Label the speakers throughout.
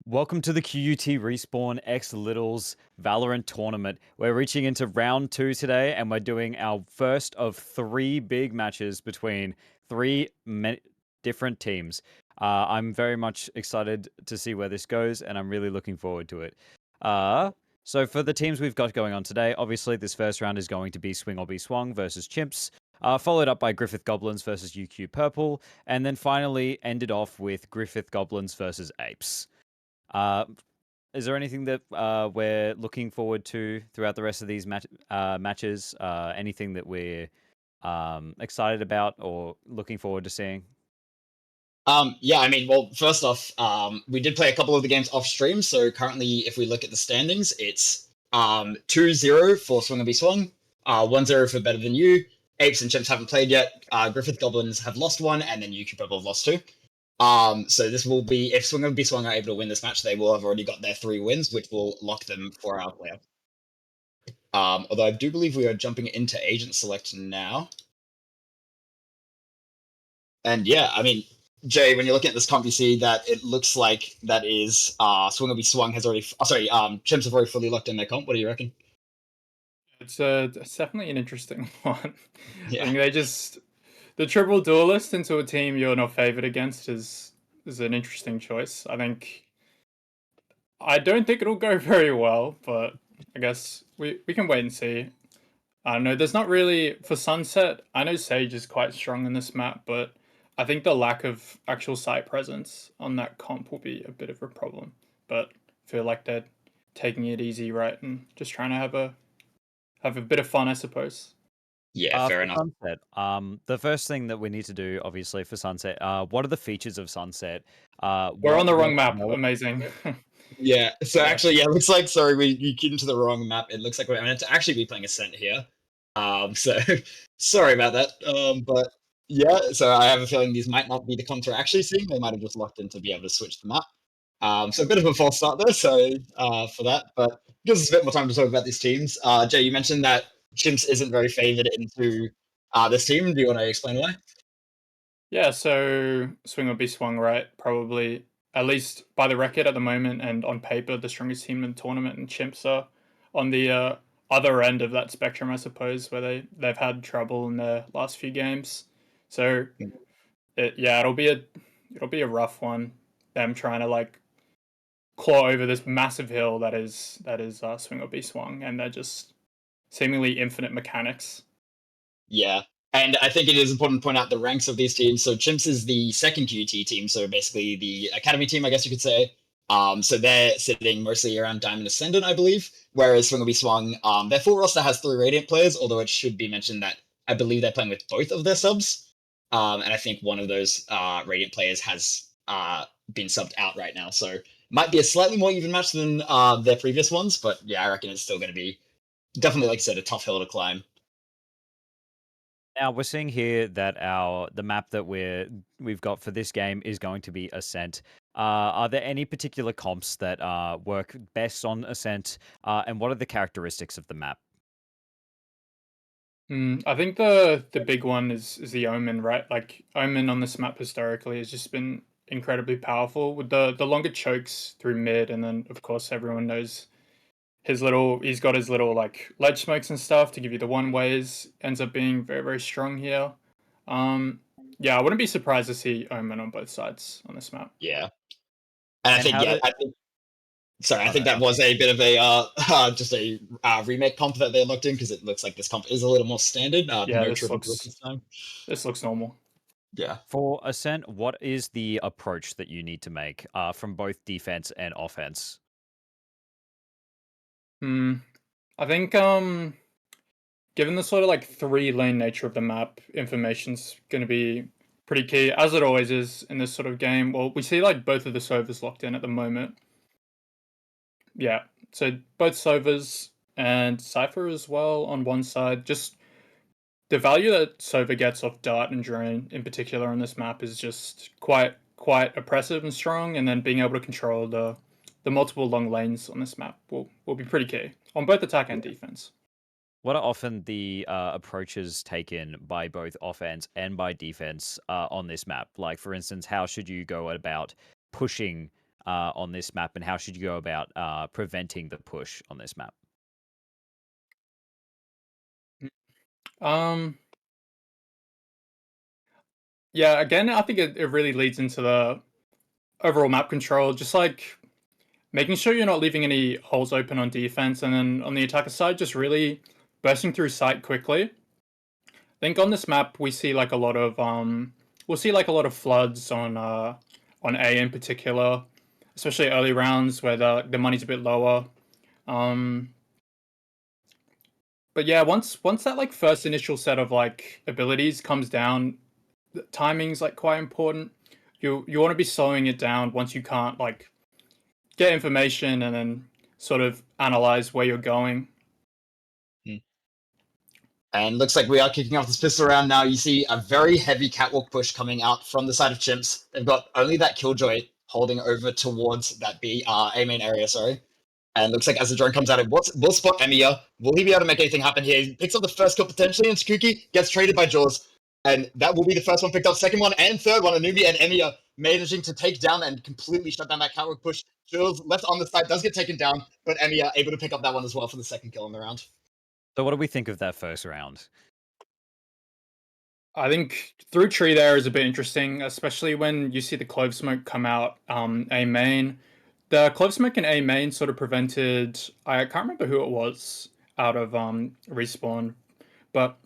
Speaker 1: Welcome to the QUT Respawn X Littles Valorant tournament. We're reaching into round 2 today, and we're doing our first of 3 big matches between 3 different teams. I'm very much excited to see where this goes, and I'm really looking forward to it. So for the teams we've got going on today, obviously this first round is going to be Swing or Be Swung versus Chimps, followed up by Griffith Goblins versus UQ Purple, and then finally ended off with Griffith Goblins versus Apes. Uh, is there anything that we're looking forward to throughout the rest of these matches? Anything that we're excited about or looking forward to seeing?
Speaker 2: Yeah, I mean, well, first off, we did play a couple of the games off stream. So currently, if we look at the standings, it's 2-0 for Swung and Be Swung, 1-0 for Better Than You. Apes and Chimps haven't played yet. Griffith Goblins have lost one, and then UQ Purple have lost two. So this will be, if Swung and Be Swung are able to win this match, they will have already got their 3 wins, which will lock them for our playoff. Although I do believe we are jumping into Agent Select now. And yeah, I mean, Jay, when you're looking at this comp, you see that it looks like that is Swung will be Swung has already. Chimps have already fully locked in their comp. What do you reckon?
Speaker 3: It's definitely an interesting one. I
Speaker 2: Yeah,
Speaker 3: think the triple duelist into a team you're not favored against is an interesting choice. I don't think it'll go very well, but I guess we can wait and see. I don't know. There's not really for Sunset. I know Sage is quite strong in this map, but I think the lack of actual site presence on that comp will be a bit of a problem. But I feel like they're taking it easy, right, and just trying to have a bit of fun, I suppose.
Speaker 2: yeah, fair
Speaker 1: For
Speaker 2: enough.
Speaker 1: Sunset, the first thing that we need to do, obviously, for Sunset, what are the features of Sunset?
Speaker 3: We're on
Speaker 1: What
Speaker 3: the
Speaker 1: what
Speaker 3: wrong map.
Speaker 1: what-
Speaker 3: Amazing.
Speaker 2: Yeah, so
Speaker 3: Yeah.
Speaker 2: actually, yeah, it looks like sorry we queued into the wrong map. It looks like we're meant to actually be playing Ascent here. So sorry about that. But yeah, so I have a feeling these might not be the comps we're actually seeing. They might have just locked in to be able to switch the map. So a bit of a false start there. So for that, but gives us a bit more time to talk about these teams. Jay, you mentioned that Chimps isn't very favored into this team. Do you want to explain why?
Speaker 3: Yeah, so Swing will be swung, right? Probably, at least by the record at the moment and on paper, the strongest team in the tournament, and Chimps are on the other end of that spectrum, I suppose, where they've had trouble in their last few games. So yeah, it'll be a rough one. Them trying to like claw over this massive hill that is Swing or be swung, and they're just seemingly infinite mechanics.
Speaker 2: Yeah. And I think it is important to point out the ranks of these teams. So Chimps is the second QT team, so basically the academy team, I guess you could say. So they're sitting mostly around Diamond Ascendant, I believe. Whereas Swing will be Swung, their full roster has 3 Radiant players, although it should be mentioned that I believe they're playing with both of their subs. And I think one of those Radiant players has been subbed out right now. So might be a slightly more even match than their previous ones, but yeah, I reckon it's still going to be definitely, like I said, a tough hill to climb.
Speaker 1: Now we're seeing here that the map that we've got for this game is going to be Ascent. Are there any particular comps that work best on Ascent, and what are the characteristics of the map?
Speaker 3: I think the big one is the Omen, right? Like Omen on this map historically has just been incredibly powerful with the longer chokes through mid, and then of course everyone knows he's got his little like ledge smokes and stuff to give you the one ways. Ends up being very very strong here. Um, yeah, I wouldn't be surprised to see Omen on both sides on this map.
Speaker 2: Yeah. And I
Speaker 1: And
Speaker 2: think,
Speaker 1: how
Speaker 2: yeah,
Speaker 1: do?
Speaker 2: I
Speaker 1: Oh no,
Speaker 2: think that was a bit of a just a remake comp that they looked in because it looks like this comp is a little more standard.
Speaker 3: Yeah,
Speaker 2: No triple grip this time.
Speaker 3: this looks normal.
Speaker 2: Yeah.
Speaker 1: for Ascent, what is the approach that you need to make from both defense and offense?
Speaker 3: Hmm. I think given the sort of like 3 lane nature of the map, information's going to be pretty key, as it always is in this sort of game. Well, we see like both of the Sovas locked in at the moment. Yeah, so both Sovas and Cypher as well on one side. Just the value that Sova gets off Dart and Drone in particular on this map is just quite oppressive and strong. And then being able to control the multiple long lanes on this map will be pretty key on both attack and defense.
Speaker 1: What are often the approaches taken by both offense and by defense on this map? Like, for instance, how should you go about pushing on this map, and how should you go about preventing the push on this map?
Speaker 3: Um, yeah, again, I think it really leads into the overall map control, just like making sure you're not leaving any holes open on defense, and then on the attacker side, just really bursting through sight quickly. I think on this map we see like a lot of we'll see like a lot of floods on A in particular, especially early rounds where the money's a bit lower. Um, but yeah, once that like first initial set of like abilities comes down, the timing's like quite important. You want to be slowing it down once you can't like get information and then sort of analyze where you're going.
Speaker 2: And looks like we are kicking off this pistol round now. You see a very heavy catwalk push coming out from the side of Chimps. They've got only that Killjoy holding over towards that A main area, sorry. And looks like as the drone comes out, we'll spot Emiya. Will he be able to make anything happen here? He picks up the first kill potentially, and Skooky gets traded by Jaws. And that will be the first one picked up. Second one and third one, Anumi and Emiya managing to take down and completely shut down that catwalk push. Jaws left on the side does get taken down, but Emiya able to pick up that one as well for the second kill in the round.
Speaker 1: So what do we think of that first round?
Speaker 3: I think through tree there is a bit interesting, especially when you see the clove smoke come out A main. The clove smoke in A main sort of prevented, I can't remember who it was out of respawn, but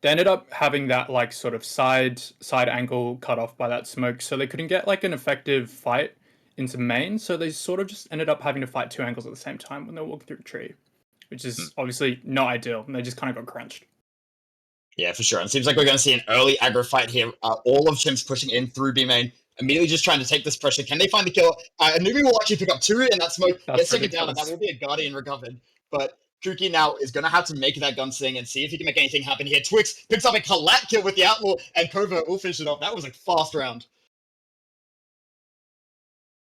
Speaker 3: they ended up having that like sort of side angle cut off by that smoke, so they couldn't get like an effective fight into main. So they sort of just ended up having to fight two angles at the same time when they were walking through the tree, which is obviously not ideal. And they just kind of got crunched.
Speaker 2: Yeah, for sure. And it seems like we're going to see an early aggro fight here. All of Chimps pushing in through B main, immediately just trying to take this pressure. Can they find the kill? Anubi will actually pick up two in that smoke, gets taken down, and that will be a Guardian recovered. But Kuki now is going to have to make that gun sing and see if he can make anything happen here. Twix picks up a collat kill with the Outlaw, and Covert will finish it off. That was a fast round.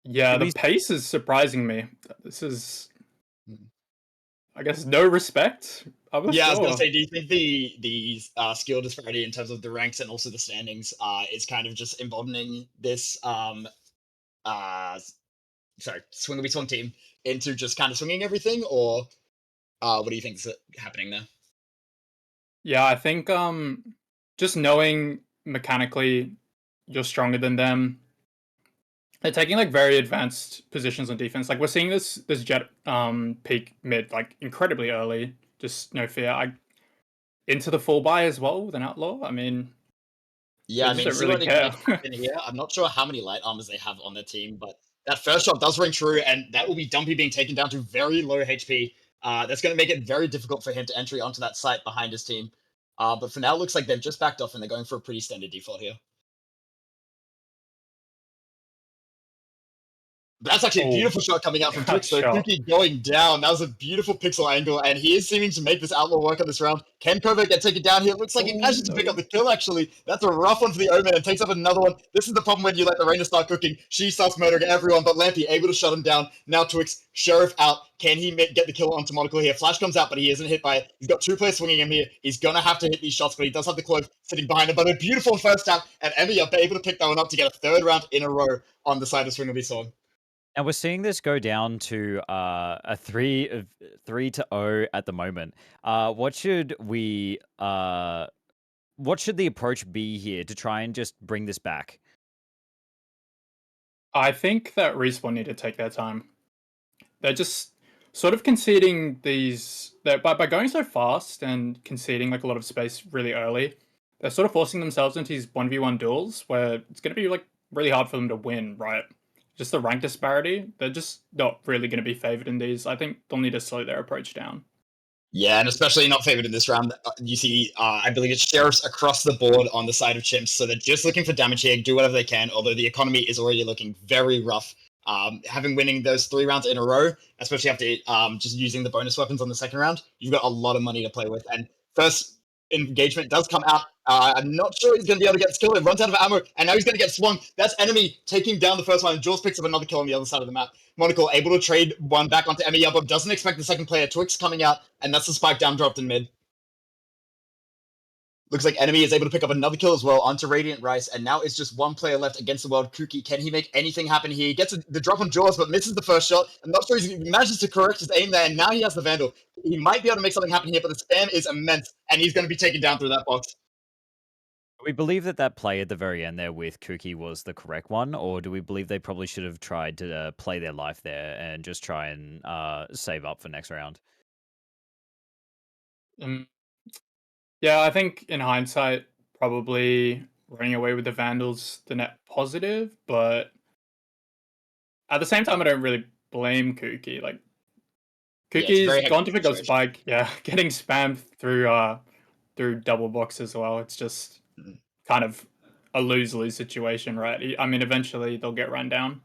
Speaker 3: Yeah, the pace is surprising me. This is, I guess, no respect.
Speaker 2: I was going to say, do you think the skill disparity in terms of the ranks and also the standings is kind of just emboldening this Swung team into just kind of swinging everything, or what do you think is happening there?
Speaker 3: Yeah, I think just knowing mechanically you're stronger than them. They're taking like very advanced positions on defense. Like we're seeing this Jet peak mid like incredibly early. Just no fear. Into the full buy as well with an Outlaw. I mean,
Speaker 2: yeah, I mean, don't really care. Here. I'm not sure how many light armors they have on their team, but that first shot does ring true, and that will be Dumpy being taken down to very low HP. That's going to make it very difficult for him to entry onto that site behind his team. But for now, it looks like they've just backed off and they're going for a pretty standard default here. That's actually a beautiful shot coming out from Twix. So Kuki going down. That was a beautiful pixel angle, and he is seeming to make this Outlaw work on this round. Can Covert get taken down here? Looks like he manages to pick up the kill, actually. That's a rough one for the Omen, and takes up another one. This is the problem when you let the Rainer start cooking. She starts murdering everyone, but Lampy able to shut him down. Now Twix, Sheriff out. Can he get the kill onto Monocle here? Flash comes out, but he isn't hit by it. He's got two players swinging him here. He's going to have to hit these shots, but he does have the clove sitting behind him. But a beautiful first tap, and Emmy up able to pick that one up to get a third round in a row on the side of Swing of his sword.
Speaker 1: And we're seeing this go down to a 3-0 at the moment. What should the approach be here to try and just bring this back?
Speaker 3: I think that Respawn need to take their time. They're just sort of conceding these by going so fast and conceding like a lot of space really early. They're sort of forcing themselves into these 1v1 duels where it's going to be like really hard for them to win, right? Just the rank disparity, they're just not really going to be favored in these. I think they'll need to slow their approach down.
Speaker 2: Yeah, and especially not favored in this round. You see, I believe it's Sheriffs across the board on the side of Chimps, so they're just looking for damage here, do whatever they can, although the economy is already looking very rough. Having winning those 3 rounds in a row, especially after just using the bonus weapons on the second round, you've got a lot of money to play with. And first engagement does come out. I'm not sure he's going to be able to get this kill. It runs out of ammo, and now he's going to get swung. That's Enemy taking down the first one, and Jaws picks up another kill on the other side of the map. Monocle able to trade one back onto Emmy, but doesn't expect the second player. Twix coming out, and that's the spike down dropped in mid. Looks like Enemy is able to pick up another kill as well onto Radiant Rice, and now it's just one player left against the world. Kuki, can he make anything happen here? He gets the drop on Jaws, but misses the first shot. I'm not sure he manages to correct his aim there, and now he has the Vandal. He might be able to make something happen here, but the spam is immense, and he's going to be taken down through that box.
Speaker 1: We believe that play at the very end there with Kuki was the correct one, or do we believe they probably should have tried to play their life there and just try and save up for next round?
Speaker 3: Yeah, I think in hindsight, probably running away with the Vandals the net positive, but at the same time, I don't really blame Kuki. Like Kuki's gone to pick up Spike, yeah, getting spammed through double box as well. It's just kind of a lose-lose situation, right? I mean, eventually they'll get run down.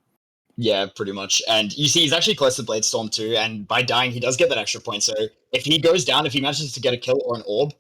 Speaker 2: Yeah, pretty much. And you see, he's actually close to Bladestorm too, and by dying, he does get that extra point. So if he goes down, if he manages to get a kill or an orb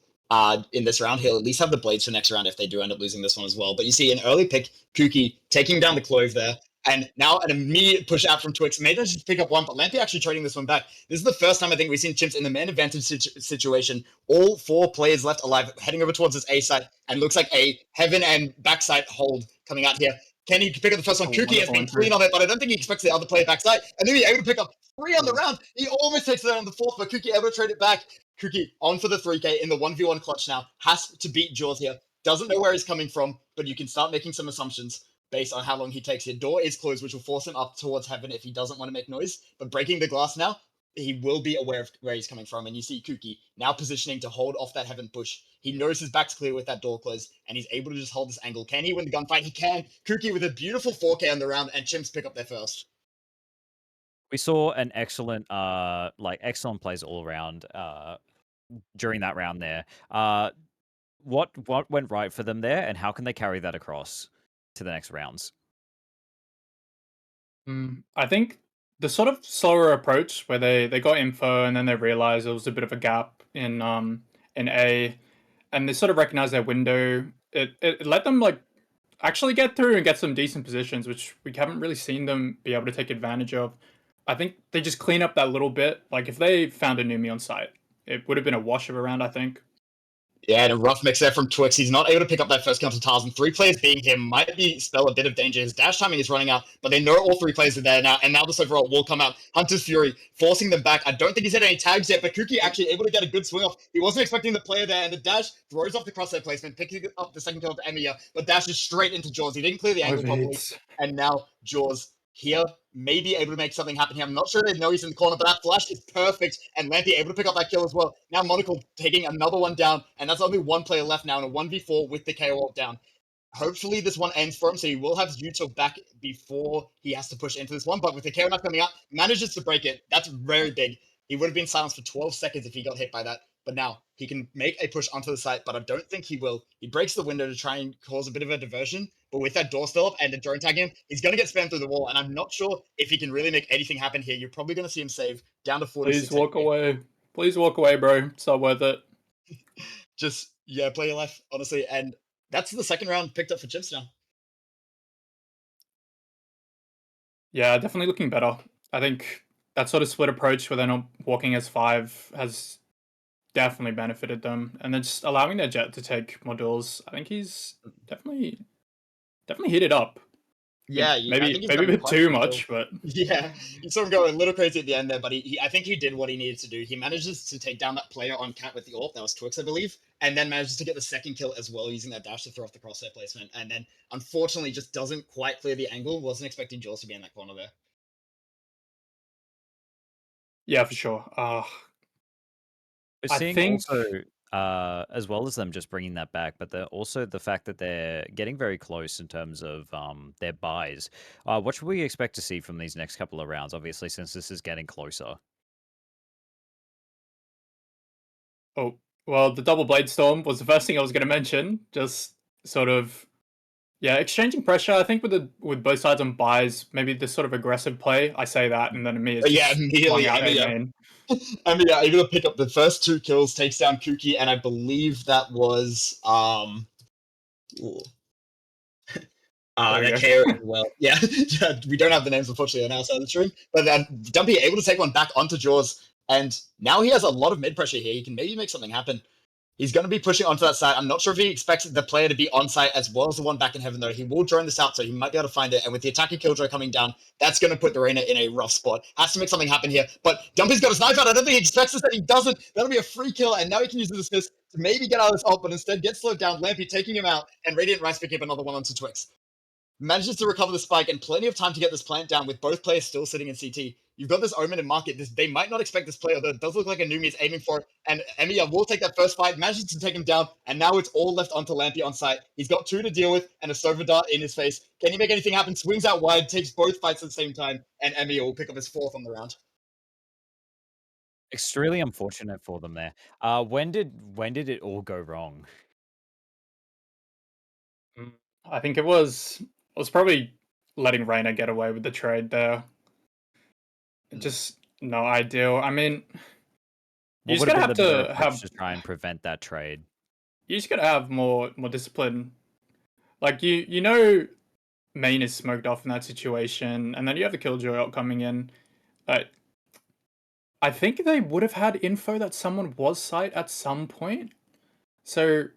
Speaker 2: in this round, he'll at least have the Blades for next round if they do end up losing this one as well. But you see, an early pick, Kuki taking down the Clove there, and now an immediate push out from Twix. Maybe just pick up one, but Lampy actually trading this one back. This is the first time I think we've seen Chimps in the man advantage situation. All 4 players left alive, heading over towards this A site, and looks like a Heaven and backside hold coming out here. Can he pick up the first one? Kuki has been clean on it, but I don't think he expects the other player backside. And then he's able to pick up 3 on the round. He almost takes it on the 4th, but Kuki able to trade it back. Kuki on for the 3K in the 1v1 clutch now. Has to beat Jaws here. Doesn't know where he's coming from, but you can start making some assumptions based on how long he takes here. Door is closed, which will force him up towards Heaven if he doesn't want to make noise. But breaking the glass now, he will be aware of where he's coming from. And you see Kuki now positioning to hold off that Heaven push. He knows his back's clear with that door closed, and he's able to just hold this angle. Can he win the gunfight? He can. Kuki with a beautiful 4K on the round, and Chimps pick up their first.
Speaker 1: We saw an excellent excellent plays all around during that round there. What went right for them there, and how can they carry that across to the next rounds?
Speaker 3: I think the sort of slower approach where they got info and then they realized there was a bit of a gap in A, and they sort of recognized their window. It let them like actually get through and get some decent positions, which we haven't really seen them be able to take advantage of. I think they just clean up that little bit. Like if they found a Numi on site, it would have been a wash of a round, I think.
Speaker 2: Yeah, and a rough mix there from Twix. He's not able to pick up that first kill to Tarzan. 3 players being him might spell a bit of danger. His dash timing is running out, but they know all 3 players are there now, and now this overall will come out. Hunter's Fury forcing them back. I don't think he's had any tags yet, but Kuki actually able to get a good swing off. He wasn't expecting the player there, and the dash throws off the crosshair placement, picking up the second kill of Emiya, but dashes straight into Jaws. He didn't clear the angle properly, and now Jaws here may be able to make something happen here. I'm not sure they know he's in the corner, but that flash is perfect, and Lampy able to pick up that kill as well. Now Monocle taking another one down, and that's only 1 player left now in a 1v4 with the KO ult down. Hopefully this one ends for him, so he will have Yuto back before he has to push into this one, but with the KO not coming out, manages to break it. That's very big. He would have been silenced for 12 seconds if he got hit by that, but now he can make a push onto the site, but I don't think he will. He breaks the window to try and cause a bit of a diversion, but with that door still up and the drone tagging him, he's going to get spammed through the wall, and I'm not sure if he can really make anything happen here. You're probably going to see him save down to 46.
Speaker 3: Please walk away. Please walk away, bro. It's not worth it.
Speaker 2: Just, yeah, play your life, honestly. And that's the second round picked up for Chimps now.
Speaker 3: Yeah, definitely looking better. I think that sort of split approach where they're not walking as 5 has definitely benefited them. And then just allowing their Jet to take more duels, I think he's definitely hit it up.
Speaker 2: Yeah,
Speaker 3: maybe a bit too much, but
Speaker 2: yeah, you saw him go a little crazy at the end there, but I think he did what he needed to do. He manages to take down that player on Cat with the ult, that was Twix, I believe, and then manages to get the second kill as well using that dash to throw off the crosshair placement, and then unfortunately just doesn't quite clear the angle. Wasn't expecting Jules to be in that corner there.
Speaker 3: Yeah, for sure.
Speaker 1: We're seeing also, as well as them just bringing that back, but also the fact that they're getting very close in terms of their buys. What should we expect to see from these next couple of rounds, obviously, since this is getting closer?
Speaker 3: Oh, well, the double blade storm was the first thing I was going to mention. Just sort of, yeah, exchanging pressure. I think with both sides on buys, maybe this sort of aggressive play. I say that, and then immediately out main.
Speaker 2: I mean, yeah, able to pick up the first 2 kills, takes down Kuki, and I believe that was KO as well. Yeah, we don't have the names unfortunately on our side of the stream, but Dumpy able to take one back onto Jaws, and now he has a lot of mid pressure here. He can maybe make something happen. He's going to be pushing onto that side. I'm not sure if he expects the player to be on site as well as the one back in heaven, though. He will drone this out, so he might be able to find it. And with the attacking killjoy coming down, that's going to put the Reyna in a rough spot. Has to make something happen here. But Dumpy's got a snipe out. I don't think he expects this, and he doesn't. That'll be a free kill, and now he can use the assist to maybe get out of this ult, but instead gets slowed down. Lampy taking him out, and Radiant Rice picking up another one onto Twix. Manages to recover the spike and plenty of time to get this plant down with both players still sitting in CT. You've got this Omen in market. They might not expect this play, although it does look like Anumi is aiming for it. And Emiya will take that first fight, manages to take him down, and now it's all left onto Lampy on site. He's got 2 to deal with and a Sova Dart in his face. Can he make anything happen? Swings out wide, takes both fights at the same time, and Emiya will pick up his 4th on the round.
Speaker 1: Extremely unfortunate for them there. When did it all go wrong?
Speaker 3: I think it was probably letting Reyna get away with the trade there. Just no ideal. I mean, you just gotta have
Speaker 1: to try and prevent that trade.
Speaker 3: You just gotta have more discipline. Like you know, main is smoked off in that situation, and then you have the killjoy ult coming in. I think they would have had info that someone was site at some point, so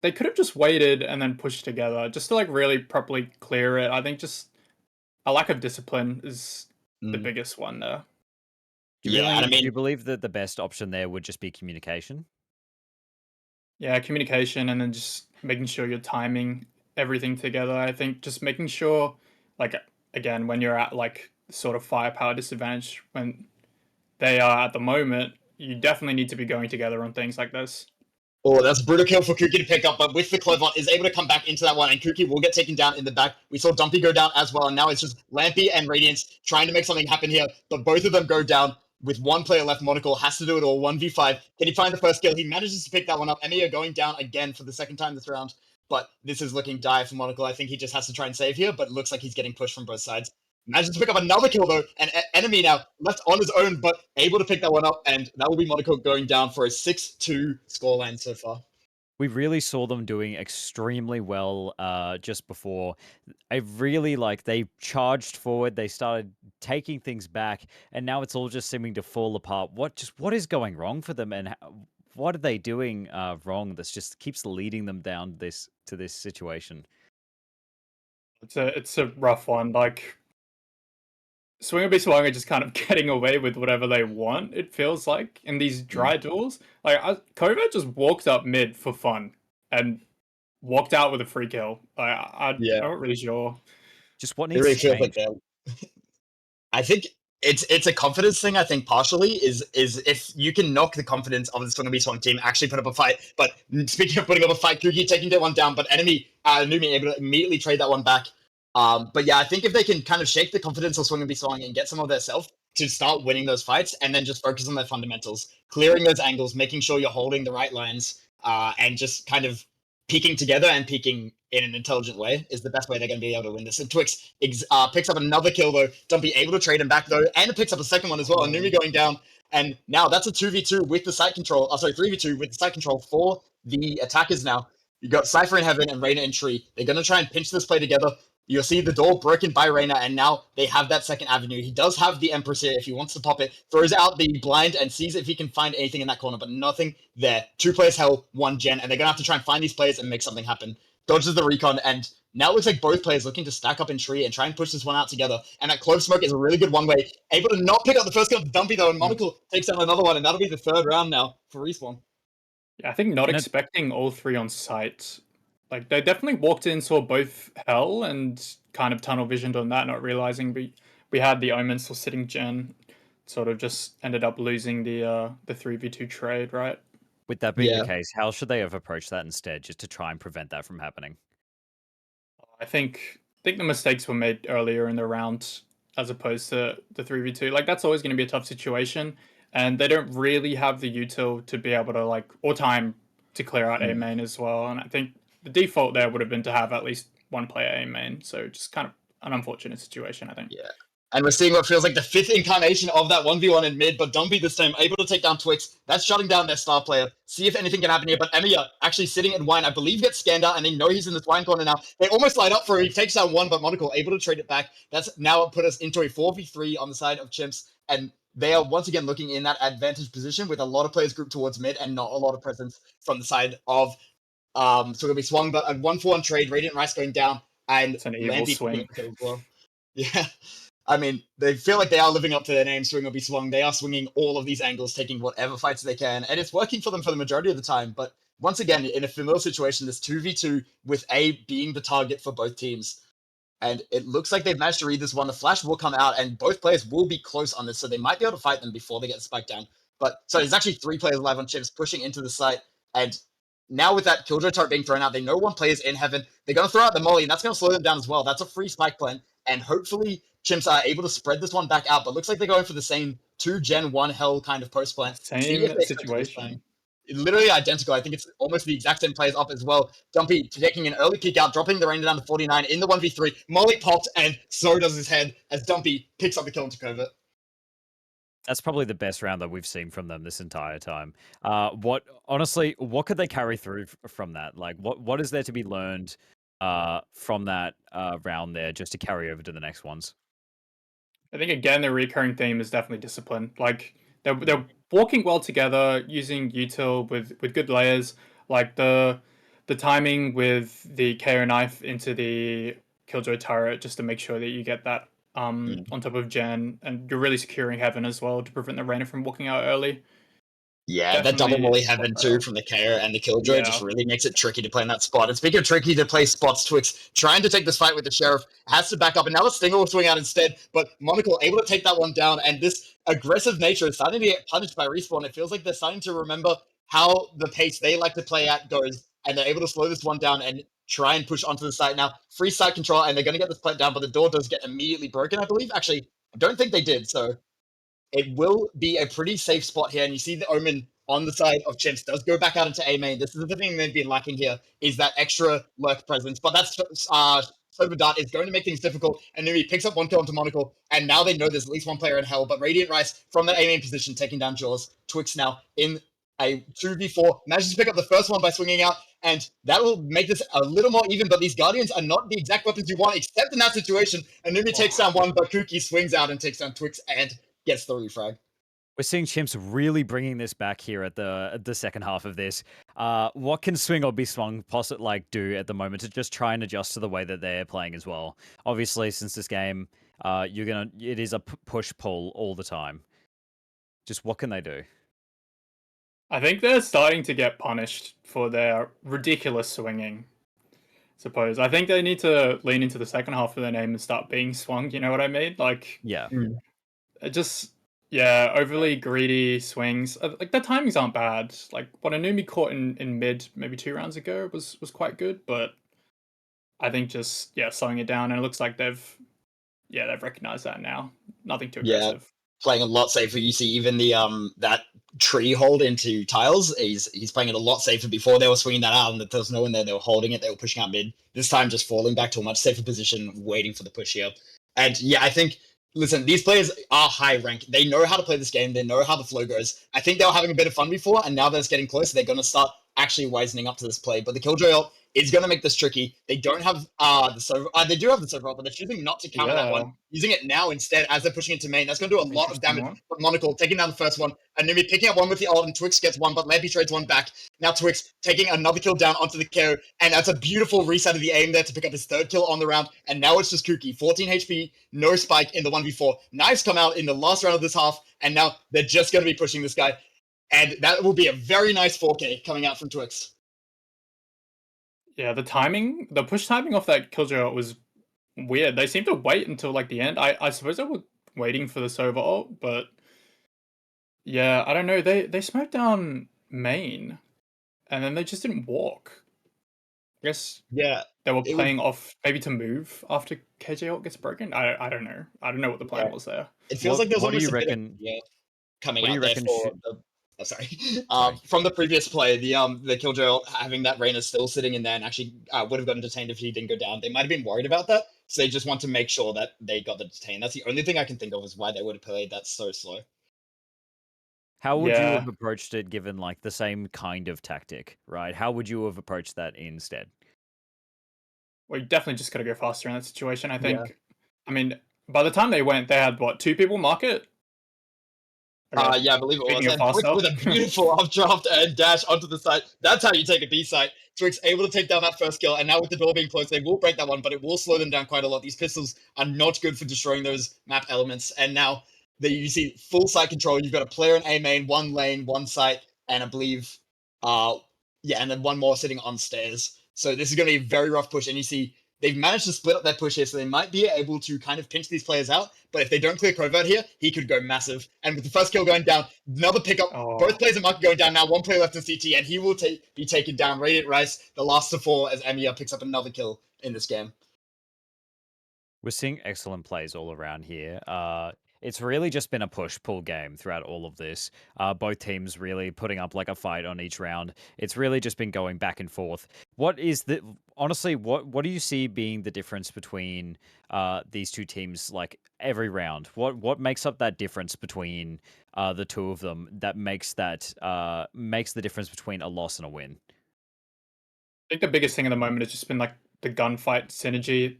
Speaker 3: they could have just waited and then pushed together just to like really properly clear it. I think just a lack of discipline is the biggest one there.
Speaker 1: Do you believe that the best option there would just be communication?
Speaker 3: Yeah, communication, and then just making sure you're timing everything together. I think just making sure, like, again, when you're at like sort of firepower disadvantage when they are at the moment, you definitely need to be going together on things like this.
Speaker 2: Oh, that's a brutal kill for Kuki to pick up, but with the Clovon is able to come back into that one, and Kuki will get taken down in the back. We saw Dumpy go down as well, and now it's just Lampy and Radiance trying to make something happen here, but both of them go down. With one player left, Monocle has to do it all. 1v5. Can he find the first kill? He manages to pick that one up. Emiya going down again for the second time this round. But this is looking dire for Monocle. I think he just has to try and save here, but it looks like he's getting pushed from both sides. Manages to pick up another kill, though. An enemy now left on his own, but able to pick that one up. And that will be Monocle going down for a 6-2 scoreline so far.
Speaker 1: We really saw them doing extremely well just before. I really they charged forward, they started taking things back, and now it's all just seeming to fall apart. What is going wrong for them, and what are they doing wrong that just keeps leading them down to this situation?
Speaker 3: It's a rough one. Like, Swung and Swung are just kind of getting away with whatever they want, it feels like, in these dry duels. Like, Kova just walked up mid for fun and walked out with a free kill. I'm not really sure.
Speaker 1: Just what needs to change?
Speaker 2: I think it's a confidence thing. I think partially is if you can knock the confidence of the Swung team, actually put up a fight. But speaking of putting up a fight, Kuki taking that one down, but enemy Numi able to immediately trade that one back. But yeah, I think if they can kind of shake the confidence of Swung and get some of their self to start winning those fights, and then just focus on their fundamentals, clearing those angles, making sure you're holding the right lines, and just kind of peeking together and peeking in an intelligent way is the best way they're going to be able to win this. And Twix picks up another kill, though. Dumpy able to trade him back, though, and picks up a second one as well. And Numi going down. And now that's a 2v2 with the site control. 3v2 with the site control for the attackers now. You've got Cypher in Heaven and Reyna in Tree. They're going to try and pinch this play together. You'll see the door broken by Reyna, and now they have that second avenue. He does have the Empress here if he wants to pop it. Throws out the blind and sees if he can find anything in that corner, but nothing there. 2 players hell, 1 gen, and they're going to have to try and find these players and make something happen. Dodges the recon, and now it looks like both players looking to stack up in Tree and try and push this one out together. And that Clove Smoke is a really good one-way. Able to not pick up the first kill of Dumpy, though, and Monocle takes down another one, and that'll be the 3rd round now for Respawn.
Speaker 3: Yeah, I think not expecting all 3 on site. Like, they definitely walked in, saw both hell, and kind of tunnel visioned on that, not realizing we had the Omen still sitting gen. Sort of just ended up losing the 3v2 trade, right?
Speaker 1: With that being the case, how should they have approached that instead, just to try and prevent that from happening?
Speaker 3: I think the mistakes were made earlier in the round as opposed to the 3v2. Like, that's always going to be a tough situation, and they don't really have the util to be able to, or time to clear out A main as well. And I think the default there would have been to have at least 1 player A main, so just kind of an unfortunate situation, I think.
Speaker 2: Yeah. And we're seeing what feels like the 5th incarnation of that 1v1 in mid, but Dumpy this time able to take down Twix. That's shutting down their star player. See if anything can happen here, but Emiya actually sitting in wine, I believe, gets scanned out, and they know he's in this wine corner now. They almost light up for him. He takes down 1, but Monocle able to trade it back. That's now put us into a 4v3 on the side of Chimps, and they are once again looking in that advantage position with a lot of players grouped towards mid and not a lot of presence from the side of so it'll be Swung, but a 1-for-1 trade, Radiant Rice going down, and
Speaker 3: It's an evil
Speaker 2: Lampy
Speaker 3: swing.
Speaker 2: picking up the kill as well. Yeah. I mean, they feel like they are living up to their name, Swing will be Swung. They are swinging all of these angles, taking whatever fights they can, and it's working for them for the majority of the time. But once again, in a familiar situation, this 2v2 with A being the target for both teams. And it looks like they've managed to read this one. The flash will come out, and both players will be close on this, so they might be able to fight them before they get spiked down. But so there's actually 3 players alive on Chimps pushing into the site, and now with that Killjoy turret being thrown out, they know one player's in heaven. They're going to throw out the molly, and that's going to slow them down as well. That's a free spike plan, and hopefully Chimps are able to spread this one back out. But looks like they're going for the same 2 Gen 1 hell kind of post plan.
Speaker 3: Same situation.
Speaker 2: Literally identical. I think it's almost the exact same players up as well. Dumpy taking an early kick out, dropping the range down to 49 in the 1v3. Molly popped, and so does his head as Dumpy picks up the kill into covert.
Speaker 1: That's probably the best round that we've seen from them this entire time. What could they carry through from that? Like, what is there to be learned from that round there, just to carry over to the next ones?
Speaker 3: I think again the recurring theme is definitely discipline. Like they're walking well together, using util with good layers. Like the timing with the KO knife into the Killjoy turret, just to make sure that you get that on top of Jen, and you're really securing heaven as well to prevent the Reyna from walking out early.
Speaker 2: Yeah, that double
Speaker 3: Definitely
Speaker 2: molly heaven too from the KO and the Killjoy just really makes it tricky to play in that spot. And speaking of tricky to play spots, Twix trying to take this fight with the Sheriff has to back up, and now the Stinger will swing out instead, but Monocle able to take that one down, and this aggressive nature is starting to get punished by Respawn. It feels like they're starting to remember how the pace they like to play at goes, and they're able to slow this one down and try and push onto the site. Now, free site control, and they're going to get this plant down, but the door does get immediately broken, I believe. Actually, I don't think they did, so it will be a pretty safe spot here. And you see the Omen on the side of Chimps does go back out into A main. This is the thing they've been lacking here, is that extra lurk presence. But that's Sober Dart is going to make things difficult. And Numi picks up 1 kill onto Monocle, and now they know there's at least 1 player in hell. But Radiant Rice from that A main position taking down Jaws. Twix now in a 2v4, manages to pick up the first one by swinging out, and that will make this a little more even, but these Guardians are not the exact weapons you want, except in that situation. And Numi takes down one, but Kuki swings out and takes down Twix and gets the refrag.
Speaker 1: We're seeing Chimps really bringing this back here at the second half of this. What can Swing or be Swung do at the moment to just try and adjust to the way that they're playing as well? Obviously, since this game, it is a push pull all the time. Just what can they do?
Speaker 3: I think they're starting to get punished for their ridiculous swinging. Suppose I think they need to lean into the second half of their name and start being swung. You know what I mean? Like,
Speaker 1: yeah,
Speaker 3: just overly greedy swings. Like the timings aren't bad. Like what Anumi caught in mid maybe 2 rounds ago was quite good, but I think just slowing it down, and it looks like they've recognized that now. Nothing too aggressive.
Speaker 2: Playing a lot safer. You see even the that tree hold into tiles, he's playing it a lot safer. Before they were swinging that out and there was no one there, they were holding it, they were pushing out mid. This time just falling back to a much safer position, waiting for the push here. And yeah, I think, listen, these players are high rank. They know how to play this game. They know how the flow goes. I think they were having a bit of fun before, and now that it's getting closer, they're going to start actually wisening up to this play. But the Killjoy ult is going to make this tricky. They don't have the Sova. They do have the Sova, but they're choosing not to counter that one. Using it now instead as they're pushing into main. That's going to do a lot of damage. But Monocle taking down the first one. Anumi picking up one with the ult, and Twix gets one, but Lampy trades one back. Now Twix taking another kill down onto the KO, and that's a beautiful reset of the aim there to pick up his 3rd kill on the round. And now it's just Kuki, 14 HP, no spike in the 1v4. Knives come out in the last round of this half, and now they're just going to be pushing this guy. And that will be a very nice 4K coming out from Twix.
Speaker 3: Yeah, the push timing off that Killjoy was weird. They seem to wait until like the end. I suppose they were waiting for the Sova ult, but yeah, I don't know. They smoked down main, and then they just didn't walk. I guess they were playing off maybe to move after KJ ult gets broken. I don't know. I don't know what the plan was there.
Speaker 2: It feels like there's almost a bit of coming out there for the from the previous play, the Killjoy having that Reyna still sitting in there and actually would have gotten detained if he didn't go down. They might have been worried about that, so they just want to make sure that they got the detain. That's the only thing I can think of is why they would have played that so slow.
Speaker 1: How would you have approached it given like the same kind of tactic, right? How would you have approached that instead?
Speaker 3: Well, you definitely just got to go faster in that situation, I think. I mean, by the time they went, they had, 2 people market? Okay.
Speaker 2: Yeah, I believe it was.
Speaker 3: Speaking of
Speaker 2: And
Speaker 3: fast
Speaker 2: Twix
Speaker 3: up.
Speaker 2: with a beautiful updraft and dash onto the side. That's how you take a B site. Twix able to take down that first kill, and now with the door being closed, they will break that one, but it will slow them down quite a lot. These pistols are not good for destroying those map elements. And now that you see full site control, you've got a player in A main, one lane, one site, and I believe, and then one more sitting on stairs. So this is going to be a very rough push, and you see they've managed to split up their push here, so they might be able to kind of pinch these players out. But if they don't clear covert here, he could go massive. And with the first kill going down, another pickup.
Speaker 3: Oh.
Speaker 2: Both players are market going down now. One player left in CT, and he will be taken down. Radiant Rice, the last to fall, as Emia picks up another kill in this game.
Speaker 1: We're seeing excellent plays all around here. It's really just been a push-pull game throughout all of this. Both teams really putting up like a fight on each round. It's really just been going back and forth. Honestly, what do you see being the difference between these two teams like every round? What makes up that difference between the two of them that makes the difference between a loss and a win?
Speaker 3: I think the biggest thing at the moment has just been like the gunfight synergy.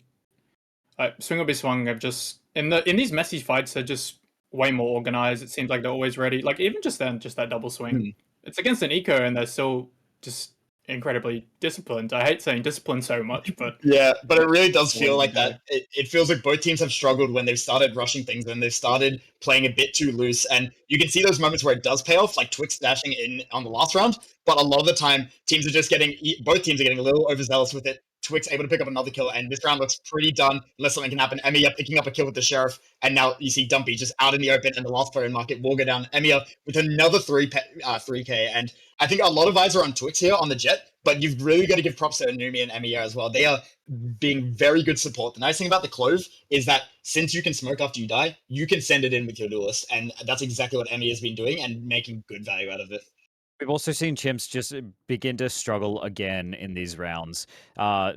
Speaker 3: Swing will be swung. Have just in these messy fights, they're just way more organized. It seems like they're always ready. Like even just then, just that double swing. It's against an eco, and they're still just incredibly disciplined. I hate saying disciplined so much, but
Speaker 2: yeah, but it really does
Speaker 3: what
Speaker 2: feel
Speaker 3: do
Speaker 2: like
Speaker 3: you do?
Speaker 2: that. It feels like both teams have struggled when they've started rushing things, when they've started playing a bit too loose. And you can see those moments where it does pay off, like Twix dashing in on the last round. But a lot of the time, both teams are getting a little overzealous with it. Twix able to pick up another kill, and this round looks pretty done unless something can happen. Emiya picking up a kill with the Sheriff, and now you see Dumpy just out in the open, and the last player in market will go down. Emiya with another 3K, and I think a lot of eyes are on Twix here on the Jet, but you've really got to give props to Anumi and Emiya as well. They are being very good support. The nice thing about the Clove is that since you can smoke after you die, you can send it in with your duelist, and that's exactly what Emiya has been doing and making good value out of it.
Speaker 1: We've also seen Chimps just begin to struggle again in these rounds.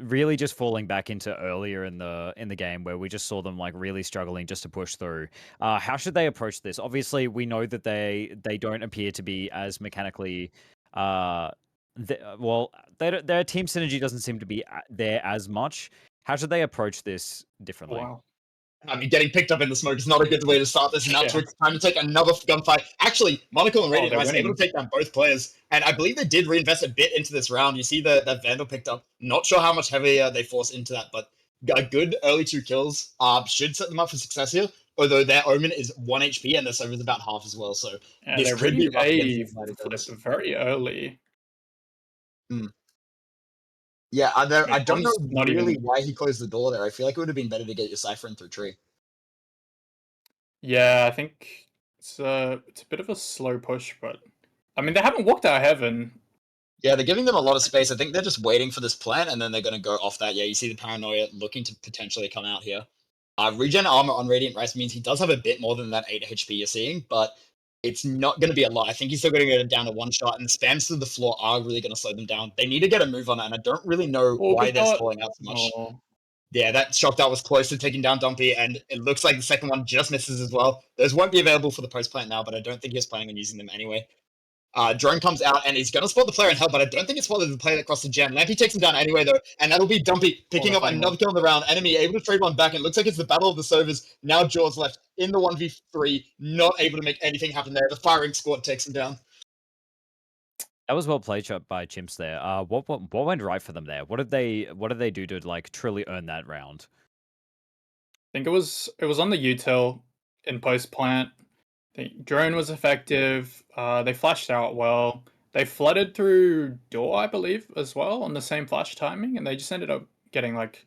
Speaker 1: Really just falling back into earlier in the game where we just saw them like really struggling just to push through. How should they approach this? Obviously, we know that they don't appear to be as mechanically. Their team synergy doesn't seem to be there as much. How should they approach this differently?
Speaker 3: Wow.
Speaker 2: I mean, getting picked up in the smoke is not a good way to start this. And now
Speaker 3: Yeah.
Speaker 2: Twix time to take another gunfight. Actually, Monocle and Radiant
Speaker 3: they're
Speaker 2: Rice able
Speaker 3: winning.
Speaker 2: to take down both players. And I believe they did reinvest a bit into this round. You see that Vandal picked up. Not sure how much heavier they force into that, but a good early 2 kills should set them up for success here. Although their Omen is 1 HP and their server is about half as well. So
Speaker 3: Yeah,
Speaker 2: this
Speaker 3: they're
Speaker 2: could be
Speaker 3: reading
Speaker 2: rough against
Speaker 3: A
Speaker 2: the Mighty
Speaker 3: flip
Speaker 2: Guns.
Speaker 3: very early.
Speaker 2: Yeah, I don't know
Speaker 3: Tom's not
Speaker 2: really
Speaker 3: even.
Speaker 2: why he closed the door there. I feel like it would have been better to get your Cypher in through tree.
Speaker 3: Yeah, I think it's a bit of a slow push, but I mean they haven't walked out of heaven.
Speaker 2: Yeah, they're giving them a lot of space. I think they're just waiting for this plan, and then they're going to go off that. Yeah, you see the Paranoia looking to potentially come out here. Regen armor on Radiant Rice means he does have a bit more than that 8 HP you're seeing, but it's not going to be a lot. I think he's still going to go down to one shot, and the spams to the floor are really going to slow them down. They need to get a move on it, and I don't really know why
Speaker 3: Orbit
Speaker 2: they're
Speaker 3: dot.
Speaker 2: stalling out so much.
Speaker 3: Oh,
Speaker 2: Yeah, that shock dart was close to taking down Dumpy, and it looks like the second one just misses as well. Those won't be available for the post plant now, but I don't think he's planning on using them anyway. Drone comes out and he's going to spot the player in hell, but I don't think it's spotted the player that crossed the gem. Lampy takes him down anyway, though, and that'll be Dumpy picking
Speaker 3: they're
Speaker 2: up
Speaker 3: fighting
Speaker 2: another
Speaker 3: one.
Speaker 2: kill in the round. Enemy able to trade one back. It looks like it's the battle of the servers. Now Jaws left in the 1v3, not able to make anything happen there. The firing squad takes him down.
Speaker 1: That was well played shot by Chimps there. What went right for them there? What did they do to like truly earn that round?
Speaker 3: I think it was on the util in post plant. The drone was effective. They flashed out well. They flooded through door, I believe, as well on the same flash timing, and they just ended up getting like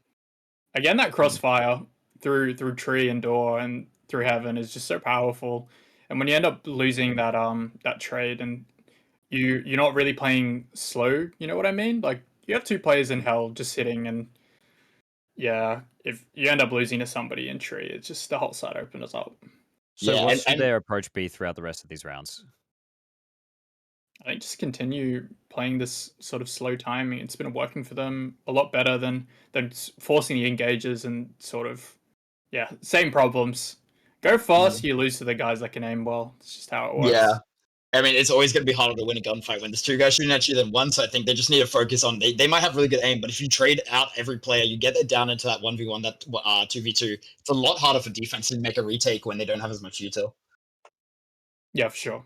Speaker 3: again that crossfire through tree and door and through heaven is just so powerful. And when you end up losing that trade and you're not really playing slow, you know what I mean? Like you have two players in hell just sitting and yeah, if you end up losing to somebody in tree, it's just the whole side opens up.
Speaker 1: So
Speaker 2: Yeah,
Speaker 1: what should
Speaker 2: and
Speaker 1: their approach be throughout the rest of these rounds?
Speaker 3: I think just continue playing this sort of slow timing. It's been working for them a lot better than forcing the engages and sort of same problems. Go fast, you lose to the guys that can aim well. It's just how it works.
Speaker 2: yeah. I mean, it's always going to be harder to win a gunfight when there's two guys shooting at you than one. So I think they just need to focus on. They might have really good aim, but if you trade out every player, you get it down into that 1v1, that 2v2. It's a lot harder for defense to make a retake when they don't have as much util.
Speaker 3: Yeah, for sure.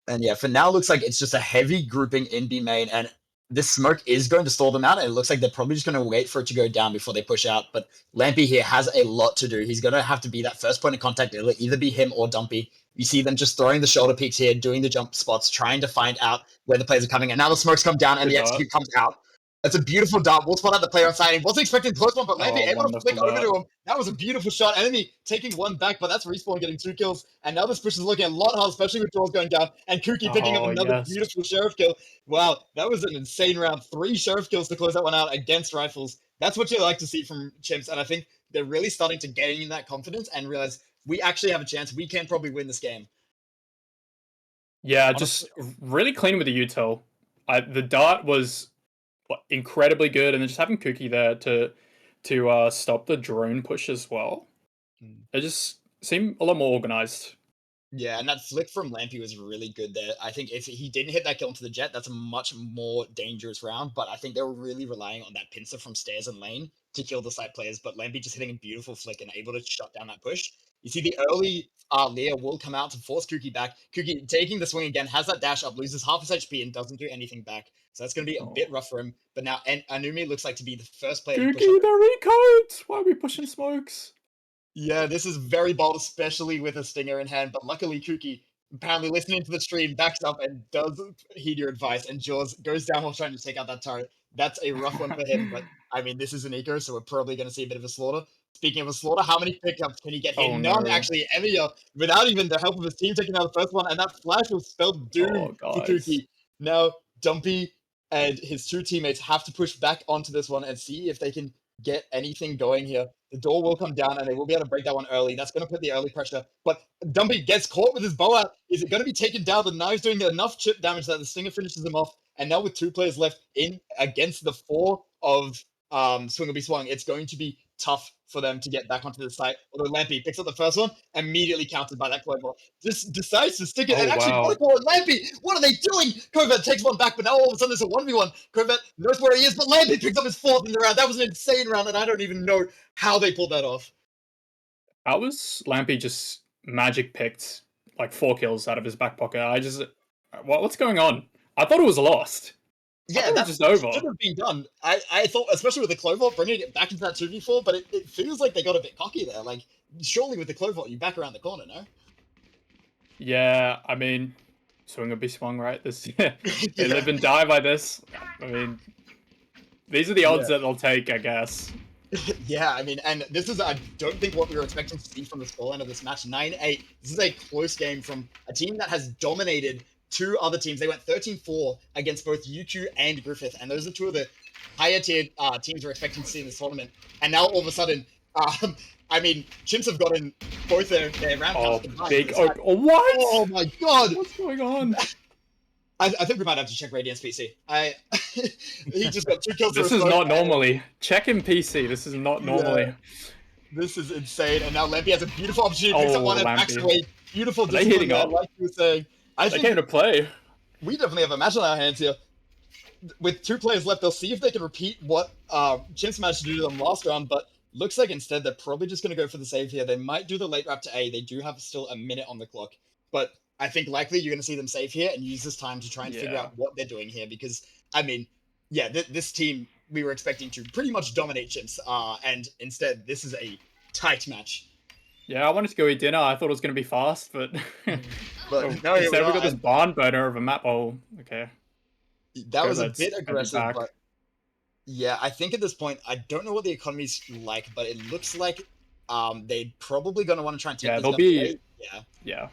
Speaker 2: And yeah, for now, it looks like it's just a heavy grouping in B main, and this smoke is going to stall them out, and it looks like they're probably just going to wait for it to go down before they push out. But Lampy here has a lot to do. He's going to have to be that first point of contact. It'll either be him or Dumpy. You see them just throwing the shoulder peeks here, doing the jump spots, trying to find out where the players are coming. And now the smokes come down, and
Speaker 3: Good
Speaker 2: the
Speaker 3: dart.
Speaker 2: execute comes out. That's a beautiful dart. We'll spot out the player on side. He wasn't expecting the close one, but Lampy
Speaker 3: Oh,
Speaker 2: able to flick
Speaker 3: wonderful
Speaker 2: over
Speaker 3: dart.
Speaker 2: to him. That was a beautiful shot. Enemy taking one back, but that's Respawn getting 2 kills. And now this push is looking a lot harder, especially with Jaws going down. And Kuki picking up
Speaker 3: Oh,
Speaker 2: another
Speaker 3: yes.
Speaker 2: beautiful Sheriff kill. Wow, that was an insane round. 3 Sheriff kills to close that one out against Rifles. That's what you like to see from Chimps. And I think they're really starting to gain that confidence and realize we actually have a chance. We can probably win this game.
Speaker 3: Yeah,
Speaker 1: Honestly-
Speaker 3: just really clean with the util. The dart was incredibly good, and then just having Cookie there to stop the drone push as well. It just seemed a lot more organized.
Speaker 2: Yeah, and that flick from Lampy was really good there. I think if he didn't hit that kill into the jet, that's a much more dangerous round. But I think they were really relying on that pincer from stairs and lane to kill the side players. But Lampy just hitting a beautiful flick and able to shut down that push. You see the early Leah will come out to force Kuki back. Kuki taking the swing again, has that dash up, loses half his HP and doesn't do anything back. So that's going to be a bit rough for him. But now Anumi looks like to be the first player to push
Speaker 3: Cookie,
Speaker 2: up.
Speaker 3: the recoat! Why are we pushing smokes?
Speaker 2: Yeah, this is very bold, especially with a stinger in hand. But luckily, Kuki, apparently listening to the stream, backs up and does heed your advice. And Jaws goes down while trying to take out that turret. That's a rough one for him. But I mean, this is an eco, so we're probably going to see a bit of a slaughter. Speaking of a slaughter, how many pickups can he get here?
Speaker 3: Oh,
Speaker 2: None,
Speaker 3: no.
Speaker 2: actually. Emia, without even the help of his team taking out the first one. And that flash was spelled doom
Speaker 3: Oh,
Speaker 2: for
Speaker 3: guys.
Speaker 2: Kuki. Now, Dumpy and his 2 teammates have to push back onto this one and see if they can get anything going here. The door will come down and they will be able to break that one early. That's going to put the early pressure. But Dumpy gets caught with his bow out. Is it going to be taken down? The knife's doing enough chip damage that the stinger finishes him off. And now with 2 players left in against the 4 of Swing will be swung, it's going to be tough for them to get back onto the site. Although Lampy picks up the first one, immediately countered by that Clover. Just decides to stick it.
Speaker 3: Oh,
Speaker 2: and actually,
Speaker 3: wow.
Speaker 2: what a call! Lampy, what are they doing? Corvette takes one back, but now all of a sudden it's a 1v1. Corvette knows where he is, but Lampy picks up his 4th in the round. That was an insane round, and I don't even know how they pulled that off.
Speaker 3: How was Lampy just magic picked like 4 kills out of his back pocket? What's going on? I thought it was lost.
Speaker 2: Yeah,
Speaker 3: that's just over.
Speaker 2: Should have been done. I thought, especially with the Clover, bringing it back into that 2v4, but it feels like they got a bit cocky there. Like, surely with the Clover, you back around the corner, no?
Speaker 3: Yeah, I mean, Swing will be swung, right? They
Speaker 2: Yeah.
Speaker 3: live and die by this. I mean, these are the odds that they'll take, I guess.
Speaker 2: Yeah, I mean, and this is, I don't think what we were expecting to see from the scoreline of this match. 9-8. This is a close game from a team that has dominated 2 other teams. They went 13-4 against both UQ and Griffith, and those are 2 of the higher tier teams we're expecting to see in this tournament. And now all of a sudden, I mean, Chimps have gotten both their round counts combined.
Speaker 3: Big what?
Speaker 2: Oh my god!
Speaker 3: What's going on?
Speaker 2: I think we might have to check Radiant's PC. He just got 2 kills.
Speaker 3: This is not normally. Check in PC. This is not normally.
Speaker 2: Yeah. This is insane. And now Lampy has a beautiful opportunity. Picks up one and backs away. Beautiful
Speaker 3: they
Speaker 2: discipline
Speaker 3: hitting
Speaker 2: there,
Speaker 3: up?
Speaker 2: like you were saying. I
Speaker 3: They
Speaker 2: think
Speaker 3: came to play.
Speaker 2: we definitely have a match on our hands here. With 2 players left, they'll see if they can repeat what Chimps managed to do to them last round, but looks like instead they're probably just going to go for the save here. They might do the late wrap to A. They do have still a minute on the clock, but I think likely you're going to see them save here and use this time to try and figure out what they're doing here because, I mean, yeah, this team we were expecting to pretty much dominate Chimps, and instead this is a tight match.
Speaker 3: Yeah, I wanted to go eat dinner. I thought it was going to be fast, but
Speaker 2: no,
Speaker 3: instead we got this barn burner of a map. Oh, okay.
Speaker 2: That was a bit aggressive, but yeah, I think at this point, I don't know what the economy's like, but it looks like they're probably going to want to try and take this
Speaker 3: they'll be...
Speaker 2: Yeah,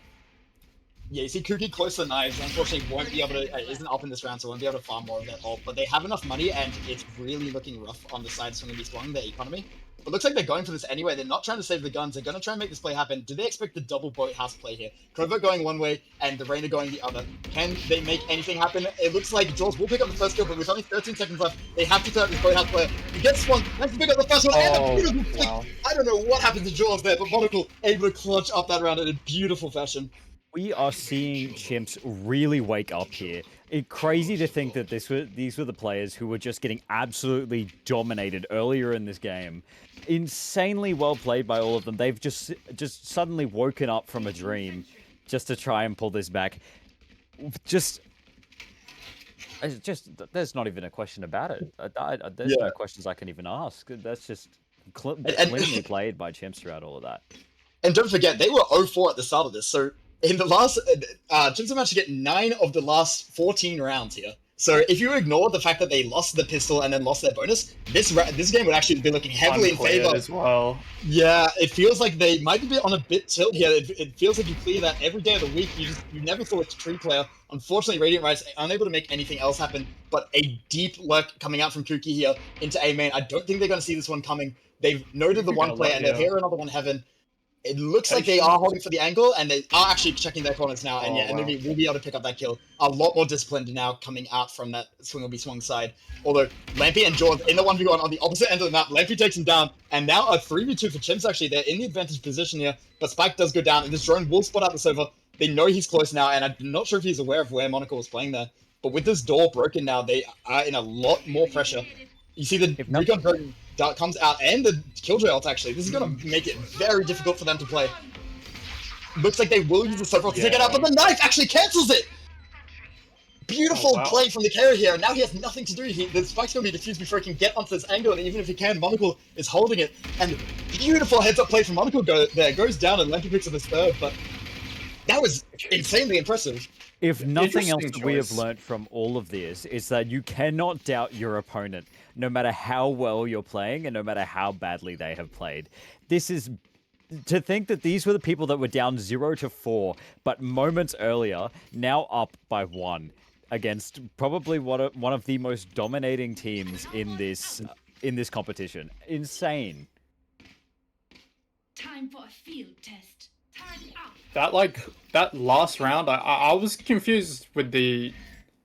Speaker 2: you see Kuki close to knives, unfortunately won't be able to, isn't up in this round, so won't be able to farm more of that ult, but they have enough money, and it's really looking rough on the side Swing be swung, their economy. But looks like they're going for this anyway. They're not trying to save the guns. They're going to try and make this play happen. Do they expect the double boathouse play here? Krovo going one way and the Rainer going the other. Can they make anything happen? It looks like Jaws will pick up the first kill, but with only 13 seconds left, they have to clear out this boathouse player. He gets swung, has to pick up the first one, and a beautiful flick. Wow. I don't know what happened to Jaws there, but Monocle able to clutch up that round in a beautiful fashion.
Speaker 1: We are seeing Chimps really wake up here. It's crazy to think that these were the players who were just getting absolutely dominated earlier in this game. Insanely well played by all of them. They've just suddenly woken up from a dream. just to try and pull this back. There's not even a question about it. There's no questions I can even ask. That's just cleanly played by Chimps throughout all of that.
Speaker 2: And don't forget, they were 0-4 at the start of this. So in the last, Chimps have managed to get 9 of the last 14 rounds here. So if you ignore the fact that they lost the pistol and then lost their bonus, this game would actually be looking heavily in favor
Speaker 3: as well.
Speaker 2: Yeah, it feels like they might be on a bit tilt here. It feels like you clear that every day of the week. You never saw a tree player. Unfortunately, Radiant Rise unable to make anything else happen. But a deep lurk coming out from Kuki here into A main. I don't think they're going to see this one coming. They've noted the one player and they'll hear another one Heaven. It looks like they are holding for the angle, and they are actually checking their corners now, and and maybe we'll be able to pick up that kill. A lot more disciplined now coming out from that Swung will be Swung side. Although Lampy and Jaws in the 1v1 on the opposite end of the map, Lampy takes him down, and now a 3v2 for Chimps actually. They're in the advantage position here, but Spike does go down, and this drone will spot out the server. They know he's close now, and I'm not sure if he's aware of where Monaco was playing there. But with this door broken now, they are in a lot more pressure. You see the recon drone comes out, and the Killjoy ult actually. This is going to make it very difficult for them to play. Looks like they will use the server to take it out, but the knife actually cancels it! Beautiful play from the carry here. Now he has nothing to do. The spike's going to be defused before he can get onto this angle, and even if he can, Monaco is holding it. And beautiful heads-up play from Monaco there. Goes down, and Lampy picks up his third, but that was insanely impressive.
Speaker 1: If nothing else that we have learned from all of this is that you cannot doubt your opponent, no matter how well you're playing and no matter how badly they have played. This is... To think that these were the people that were down 0-4, but moments earlier, now up by 1 against probably one of the most dominating teams in this competition. Insane.
Speaker 4: Time for a field test. Turn up.
Speaker 3: That last round, I was confused with the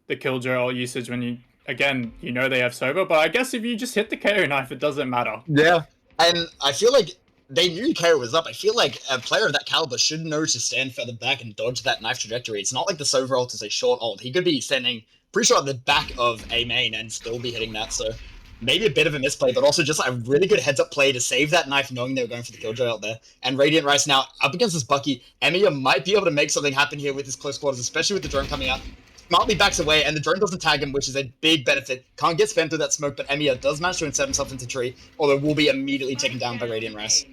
Speaker 3: Killjoy ult usage when you know they have Sova, but I guess if you just hit the KO knife, it doesn't matter.
Speaker 2: Yeah, and I feel like they knew KO was up. I feel like a player of that caliber should know to stand further back and dodge that knife trajectory. It's not like the Sova ult is a short ult. He could be standing pretty sure at the back of A main and still be hitting that, so maybe a bit of a misplay, but also just a really good heads-up play to save that knife knowing they were going for the Killjoy out there. And Radiant Rice now up against this Bucky. Emiya might be able to make something happen here with his close quarters, especially with the drone coming out. Smartly backs away, and the drone doesn't tag him, which is a big benefit. Can't get spammed through that smoke, but Emiya does manage to insert himself into tree, although will be immediately taken down by Radiant Rice.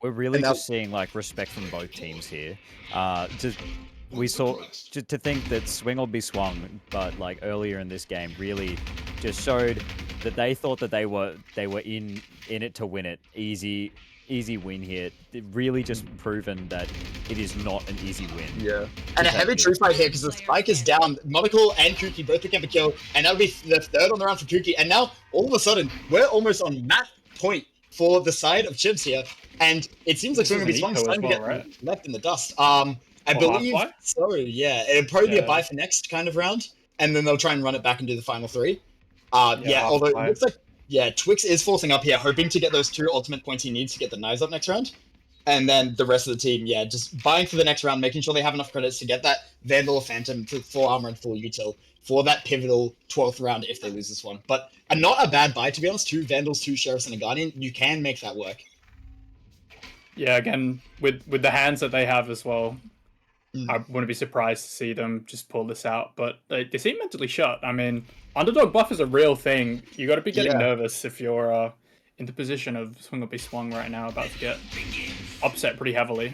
Speaker 1: We're really just seeing like respect from both teams here. We saw to think that Swing will be Swung, but like earlier in this game, really just showed that they thought that they were in it to win it. Easy win here. It really just proven that it is not an easy win.
Speaker 2: Yeah. And a heavy true fight here because the spike is down. Monocle and Kuki both pick up a kill, and that'll be the third on the round for Kuki. And now all of a sudden we're almost on match point for the side of Chimps here, and it seems like Swing will be Swung starting to get left in the dust. I believe so, yeah. It'll probably be a buy for next kind of round, and then they'll try and run it back and do the final 3. Although it looks like, Twix is forcing up here, hoping to get those 2 ultimate points he needs to get the knives up next round. And then the rest of the team, just buying for the next round, making sure they have enough credits to get that Vandal or Phantom to full armor and full util for that pivotal 12th round if they lose this one. But not a bad buy, to be honest. 2 Vandals, 2 Sheriffs, and a Guardian. You can make that work.
Speaker 3: Yeah, again, with the hands that they have as well, I wouldn't be surprised to see them just pull this out. But they seem mentally shut. I mean, underdog buff is a real thing. You got to be getting nervous if you're in the position of Swung will be Swung right now, about to get upset pretty heavily.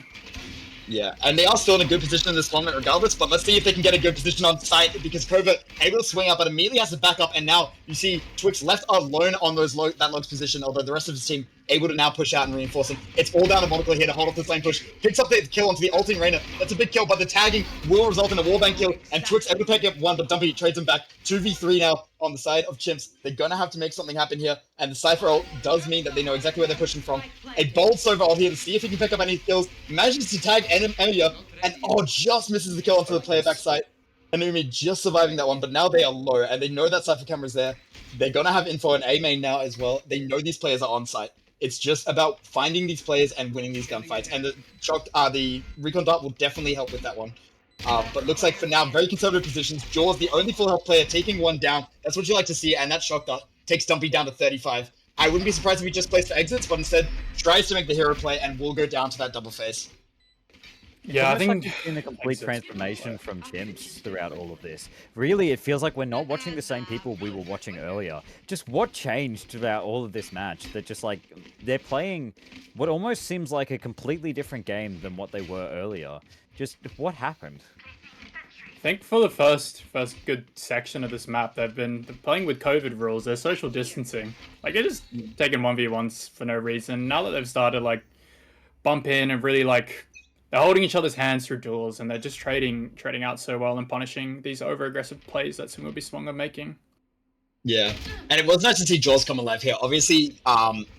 Speaker 2: Yeah, and they are still in a good position in this tournament regardless, but let's see if they can get a good position on site, because Covert able to swing up, but immediately has to back up, and now you see Twix left alone on that Logs position, although the rest of his team able to now push out and reinforcing. It's all down to Monocle here to hold off this lane push. Picks up the kill onto the ulting Reyna. That's a big kill, but the tagging will result in a wallbang kill, and Twix able to pick up 1, but Dumpy trades him back. 2v3 now on the side of Chimps. They're gonna have to make something happen here, and the Cypher ult does mean that they know exactly where they're pushing from. A bold Sova ult here to see if he can pick up any kills. Manages to tag Emiya, and just misses the kill onto the player backside. Anumi just surviving that one, but now they are low, and they know that Cypher camera's there. They're gonna have info on A main now as well. They know these players are on site. It's just about finding these players and winning these gunfights, and the Recon Dart will definitely help with that one. But looks like for now, very conservative positions. Jaws, the only full health player, taking 1 down. That's what you like to see, and that Shock Dart takes Dumpy down to 35. I wouldn't be surprised if he just plays for exits, but instead tries to make the hero play and will go down to that double phase.
Speaker 3: Yeah, I
Speaker 1: Almost like
Speaker 3: think
Speaker 1: we've seen a complete
Speaker 3: exits.
Speaker 1: transformation from Chimps throughout all of this. Really, it feels like we're not watching the same people we were watching earlier. Just what changed throughout all of this match? That just like they're playing what almost seems like a completely different game than what they were earlier. Just what happened?
Speaker 3: I think for the first good section of this map, they're playing with COVID rules. They're social distancing. Like they're just taking 1v1s for no reason. Now that they've started like bump in and really like they're holding each other's hands through duels, and they're just trading out so well and punishing these over aggressive plays that Swung are making.
Speaker 2: Yeah, and it was nice to see Jaws come alive here. Obviously,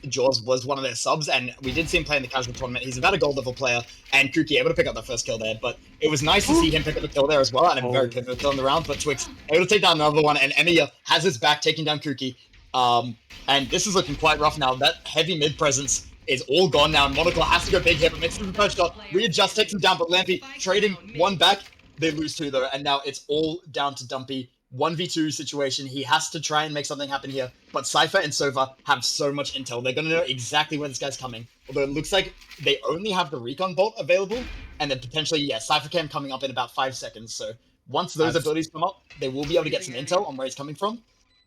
Speaker 2: Jaws was one of their subs, and we did see him play in the casual tournament. He's about a gold level player, and Kuki able to pick up the first kill there. But it was nice to see him pick up the kill there as well, and a very pivotal kill in the round. But Twix able to take down another one, and Emiya has his back, taking down Kuki. And this is looking quite rough now. That heavy mid presence is all gone now. Monocle has to go big here, but makes the first shot. Readjust, takes him down, but Lampy trading one back. They lose two though, and now it's all down to Dumpy. 1v2 situation. He has to try and make something happen here. But Cypher and Sova have so much intel. They're going to know exactly where this guy's coming. Although it looks like they only have the recon bolt available. And then potentially, yeah, Cypher Cam coming up in about 5 seconds. So once those abilities come up, they will be able to get some intel on where he's coming from.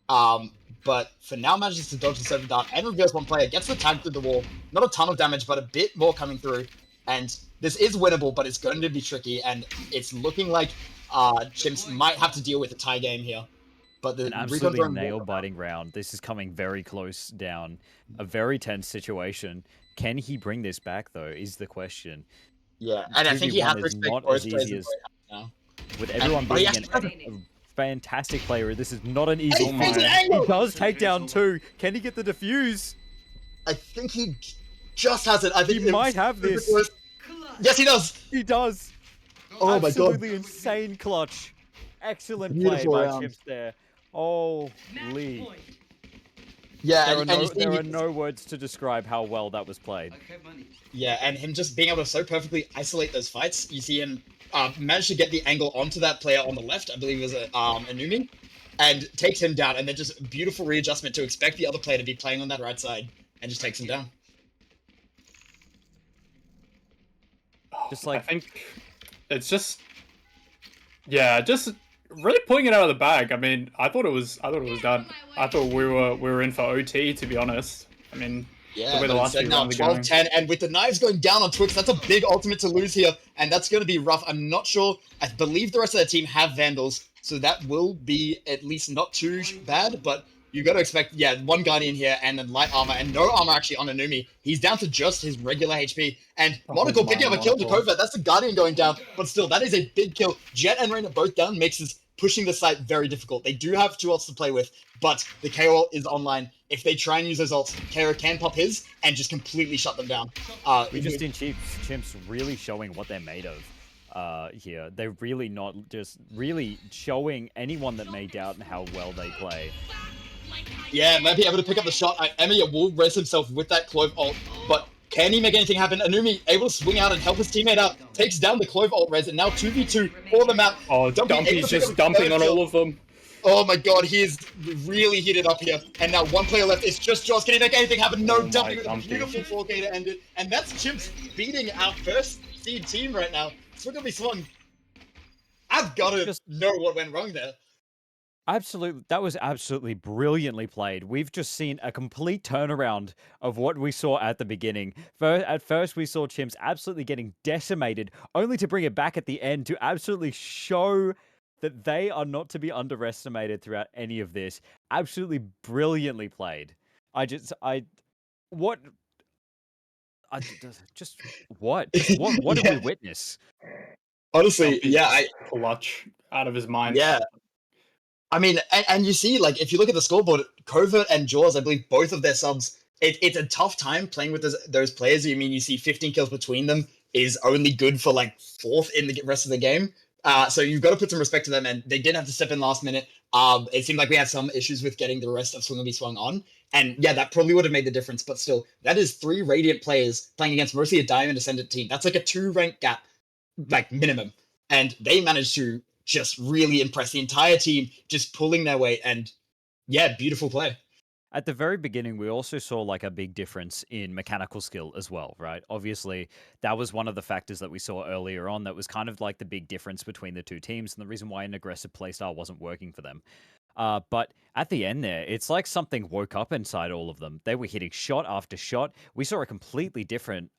Speaker 2: But for now, manages to dodge the Sova dart and reveals one player. Gets the tag through the wall. Not a ton of damage, but a bit more coming through. And this is winnable, but it's going to be tricky. And it's looking like Chimps might have to deal with a tie game here. But the
Speaker 1: An absolutely nail-biting round. This is coming very close down. A very tense situation. Can he bring this back, though, is the question.
Speaker 2: Yeah, and I think he has to
Speaker 1: is not
Speaker 2: both
Speaker 1: as easy as... Now. With everyone being a fantastic player, this is not an easy
Speaker 2: fight.
Speaker 1: He does take down two. Can he get the defuse?
Speaker 2: I think he just has it. I think
Speaker 1: he might have this.
Speaker 2: Yes, he does.
Speaker 1: He does.
Speaker 2: Oh my god.
Speaker 1: Absolutely insane clutch. Excellent play by Chimps there. Holy.
Speaker 2: Yeah,
Speaker 1: there are no words to describe how well that was played.
Speaker 2: Yeah, and him just being able to so perfectly isolate those fights. You see him manage to get the angle onto that player on the left, I believe it was Anumi, and takes him down, and then just beautiful readjustment to expect the other player to be playing on that right side, and just takes him down.
Speaker 3: Just like I think it's just just really pulling it out of the bag. I mean, I thought it was done. I thought we were in for OT, to be honest. I mean,
Speaker 2: yeah, the way the last few rounds are going. 12-10, and with the knives going down on Twix, that's a big ultimate to lose here, and that's going to be rough. I'm not sure. I believe the rest of their team have Vandals, so that will be at least not too bad, but you got to expect, yeah, one Guardian here and then light armor, and no armor actually on Anumi. He's down to just his regular HP, and Monocle picking up a kill to Covert. That's the Guardian going down, but still, that is a big kill. Jet and Reina both down makes this pushing the site very difficult. They do have 2 ults to play with, but the KO ult is online. If they try and use those ults, KO can pop his and just completely shut them down.
Speaker 1: We just seen Chimps really showing what they're made of here. They're really not just really showing anyone that may doubt how well they play.
Speaker 2: Yeah, might be able to pick up the shot. Emiya will res himself with that Clove ult, but can he make anything happen? Anumi able to swing out and help his teammate out, takes down the Clove ult res, and now 2v2 for the map.
Speaker 3: Oh, Dumpy's just dumping on all of them.
Speaker 2: Oh my god, he is really heated up here. And now one player left. It's just Jaws. Can he make anything happen? No, Dumpy with a beautiful 4K to end it. And that's Chimps beating our first seed team right now. It's going to be Swung. I've got to know what went wrong there.
Speaker 1: Absolutely, that was absolutely brilliantly played. We've just seen a complete turnaround of what we saw at the beginning. At first, we saw Chimps absolutely getting decimated, only to bring it back at the end to absolutely show that they are not to be underestimated throughout any of this. Absolutely brilliantly played. What did we witness?
Speaker 2: Honestly, yeah,
Speaker 3: clutch out of his mind.
Speaker 2: Yeah. I mean, and you see, like, if you look at the scoreboard, Covert and Jaws, I believe both of their subs, it's a tough time playing with those players. I mean, you see 15 kills between them is only good for, like, 4th in the rest of the game. So you've got to put some respect to them, and they did have to step in last minute. It seemed like we had some issues with getting the rest of Swung and Be Swung on. And yeah, that probably would have made the difference, but still, that is 3 Radiant players playing against mostly a Diamond Ascendant team. That's like a 2 rank gap, like, minimum. And they managed to just really impress the entire team, just pulling their weight, and yeah, beautiful play.
Speaker 1: at the very beginning, we also saw like a big difference in mechanical skill as well, right? Obviously, that was one of the factors that we saw earlier on that was kind of like the big difference between the two teams and the reason why an aggressive playstyle wasn't working for them. But at the end there, it's like something woke up inside all of them. They were hitting shot after shot. We saw a completely different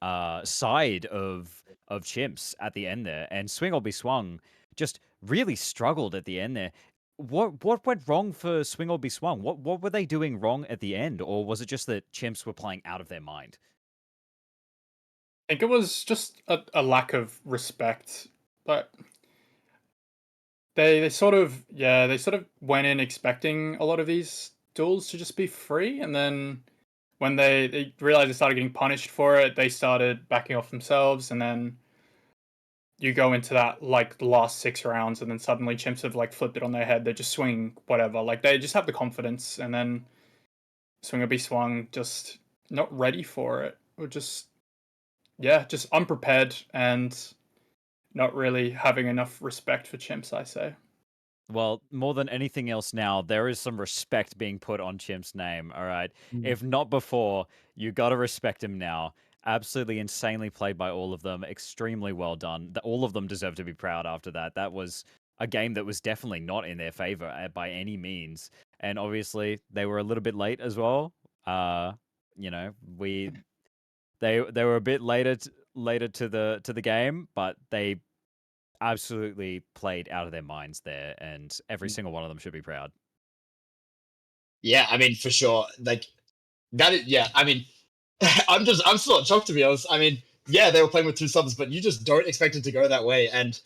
Speaker 1: side of Chimps at the end there, and Swing or Be Swung just really struggled at the end there. What went wrong for Swing or Be Swung? What were they doing wrong at the end, or was it just that Chimps were playing out of their mind?
Speaker 3: I think it was just a lack of respect. But they sort of went in expecting a lot of these duels to just be free, and then when they realized they started getting punished for it, they started backing off themselves, and then you go into that like the last 6 rounds, and then suddenly Chimps have like flipped it on their head. They just swing whatever, like they just have the confidence, and then Swing or Be Swung just not ready for it, or just just unprepared and not really having enough respect for Chimps, I say.
Speaker 1: Well, more than anything else now, there is some respect being put on Chimp's name, all right? If not before, you got to respect him now. Absolutely insanely played by all of them. Extremely well done. All of them deserve to be proud after that. That was a game that was definitely not in their favor by any means. And obviously, they were a little bit late as well. Uh, you know, they were a bit later to the game, but they absolutely played out of their minds there, and every single one of them should be proud.
Speaker 2: Yeah, I mean, for sure. Like that is, yeah, I mean, I'm still shocked, to be honest. I mean, yeah, they were playing with two subs, but you just don't expect it to go that way. And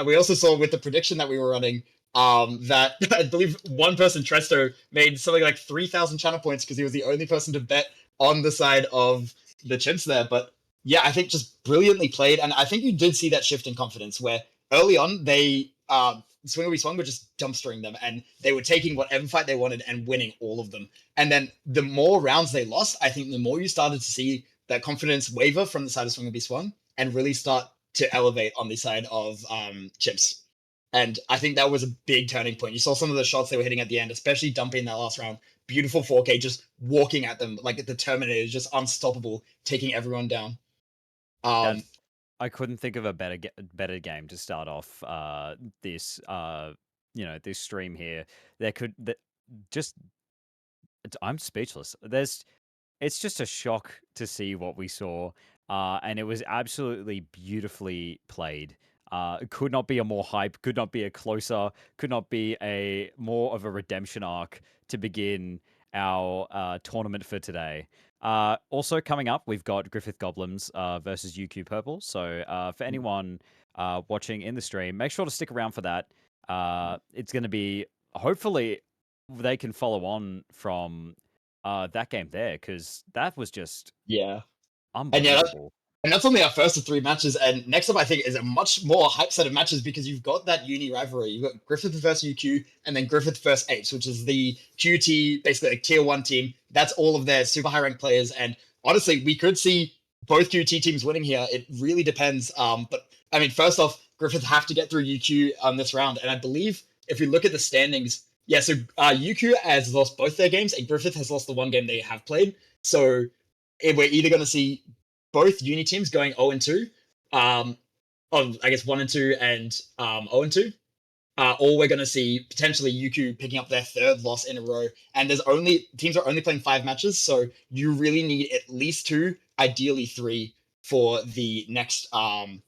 Speaker 2: we also saw with the prediction that we were running, that I believe one person, Tresto, made something like 3,000 channel points because he was the only person to bet on the side of the Chimps there. But yeah, I think just brilliantly played, and I think you did see that shift in confidence where early on they Swing or Be Swung were just dumpstering them, and they were taking whatever fight they wanted and winning all of them. And then the more rounds they lost, I think the more you started to see that confidence waver from the side of Swung and Be Swung and really start to elevate on the side of Chips. And I think that was a big turning point. You saw some of the shots they were hitting at the end, especially dumping that last round. Beautiful 4K, just walking at them like the Terminator, just unstoppable, taking everyone down.
Speaker 1: That
Speaker 2: Um,
Speaker 1: I couldn't think of a better game to start off this this stream here. There could that just I'm speechless. It's just a shock to see what we saw, and it was absolutely beautifully played. It could not be a more hype, could not be a closer, could not be a more of a redemption arc to begin our tournament for today. Also coming up, we've got Griffith Goblins versus UQ Purple. So for anyone watching in the stream, make sure to stick around for that. It's going to be hopefully they can follow on from that game there, because that was just
Speaker 2: yeah. And yeah,
Speaker 1: unbelievable.
Speaker 2: and that's only our first of three matches. And next up, I think, is a much more hype set of matches because you've got that uni rivalry. You've got Griffith versus UQ and then Griffith versus Apes, which is the QT, basically a tier one team. That's all of their super high ranked players. And honestly, we could see both QT teams winning here. It really depends. But I mean, first off, Griffith have to get through UQ on this round. And I believe if we look at the standings, yeah, so UQ has lost both their games and Griffith has lost the one game they have played. So we're either going to see both uni teams going 0 and 2, I guess 1 and 2 and 0 and 2. Or we're going to see potentially UQ picking up their third loss in a row. And teams are only playing 5 matches, so you really need at least 2, ideally 3, for the next to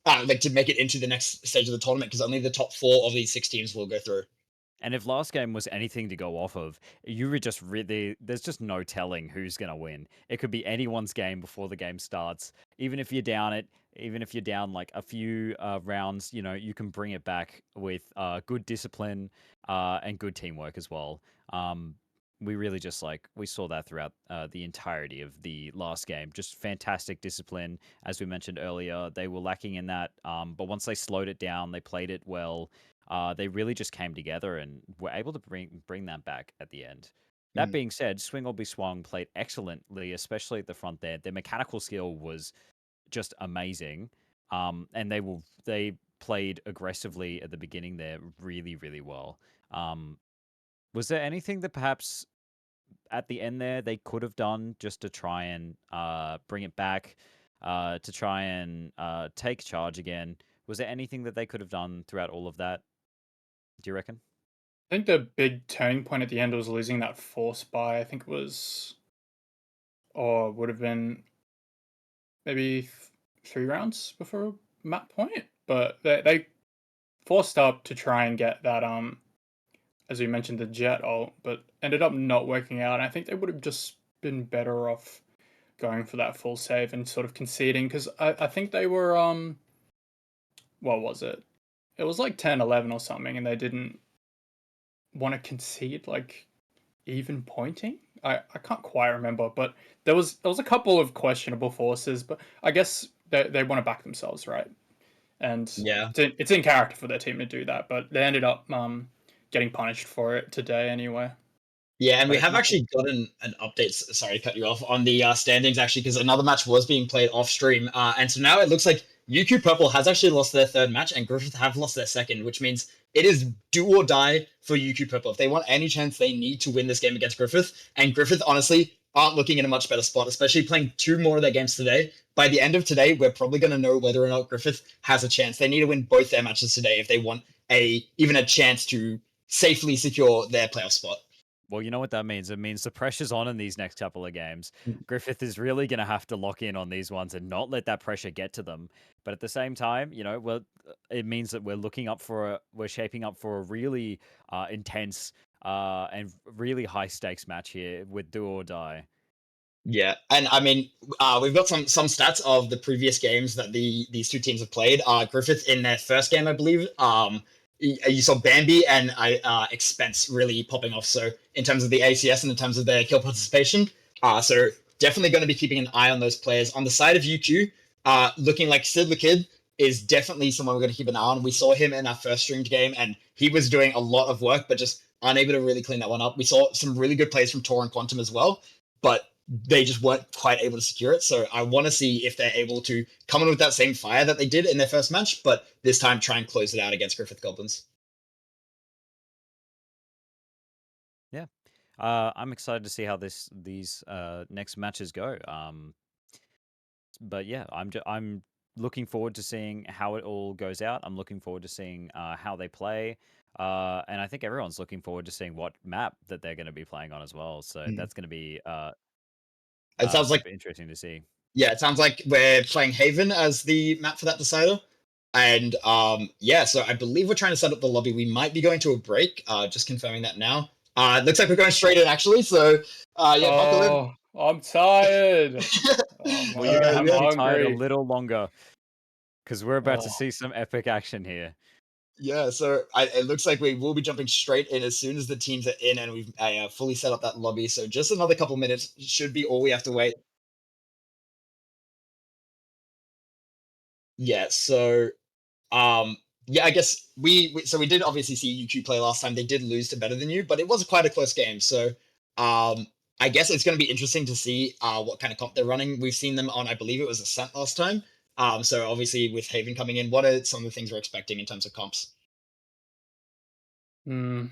Speaker 2: make it into the next stage of the tournament, because only the top 4 of these 6 teams will go through.
Speaker 1: And if last game was anything to go off of, you were just really, there's just no telling who's going to win. It could be anyone's game before the game starts. Even if you're down like a few rounds, you can bring it back with good discipline and good teamwork as well. We really just we saw that throughout the entirety of the last game. Just fantastic discipline. As we mentioned earlier, they were lacking in that. But once they slowed it down, they played it well. They really just came together and were able to bring that back at the end. That being said, Swing or Be Swung played excellently, especially at the front there. Their mechanical skill was just amazing, and they played aggressively at the beginning there, really, really well. Was there anything that perhaps at the end there they could have done just to try and bring it back, to try and take charge again? Was there anything that they could have done throughout all of that, do you reckon?
Speaker 3: I think the big turning point at the end was losing that force buy. I think it was, or would have been maybe 3 rounds before map point. But they forced up to try and get that as we mentioned, the jet ult, but ended up not working out. And I think they would have just been better off going for that full save and sort of conceding, because I think they were what was it? It was like 10-11 or something, and they didn't want to concede like even pointing. I can't quite remember, but there was a couple of questionable forces, but I guess they want to back themselves, right? And
Speaker 2: Yeah.
Speaker 3: it's in character for their team to do that, but they ended up getting punished for it today anyway.
Speaker 2: Yeah, and we
Speaker 3: But
Speaker 2: have actually gotten an update. Sorry to cut you off on the standings actually, because another match was being played off stream, and so now it looks like UQ Purple has actually lost their third match, and Griffith have lost their second, which means it is do or die for UQ Purple. If they want any chance, they need to win this game against Griffith, and Griffith honestly aren't looking in a much better spot, especially playing 2 more of their games today. By the end of today, we're probably going to know whether or not Griffith has a chance. They need to win both their matches today if they want even a chance to safely secure their playoff spot.
Speaker 1: Well, you know what that means? It means the pressure's on in these next couple of games.
Speaker 2: Mm.
Speaker 1: Griffith is really going to have to lock in on these ones and not let that pressure get to them. But at the same time, well, it means that we're shaping up for a really intense and really high stakes match here with do or die.
Speaker 2: Yeah, and I mean, we've got some stats of the previous games that these two teams have played. Griffith in their first game, I believe, you saw Bambi and Expense really popping off. So in terms of the ACS and in terms of their kill participation, so definitely going to be keeping an eye on those players. On the side of UQ, looking like Sid the Kid is definitely someone we're going to keep an eye on. We saw him in our first streamed game, and he was doing a lot of work, but just unable to really clean that one up. We saw some really good plays from Tor and Quantum as well, but they just weren't quite able to secure it. So I want to see if they're able to come in with that same fire that they did in their first match, but this time try and close it out against Griffith Goblins.
Speaker 1: Yeah, I'm excited to see how these next matches go. But yeah, I'm looking forward to seeing how it all goes out. I'm looking forward to seeing how they play. And I think everyone's looking forward to seeing what map that they're going to be playing on as well. So that's going to be
Speaker 2: It sounds like
Speaker 1: super interesting to see.
Speaker 2: it sounds like we're playing Haven as the map for that decider. And yeah, so I believe we're trying to set up the lobby. We might be going to a break. Just confirming that now. It looks like we're going straight in actually. So yeah, buckle in.
Speaker 3: I'm tired.
Speaker 1: Well, you're going to have to
Speaker 3: I'm
Speaker 1: be tired a
Speaker 3: hungry.
Speaker 1: little longer because we're about to
Speaker 3: Oh.
Speaker 1: see some epic action here.
Speaker 2: Yeah, so it looks like we will be jumping straight in as soon as the teams are in and we've fully set up that lobby. So just another couple minutes should be all we have to wait. Yeah, so yeah, I guess we did obviously see UQ play last time. They did lose to better than you, but it was quite a close game. So I guess it's going to be interesting to see what kind of comp they're running. We've seen them on, I believe it was Ascent last time. So obviously with Haven coming in, what are some of the things we're expecting in terms of comps?
Speaker 3: I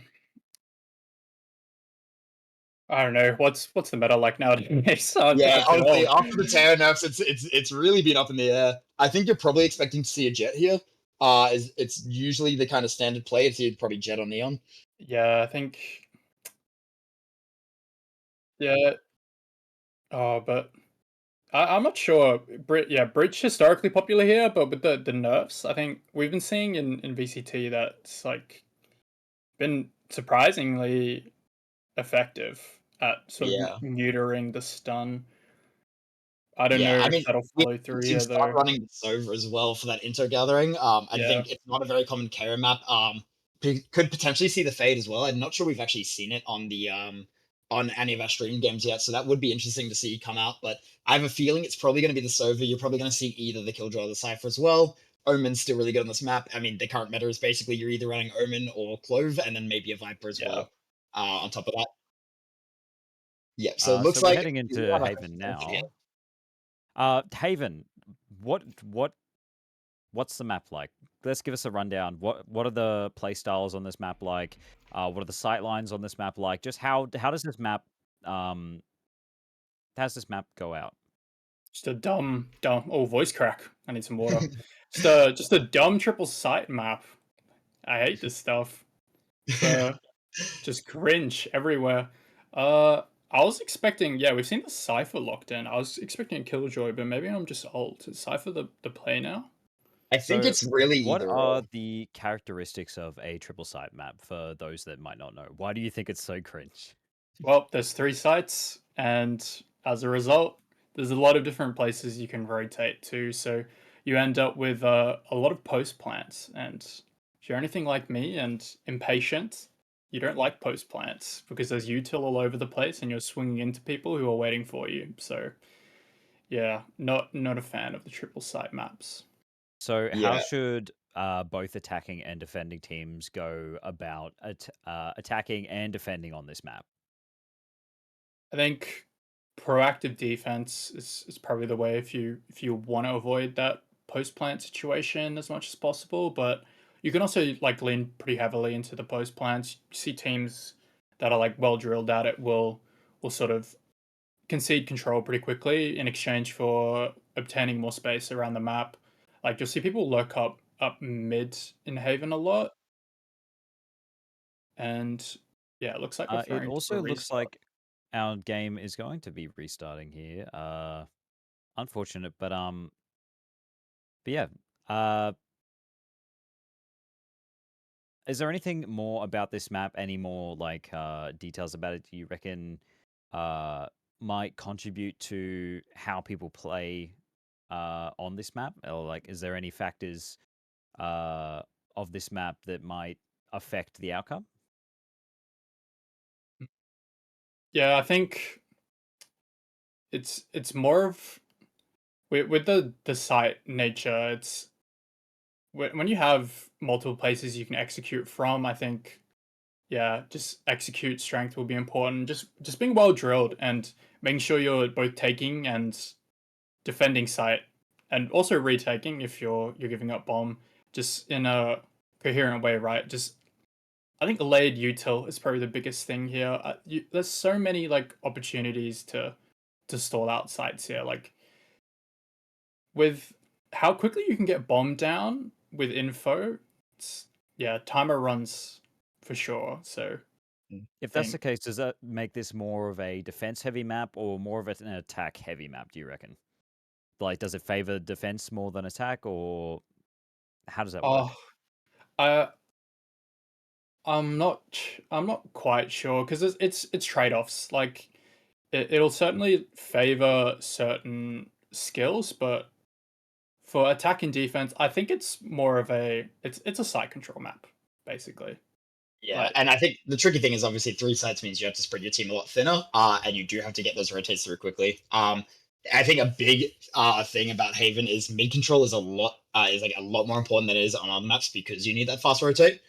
Speaker 3: don't know. What's the meta like nowadays? It's hard to
Speaker 2: Yeah, honestly,
Speaker 3: tell.
Speaker 2: after the Terra nerfs, it's really been up in the air. I think you're probably expecting to see a Jet here. It's usually the kind of standard play. It's either probably Jet or Neon.
Speaker 3: Yeah, I think. Yeah. Oh, but I'm not sure. Breach historically popular here, but with the nerfs, I think we've been seeing in VCT that's like been surprisingly effective at sort of
Speaker 2: Yeah.
Speaker 3: neutering the stun. I don't
Speaker 2: Yeah,
Speaker 3: know
Speaker 2: I
Speaker 3: if
Speaker 2: mean,
Speaker 3: that'll
Speaker 2: we
Speaker 3: follow through
Speaker 2: team
Speaker 3: here
Speaker 2: start
Speaker 3: though.
Speaker 2: running this over as well for that intro gathering. I
Speaker 3: Yeah.
Speaker 2: think it's not a very common Kara map. Could potentially see the fade as well. I'm not sure we've actually seen it on the on any of our stream games yet, so that would be interesting to see come out. But I have a feeling it's probably going to be the Sova. You're probably going to see either the Killjoy or the Cypher as well. Omen's still really good on this map. I mean, the current meta is basically you're either running Omen or Clove, and then maybe a Viper as
Speaker 3: Yeah.
Speaker 2: well. On top of that, yeah. So it looks
Speaker 1: So we're
Speaker 2: like
Speaker 1: heading
Speaker 2: we
Speaker 1: into
Speaker 2: have a
Speaker 1: Haven
Speaker 2: yeah.
Speaker 1: now. Haven, what's the map like? Let's give us a rundown. What are the play styles on this map like? What are the sight lines on this map like? Just how does this map how's this map go out?
Speaker 3: Just a dumb. Oh, voice crack. I need some water. Just a dumb triple site map. I hate this stuff. So just cringe everywhere. I was expecting. Yeah, we've seen the Cypher locked in. I was expecting a Killjoy, but maybe I'm just old. Is Cypher the play now?
Speaker 2: I think
Speaker 1: So
Speaker 2: it's really
Speaker 1: what
Speaker 2: either
Speaker 1: are
Speaker 2: or.
Speaker 1: the characteristics of a triple site map for those that might not know? Why do you think it's so cringe?
Speaker 3: Well, there's 3 sites, and as a result, there's a lot of different places you can rotate to. So you end up with a lot of post plants. And if you're anything like me and impatient, you don't like post plants because there's util all over the place, and you're swinging into people who are waiting for you. So yeah, not a fan of the triple site maps.
Speaker 1: So how
Speaker 2: Yeah.
Speaker 1: should both attacking and defending teams go about attacking and defending on this map?
Speaker 3: I think proactive defense is probably the way if you want to avoid that post plant situation as much as possible. But you can also like lean pretty heavily into the post plants. You see teams that are like well drilled at it will sort of concede control pretty quickly in exchange for obtaining more space around the map. Like you'll see people lurk up mid in Haven a lot, and yeah, it looks like we're
Speaker 1: It
Speaker 3: throwing to a
Speaker 1: also looks
Speaker 3: restart.
Speaker 1: like our game is going to be restarting here. Unfortunate, but yeah. Is there anything more about this map? Any more like details about it? Do you reckon might contribute to how people play on this map, or like, is there any factors of this map that might affect the outcome?
Speaker 3: Yeah, I think it's more of with the site nature. It's when you have multiple places you can execute from. I think yeah, just execute strength will be important. Just being well drilled and making sure you're both taking and defending site, and also retaking if you're giving up bomb, just in a coherent way, right? Just I think layered util is probably the biggest thing here. There's so many like opportunities to stall out sites here. Like with how quickly you can get bombed down with info, it's, yeah, timer runs for sure. So
Speaker 1: If
Speaker 3: I
Speaker 1: that's the
Speaker 3: think
Speaker 1: case, does that make this more of a defense heavy map or more of an attack heavy map, do you reckon? Like, does it favor defense more than attack, or how does that
Speaker 3: oh
Speaker 1: work?
Speaker 3: I I'm not quite sure because it's trade offs. Like it'll certainly favor certain skills, but for attack and defense, I think it's more of it's a site control map basically.
Speaker 2: Yeah,
Speaker 3: Like
Speaker 2: and I think the tricky thing is obviously 3 sides means you have to spread your team a lot thinner, and you do have to get those rotates through quickly. I think a big thing about Haven is mid control is like a lot more important than it is on other maps because you need that fast rotate.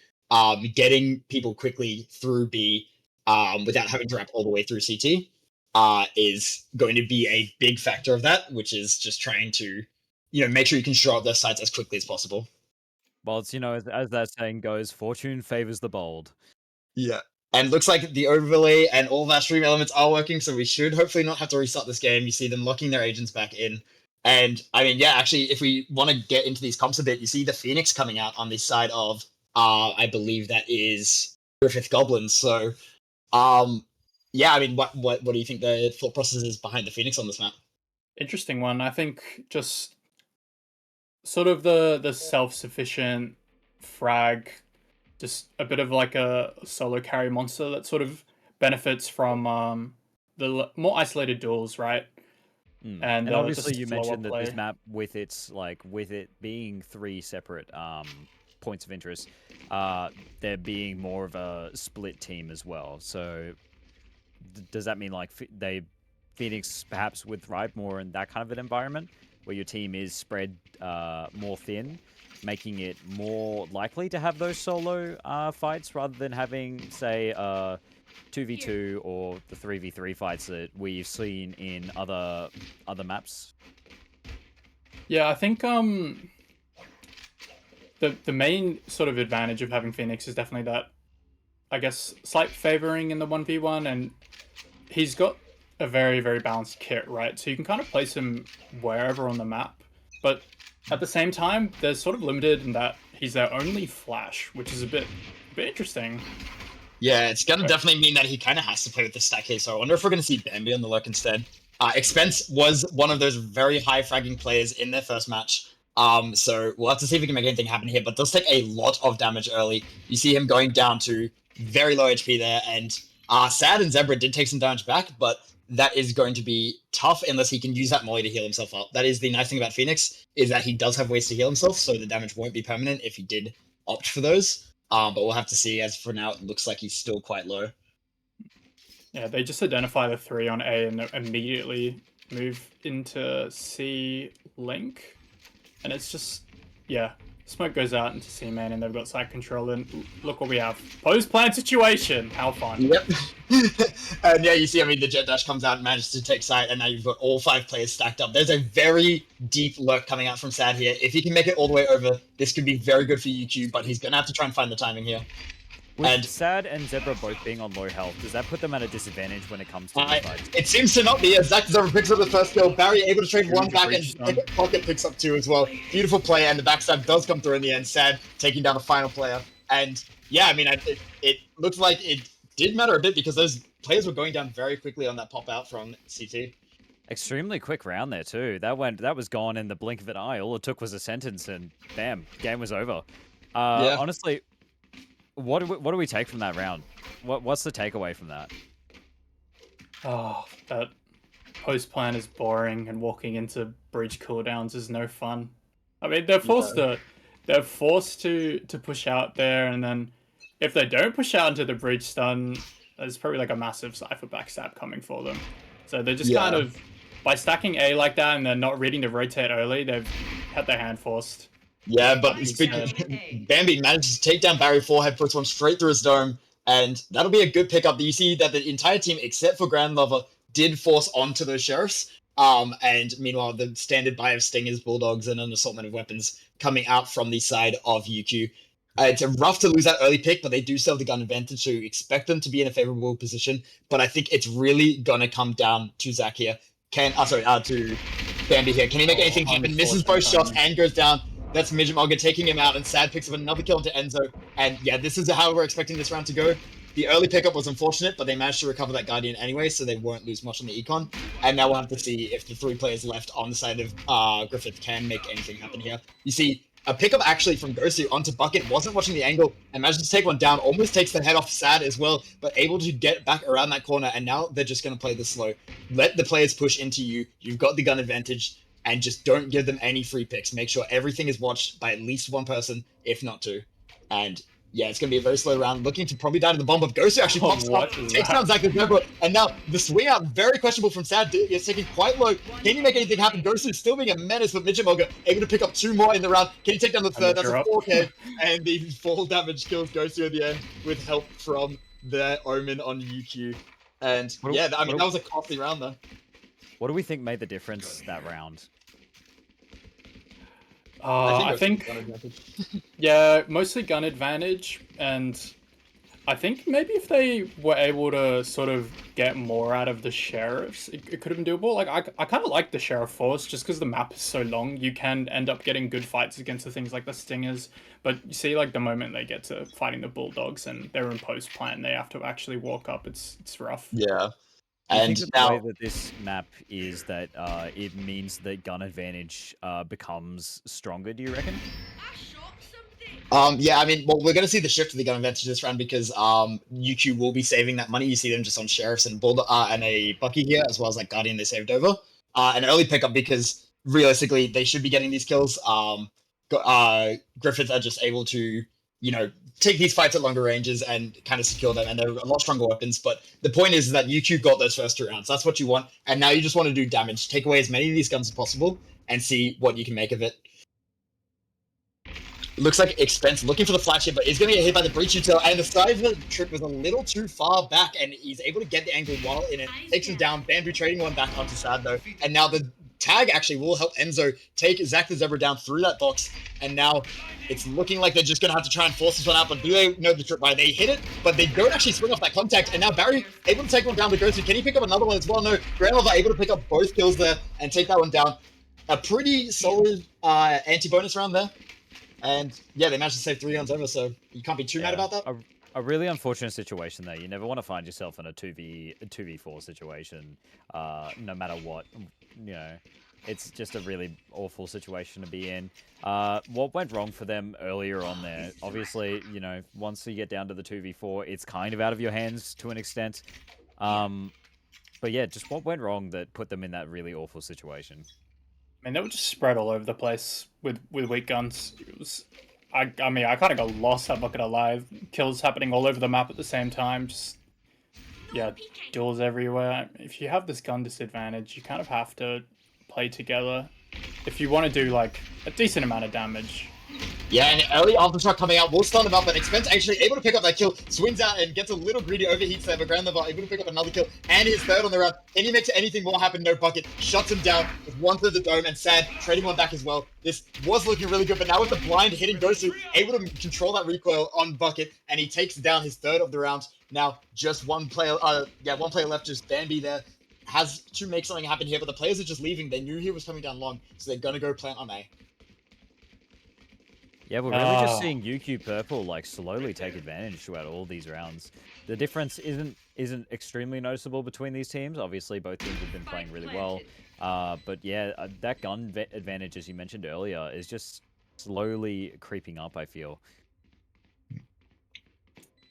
Speaker 2: Getting people quickly through B, without having to wrap all the way through CT, is going to be a big factor of that, which is just trying to, make sure you can show up those sites as quickly as possible.
Speaker 1: Well, it's, as that saying goes, fortune favors the bold.
Speaker 2: Yeah. And looks like the overlay and all of our stream elements are working, so we should hopefully not have to restart this game. You see them locking their agents back in. And I mean, yeah, actually, if we want to get into these comps a bit, you see the Phoenix coming out on this side of, I believe that is Griffith Goblins. So, um, yeah, I mean, what do you think the thought process is behind the Phoenix on this map?
Speaker 3: interesting one. I think just sort of the self sufficient frag, just a bit of like a solo carry monster that sort of benefits from more isolated duels, right? And
Speaker 1: And obviously,
Speaker 3: just
Speaker 1: you
Speaker 3: slower
Speaker 1: mentioned that this
Speaker 3: play.
Speaker 1: map, with its with it being 3 separate points of interest, there being more of a split team as well. So, does that mean like Phoenix perhaps would thrive more in that kind of an environment where your team is spread more thin, making it more likely to have those solo fights rather than having, say, 2v2 or the 3v3 fights that we've seen in other maps?
Speaker 3: Yeah, I think the main sort of advantage of having Phoenix is definitely that, I guess, slight favoring in the 1v1, and he's got a very, very balanced kit, right? So you can kind of place him wherever on the map, but at the same time, they're sort of limited in that he's their only flash, which is a bit interesting.
Speaker 2: Yeah, it's gonna definitely mean that he kind of has to play with the stack case. So I wonder if we're gonna see Bambi on the lurk instead. Expense was one of those very high fragging players in their first match. So we'll have to see if we can make anything happen here, but does take a lot of damage early. You see him going down to very low HP there, and Sad and Zebra did take some damage back, but that is going to be tough unless he can use that molly to heal himself up. That is the nice thing about Phoenix, is that he does have ways to heal himself, so the damage won't be permanent if he did opt for those. But we'll have to see, as for now, it looks like he's still quite low.
Speaker 3: Yeah, they just identify the 3 on A and immediately move into C Link. And it's just, yeah, smoke goes out into C main and they've got side control. And look what we have. Post-plant situation. How fun.
Speaker 2: Yep. And yeah, you see, I mean, the Jet Dash comes out and manages to take side, and now you've got all 5 players stacked up. There's a very deep lurk coming out from Sad here. If he can make it all the way over, this could be very good for UQ, but he's going to have to try and find the timing here.
Speaker 1: With Sad and Zebra both being on low health, does that put them at a disadvantage when it comes to the fight?
Speaker 2: It seems to not be, as Zach Zebra picks up the first kill. Barry able to trade 1 back, and Pocket picks up 2 as well. Beautiful play, and the backstab does come through in the end. Sad taking down the final player. And yeah, I mean, it looks like it did matter a bit because those players were going down very quickly on that pop out from CT.
Speaker 1: Extremely quick round there too. That was gone in the blink of an eye. All it took was a sentence, and bam, game was over.
Speaker 2: Yeah.
Speaker 1: Honestly, what do we take from that round? What's the takeaway from that?
Speaker 3: Oh, that post plan is boring, and walking into bridge cooldowns is no fun. I mean, they're forced to push out there, and then if they don't push out into the bridge stun, there's probably like a massive Cypher backstab coming for them. So they're just kind of, by stacking A like that and they're not reading to rotate early, they've had their hand forced.
Speaker 2: Yeah, but Bambi manages to take down Barry forehead, puts one straight through his dome, and that'll be a good pickup. You see that the entire team, except for Grand Lover, did force onto those sheriffs. And meanwhile, the standard buy of Stingers, Bulldogs, and an assortment of weapons coming out from the side of UQ. It's rough to lose that early pick, but they do still have the gun advantage, so you expect them to be in a favorable position. But I think it's really gonna come down to Zach here. To Bambi here. Can he make anything happen? Misses both shots and goes down. That's Midget Mogger taking him out, and Sad picks up another kill into Enzo. And yeah, this is how we're expecting this round to go. The early pickup was unfortunate, but they managed to recover that Guardian anyway, so they won't lose much on the econ. And now we'll have to see if the 3 players left on the side of Griffith can make anything happen here. You see, a pickup actually from Gosu onto Bucket, wasn't watching the angle, and managed to take one down, almost takes the head off Sad as well, but able to get back around that corner, and now they're just going to play this slow. Let the players push into you, you've got the gun advantage, and just don't give them any free picks. Make sure everything is watched by at least 1 person, if not 2. And yeah, it's going to be a very slow round, looking to probably die to the bomb, but Gosu actually pops up, takes down Zach Zebra, and now the swing out, very questionable from Sad, is taking quite low. Can you make anything happen? Gosu still being a menace, but Midget Mogger able to pick up 2 more in the round. Can you take down the 3rd? That's a 4K, and the fall damage kills Gosu at the end with help from the Omen on UQ. And yeah, I mean, that was a costly round though.
Speaker 1: What do we think made the difference that round?
Speaker 3: I think yeah, mostly gun advantage, and I think maybe if they were able to sort of get more out of the sheriffs, it could have been doable. Like I kind of like the sheriff force just because the map is so long. You can end up getting good fights against the things like the Stingers, but you see, like the moment they get to fighting the Bulldogs and they're in post plan, they have to actually walk up. It's rough.
Speaker 2: Yeah.
Speaker 1: And think that the way that this map is that it means that gun advantage becomes stronger, do you reckon?
Speaker 2: Yeah, I mean, well, we're going to see the shift to the gun advantage this round because UQ will be saving that money. You see them just on Sheriffs and and a Bucky here, as well as like Guardian they saved over. An early pickup because realistically they should be getting these kills. Griffith are just able to, you know, take these fights at longer ranges and kind of secure them, and they're a lot stronger weapons. But the point is that UQ got those first 2 rounds. That's what you want. And now you just want to do damage. Take away as many of these guns as possible and see what you can make of it. Looks like Expense looking for the flash here, but he's going to get hit by the breach util, and the side of the trip was a little too far back, and he's able to get the angle while in it. Takes him down. Bamboo trading one back onto Sad, though. And now the tag actually will help Enzo take Zach the Zebra down through that box, and now it's looking like they're just going to have to try and force this one out, but do they know the trip? Right, they hit it, but they don't actually swing off that contact, and now Barry able to take one down, but goes to, can he pick up another one as well? No, Grandmother able to pick up both kills there and take that one down. A pretty solid anti-bonus round there, and yeah, they managed to save 3 rounds over, so you can't be too mad about that.
Speaker 1: A really unfortunate situation there. You never want to find yourself in a 2v4 situation, no matter what. You know, it's just a really awful situation to be in. What went wrong for them earlier on there? Obviously, you know, once you get down to the 2v4, it's kind of out of your hands to an extent. But yeah, just what went wrong that put them in that really awful situation?
Speaker 3: I mean, they were just spread all over the place with weak guns. It was, I mean, I kind of got lost. I'm not gonna lie. Kills happening all over the map at the same time. Just yeah, duels everywhere. If you have this gun disadvantage, you kind of have to play together if you want to do like a decent amount of damage.
Speaker 2: Yeah, and early aftershock coming out will stun him up, but Expense actually able to pick up that kill, swings out and gets a little greedy, overheats there, but Grandmother able to pick up another kill, and his third on the round. Any makes anything more happen, no bucket, shuts him down with one through the dome, and Sad trading one back as well. This was looking really good, but now with the blind hitting Gosu, able to control that recoil on bucket, and he takes down his third of the round. Now just one player left, just Bambi there. Has to make something happen here, but the players are just leaving. They knew he was coming down long, so they're gonna go plant on A.
Speaker 1: Yeah, we're really just seeing UQ Purple like slowly take advantage throughout all these rounds. The difference isn't extremely noticeable between these teams. Obviously, both teams have been playing really well. But yeah, that gun advantage, as you mentioned earlier, is just slowly creeping up, I feel.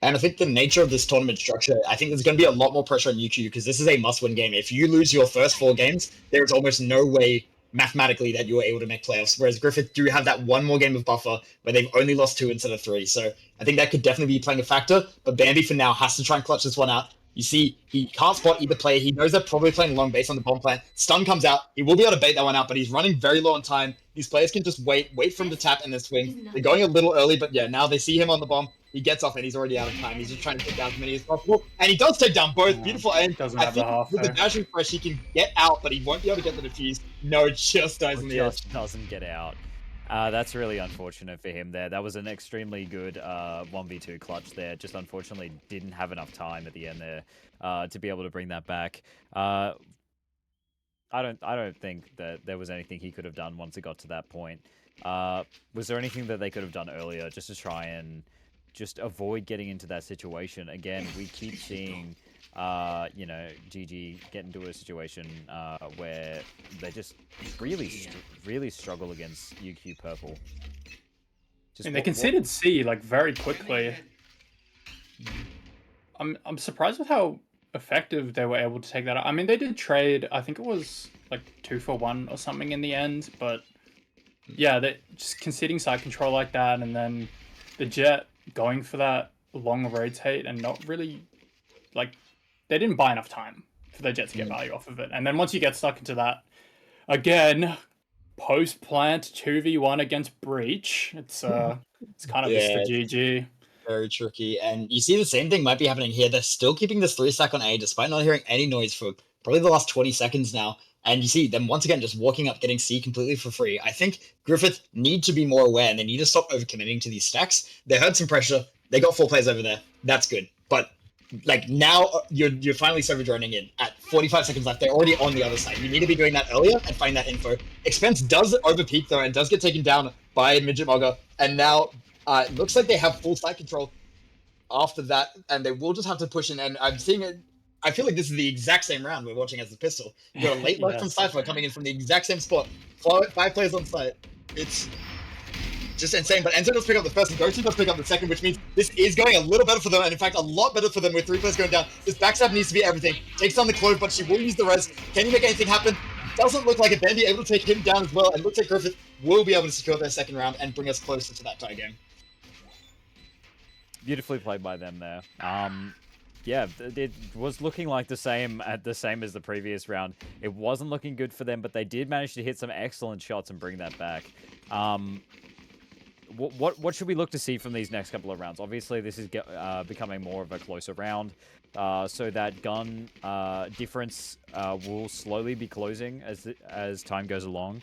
Speaker 2: And I think the nature of this tournament structure, I think there's going to be a lot more pressure on UQ because this is a must-win game. If you lose your first 4 games, there is almost no way mathematically that you're able to make playoffs. Whereas Griffith do have that one more game of buffer where they've only lost 2 instead of 3. So I think that could definitely be playing a factor. But Bambi for now has to try and clutch this one out. You see, he can't spot either player. He knows they're probably playing long based on the bomb plant. Stun comes out. He will be able to bait that one out, but he's running very low on time. These players can just wait for him to tap and then swing. They're going a little early, but yeah, now they see him on the bomb. He gets off and he's already out of time. He's just trying to take down as many as possible. And he does take down both. Beautiful aim. I think with the dashing fresh, he can get out, but he won't be able to get the defuse. No, it just dies on the edge.
Speaker 1: Just doesn't get out. That's really unfortunate for him there. That was an extremely good 1v2 clutch there. Just unfortunately didn't have enough time at the end there to be able to bring that back. I don't think that there was anything he could have done once it got to that point. Was there anything that they could have done earlier just to try and just avoid getting into that situation? Again, we keep seeing you know, GG get into a situation where they just really struggle against UQ Purple.
Speaker 3: And they conceded C like very quickly. I'm surprised with how effective they were able to take that out. I mean, they did trade. I think it was like 2-for-1 or something in the end, but yeah, they just conceding side control like that, and then the Jet going for that long rotate and not really like. They didn't buy enough time for the Jet to get value off of it. And then once you get stuck into that, again, post-plant 2v1 against Breach, it's kind of just a GG.
Speaker 2: Very tricky. And you see the same thing might be happening here. They're still keeping this 3-stack on A despite not hearing any noise for probably the last 20 seconds now. And you see them once again just walking up, getting C completely for free. I think Griffith need to be more aware and they need to stop overcommitting to these stacks. They heard some pressure. They got 4 players over there. That's good. But like now you're finally server joining in at 45 seconds left. They're already on the other side. You need to be doing that earlier and find that info. Expense does overpeak though and does get taken down by Midget Mugger. And now it looks like they have full side control after that, and they will just have to push in. And I'm seeing it. I feel like this is the exact same round we're watching as the pistol. You got a late lurk from Cypher coming in from the exact same spot. 5 players on site. It's just insane. But Enzo does pick up the first and Goku does pick up the second, which means this is going a little better for them, and in fact a lot better for them with 3 players going down. This backstab needs to be everything. Takes down the Clove, but she will use the res. Can you make anything happen? Doesn't look like it. Bambi able to take him down as well, and looks like Griffith will be able to secure their second round and bring us closer to that tie game.
Speaker 1: Beautifully played by them there. Yeah, it was looking like the same as the previous round. It wasn't looking good for them, but they did manage to hit some excellent shots and bring that back. what should we look to see from these next couple of rounds? Obviously, this is becoming more of a closer round, so that gun difference will slowly be closing as time goes along.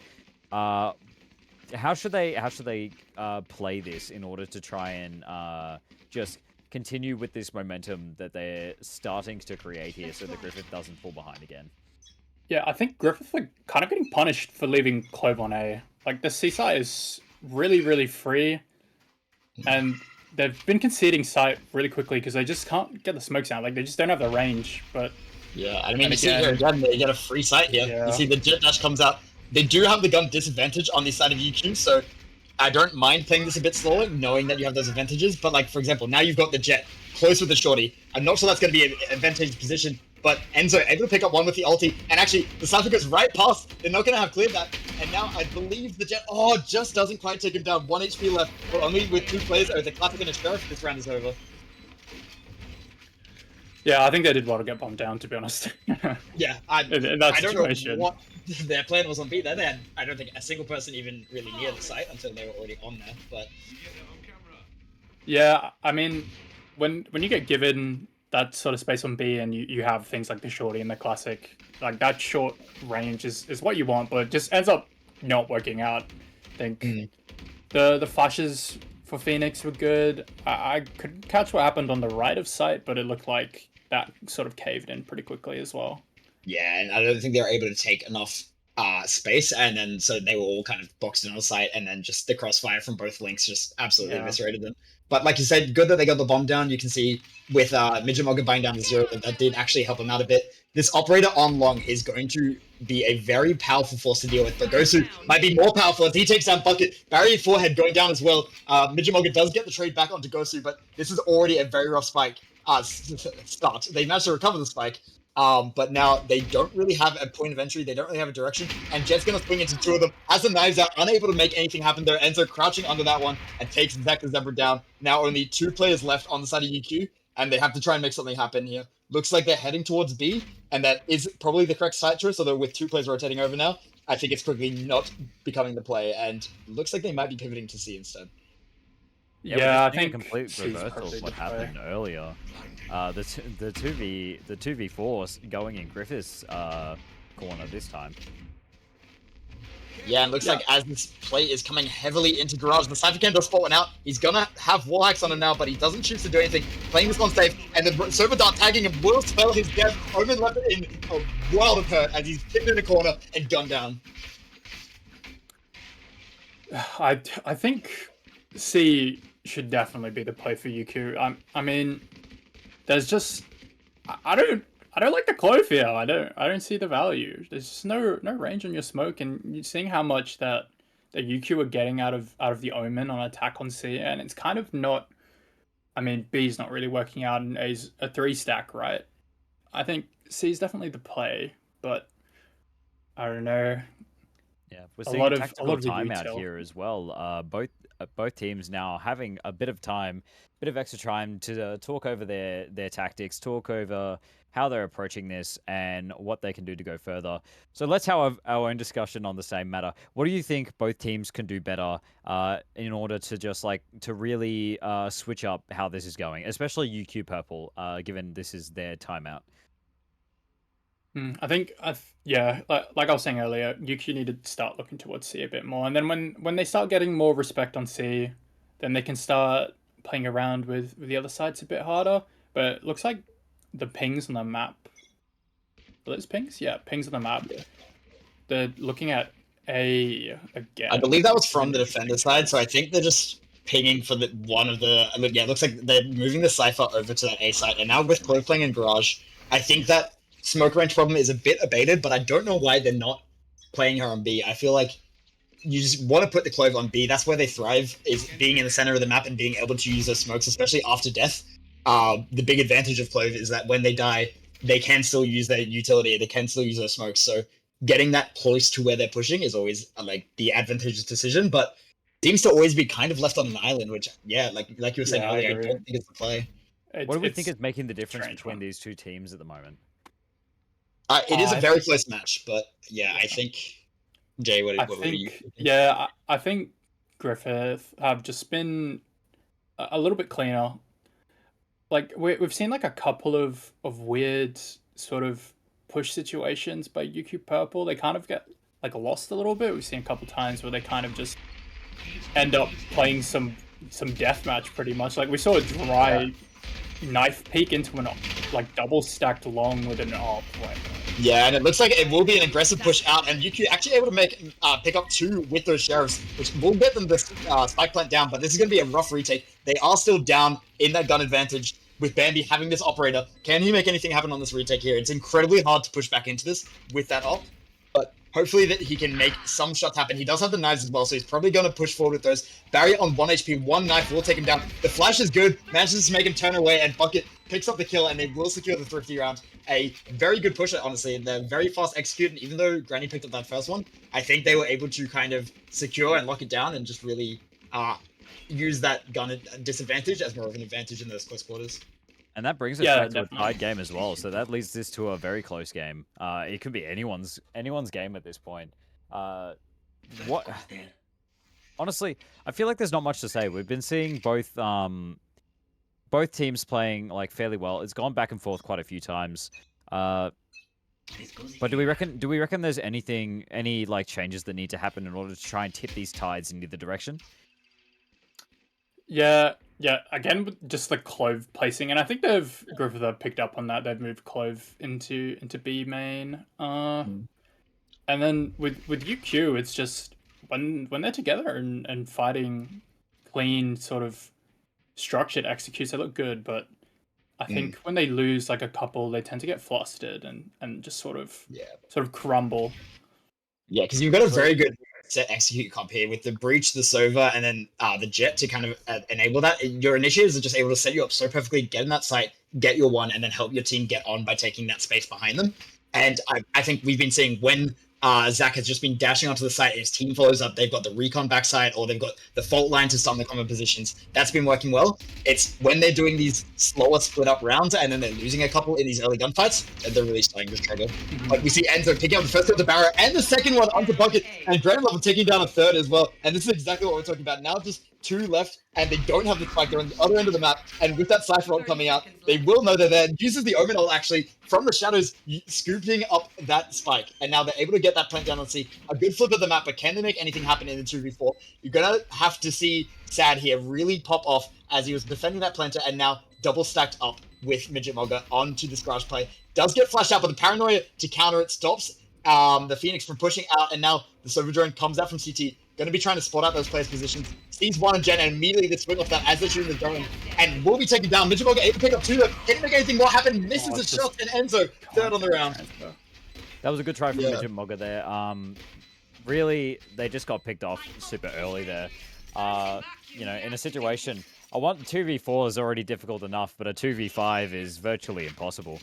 Speaker 1: How should they play this in order to try and just continue with this momentum that they're starting to create here, so that Griffith doesn't fall behind again?
Speaker 3: Yeah, I think Griffith are kind of getting punished for leaving Clove on A. Like, the C site is really, really free, and they've been conceding site really quickly because they just can't get the smokes out. Like, they just don't have the range. But
Speaker 2: yeah, I mean,
Speaker 3: and
Speaker 2: you see here again, they get a free site here.
Speaker 3: Yeah.
Speaker 2: You see the jet dash comes out. They do have the gun disadvantage on the side of UQ, so I don't mind playing this a bit slower, knowing that you have those advantages. But like, for example, now you've got the jet close with the shorty. I'm not sure that's going to be an advantageous position, but Enzo able to pick up one with the ulti, and actually the cypher goes right past. They're not going to have cleared that, and now I believe the jet, just doesn't quite take him down. 1 HP left, but only with 2 players. Oh, the classic and a sheriff. This round is over.
Speaker 3: yeah, I think they did well to get bombed down, to be honest.
Speaker 2: Yeah,
Speaker 3: in that
Speaker 2: I don't know
Speaker 3: situation.
Speaker 2: what their plan was on B there. Then I don't think a single person even really near the site until they were already on there. But
Speaker 3: Yeah, I mean, when you get given that sort of space on B and you have things like the shorty and the classic, like that short range is what you want, but it just ends up not working out. I think the flashes for Phoenix were good. I couldn't catch what happened on the right of site, but it looked like that sort of caved in pretty quickly as well.
Speaker 2: yeah, and I don't think they were able to take enough space, and then so they were all kind of boxed in on site, and then just the crossfire from both links just absolutely eviscerated them. But like you said, good that they got the bomb down. You can see with Midget buying down to 0, that did actually help them out a bit. This operator on long is going to be a very powerful force to deal with, but Gosu might be more powerful as he takes down Bucket. Barrier forehead going down as well. Midget does get the trade back onto Gosu, but this is already a very rough spike start. They managed to recover the spike, but now they don't really have a point of entry. They don't really have a direction, and Jet's going to swing into 2 of them. Has the knives out, unable to make anything happen there. Enzo crouching under that one and takes Zach Zebra down. Now only 2 players left on the side of UQ, and they have to try and make something happen here. Looks like they're heading towards B, and that is probably the correct site choice, although with 2 players rotating over now, I think it's quickly not becoming the play, and looks like they might be pivoting to C instead.
Speaker 3: Yeah, I
Speaker 1: a
Speaker 3: think
Speaker 1: complete
Speaker 3: C's
Speaker 1: reversal of
Speaker 3: probably
Speaker 1: what
Speaker 3: the play.
Speaker 1: happened earlier. The 2v4 going in Griffith's corner this time.
Speaker 2: Yeah, and looks like as this play is coming heavily into Garage, the Cypher Cam does spot one out. He's gonna have wall hacks on him now, but he doesn't choose to do anything. Playing this one safe, and the Sober Dart tagging him will spell his death. Omen left it in a world of hurt as he's kicked in the corner and gunned down.
Speaker 3: I think C should definitely be the play for UQ. I mean, there's just I don't like the Clove here. I don't see the value. There's just no range on your smoke, and you're seeing how much that UQ are getting out of the Omen on attack on C, and it's kind of not. I mean, B's not really working out, and A's a 3 stack, right? I think C's definitely the play, but I don't know.
Speaker 1: Yeah, we're
Speaker 3: A
Speaker 1: seeing
Speaker 3: lot
Speaker 1: a
Speaker 3: of- a
Speaker 1: tactical
Speaker 3: lot of the
Speaker 1: timeout
Speaker 3: retail.
Speaker 1: here as well. Both teams now having a bit of time, bit of extra time to talk over their tactics, talk over how they're approaching this, and what they can do to go further. So let's have our own discussion on the same matter. What do you think both teams can do better in order to just to really switch up how this is going, especially UQ Purple, given this is their timeout?
Speaker 3: I think, like I was saying earlier, UQ need to start looking towards C a bit more, and then when they start getting more respect on C, then they can start playing around with the other sides a bit harder. But it looks like the pings on the map. Are those pings? Yeah, pings on the map. They're looking at A again.
Speaker 2: I believe that was from the defender side, so I think they're just pinging for one of the. Yeah, it looks like they're moving the Cypher over to that A site, and now with Clove playing in Garage, I think that smoke range problem is a bit abated, but I don't know why they're not playing her on B. I feel like you just want to put the Clove on B. That's where they thrive, is being in the center of the map and being able to use those smokes, especially after death. The big advantage of Clove is that when they die, they can still use their utility. They can still use their smokes. So getting that close to where they're pushing is always the advantageous decision, but seems to always be kind of left on an island, which, like you were saying earlier, I don't think it's the play.
Speaker 1: What do we think is making the difference between these two teams at the moment?
Speaker 2: It is a very close match, but yeah, I think Jay, what do you think?
Speaker 3: Yeah, I think Griffith have just been a little bit cleaner. Like we've seen like a couple of weird sort of push situations by UQ Purple. They kind of get like lost a little bit. We've seen a couple times where they kind of just end up playing some deathmatch pretty much. Like we saw a dry knife peek into an like double stacked long with an op. Like,
Speaker 2: Yeah, and it looks like it will be an aggressive push out, and UQ actually able to make pick up 2 with those sheriffs, which will get them the spike plant down. But this is going to be a rough retake. They are still down in that gun advantage with Bambi having this operator. Can he make anything happen on this retake here? It's incredibly hard to push back into this with that op, but hopefully that he can make some shots happen. He does have the knives as well, so he's probably going to push forward with those. Barry on 1 HP, 1 knife will take him down. The flash is good, manages to make him turn away, and Bucket picks up the kill, and they will secure the thrifty round. A very good pusher, honestly, and they're very fast executing. Even though Granny picked up that first one, I think they were able to kind of secure and lock it down and just really use that gun disadvantage as more of an advantage in those close quarters.
Speaker 1: And that brings us back to a tied game as well. So that leads this to a very close game. It could be anyone's game at this point. What? Honestly, I feel like there's not much to say. We've been seeing both teams playing like fairly well. It's gone back and forth quite a few times. But do we reckon there's any like changes that need to happen in order to try and tip these tides in either direction?
Speaker 3: Yeah. Again, with just the Clove placing, and I think Griffith have picked up on that. They've moved Clove into B main. And then with UQ, it's just when they're together and fighting clean, sort of structured executes, they look good. But I think when they lose like a couple, they tend to get flustered and just sort of crumble.
Speaker 2: Yeah, because you've got a very good set execute comp here with the breach, the Sova, and then the jet to kind of enable that. Your initiatives are just able to set you up so perfectly, get in that site, get your one, and then help your team get on by taking that space behind them. And I think we've been seeing when Zach has just been dashing onto the site and his team follows up, they've got the recon backside or they've got the fault line to stun the common positions. That's been working well. It's when they're doing these slower split up rounds and then they're losing a couple in these early gunfights that they're really starting to struggle. Like we see Enzo picking up the first hit of the barrow and the second one onto Bucket, and Grandlove taking down a third as well. And this is exactly what we're talking about. Now just 2 left, and they don't have the spike. They're on the other end of the map, and with that Cypher ult coming out, they will know they're there. Uses the Omen ult actually from the shadows, scooping up that spike, and now they're able to get that plant down on C. A good flip of the map, but can they make anything happen in the 2v4? You're gonna have to see Sad here really pop off as he was defending that planter, and now double stacked up with Midget Mogger onto this garage play. Does get flashed out, but the paranoia to counter it stops the Phoenix from pushing out, and now the Silver Drone comes out from CT. Going to be trying to spot out those players' positions. Sees one and Jen, and immediately they swing off that as they're shooting the drone. And will be taken down. Midget Mogger able to pick up 2 though. Can he make anything more happen? Misses the shot, and Enzo third on the round.
Speaker 1: That was a good try from Midget Mogger there. Really, they just got picked off super early there. You know, in a situation, 2v4 is already difficult enough, but a 2v5 is virtually impossible.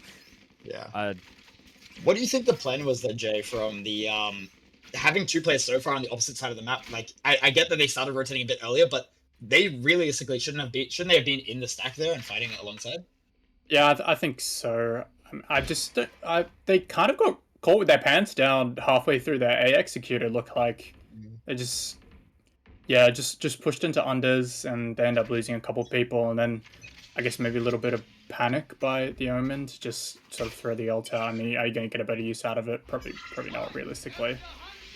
Speaker 2: Yeah. What do you think the plan was there, Jay, from the having 2 players so far on the opposite side of the map? Like, I get that they started rotating a bit earlier, but they realistically shouldn't they have been in the stack there and fighting alongside?
Speaker 3: Yeah, I think so. They kind of got caught with their pants down halfway through their A executor. Look like they just pushed into unders, and they end up losing a couple people, and then I guess maybe a little bit of panic by the Omen to just sort of throw the ult out. I mean, are you going to get a better use out of it? Probably not, realistically.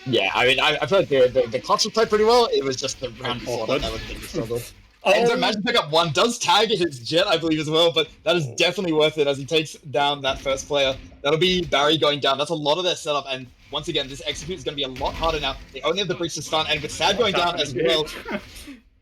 Speaker 2: Yeah, I mean, I feel like the clutch was played pretty well. It was just the round before that was the struggle. Enzo managed to pick up 1, does tag his jet, I believe, as well, but that is definitely worth it as he takes down that first player. That'll be Barry going down. That's a lot of their setup, and once again, this execute is going to be a lot harder now. They only have the breach to stun, and with Sad going down as well,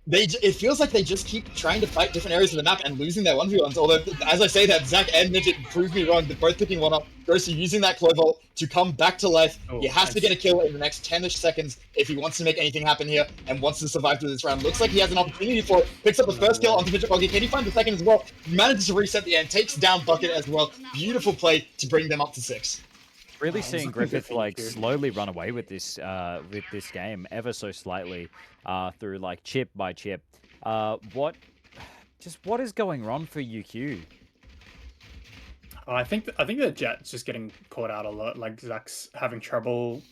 Speaker 2: it feels like they just keep trying to fight different areas of the map and losing their 1v1s. Although, as I say that, Zach and Midget proved me wrong. They're both picking one up. Gross using that Clove ult to come back to life. He has to get a kill in the next 10-ish seconds if he wants to make anything happen here and wants to survive through this round. Looks like he has an opportunity for it. Picks up the first kill onto Midget Moggy. Can he find the second as well? Manages to reset the end. Takes down Bucket as well. Beautiful play to bring them up to 6.
Speaker 1: Really seeing Griffith like slowly run away with this game ever so slightly through like chip by chip. What is going wrong for UQ?
Speaker 3: I think the Jet's just getting caught out a lot. Like Zach's having trouble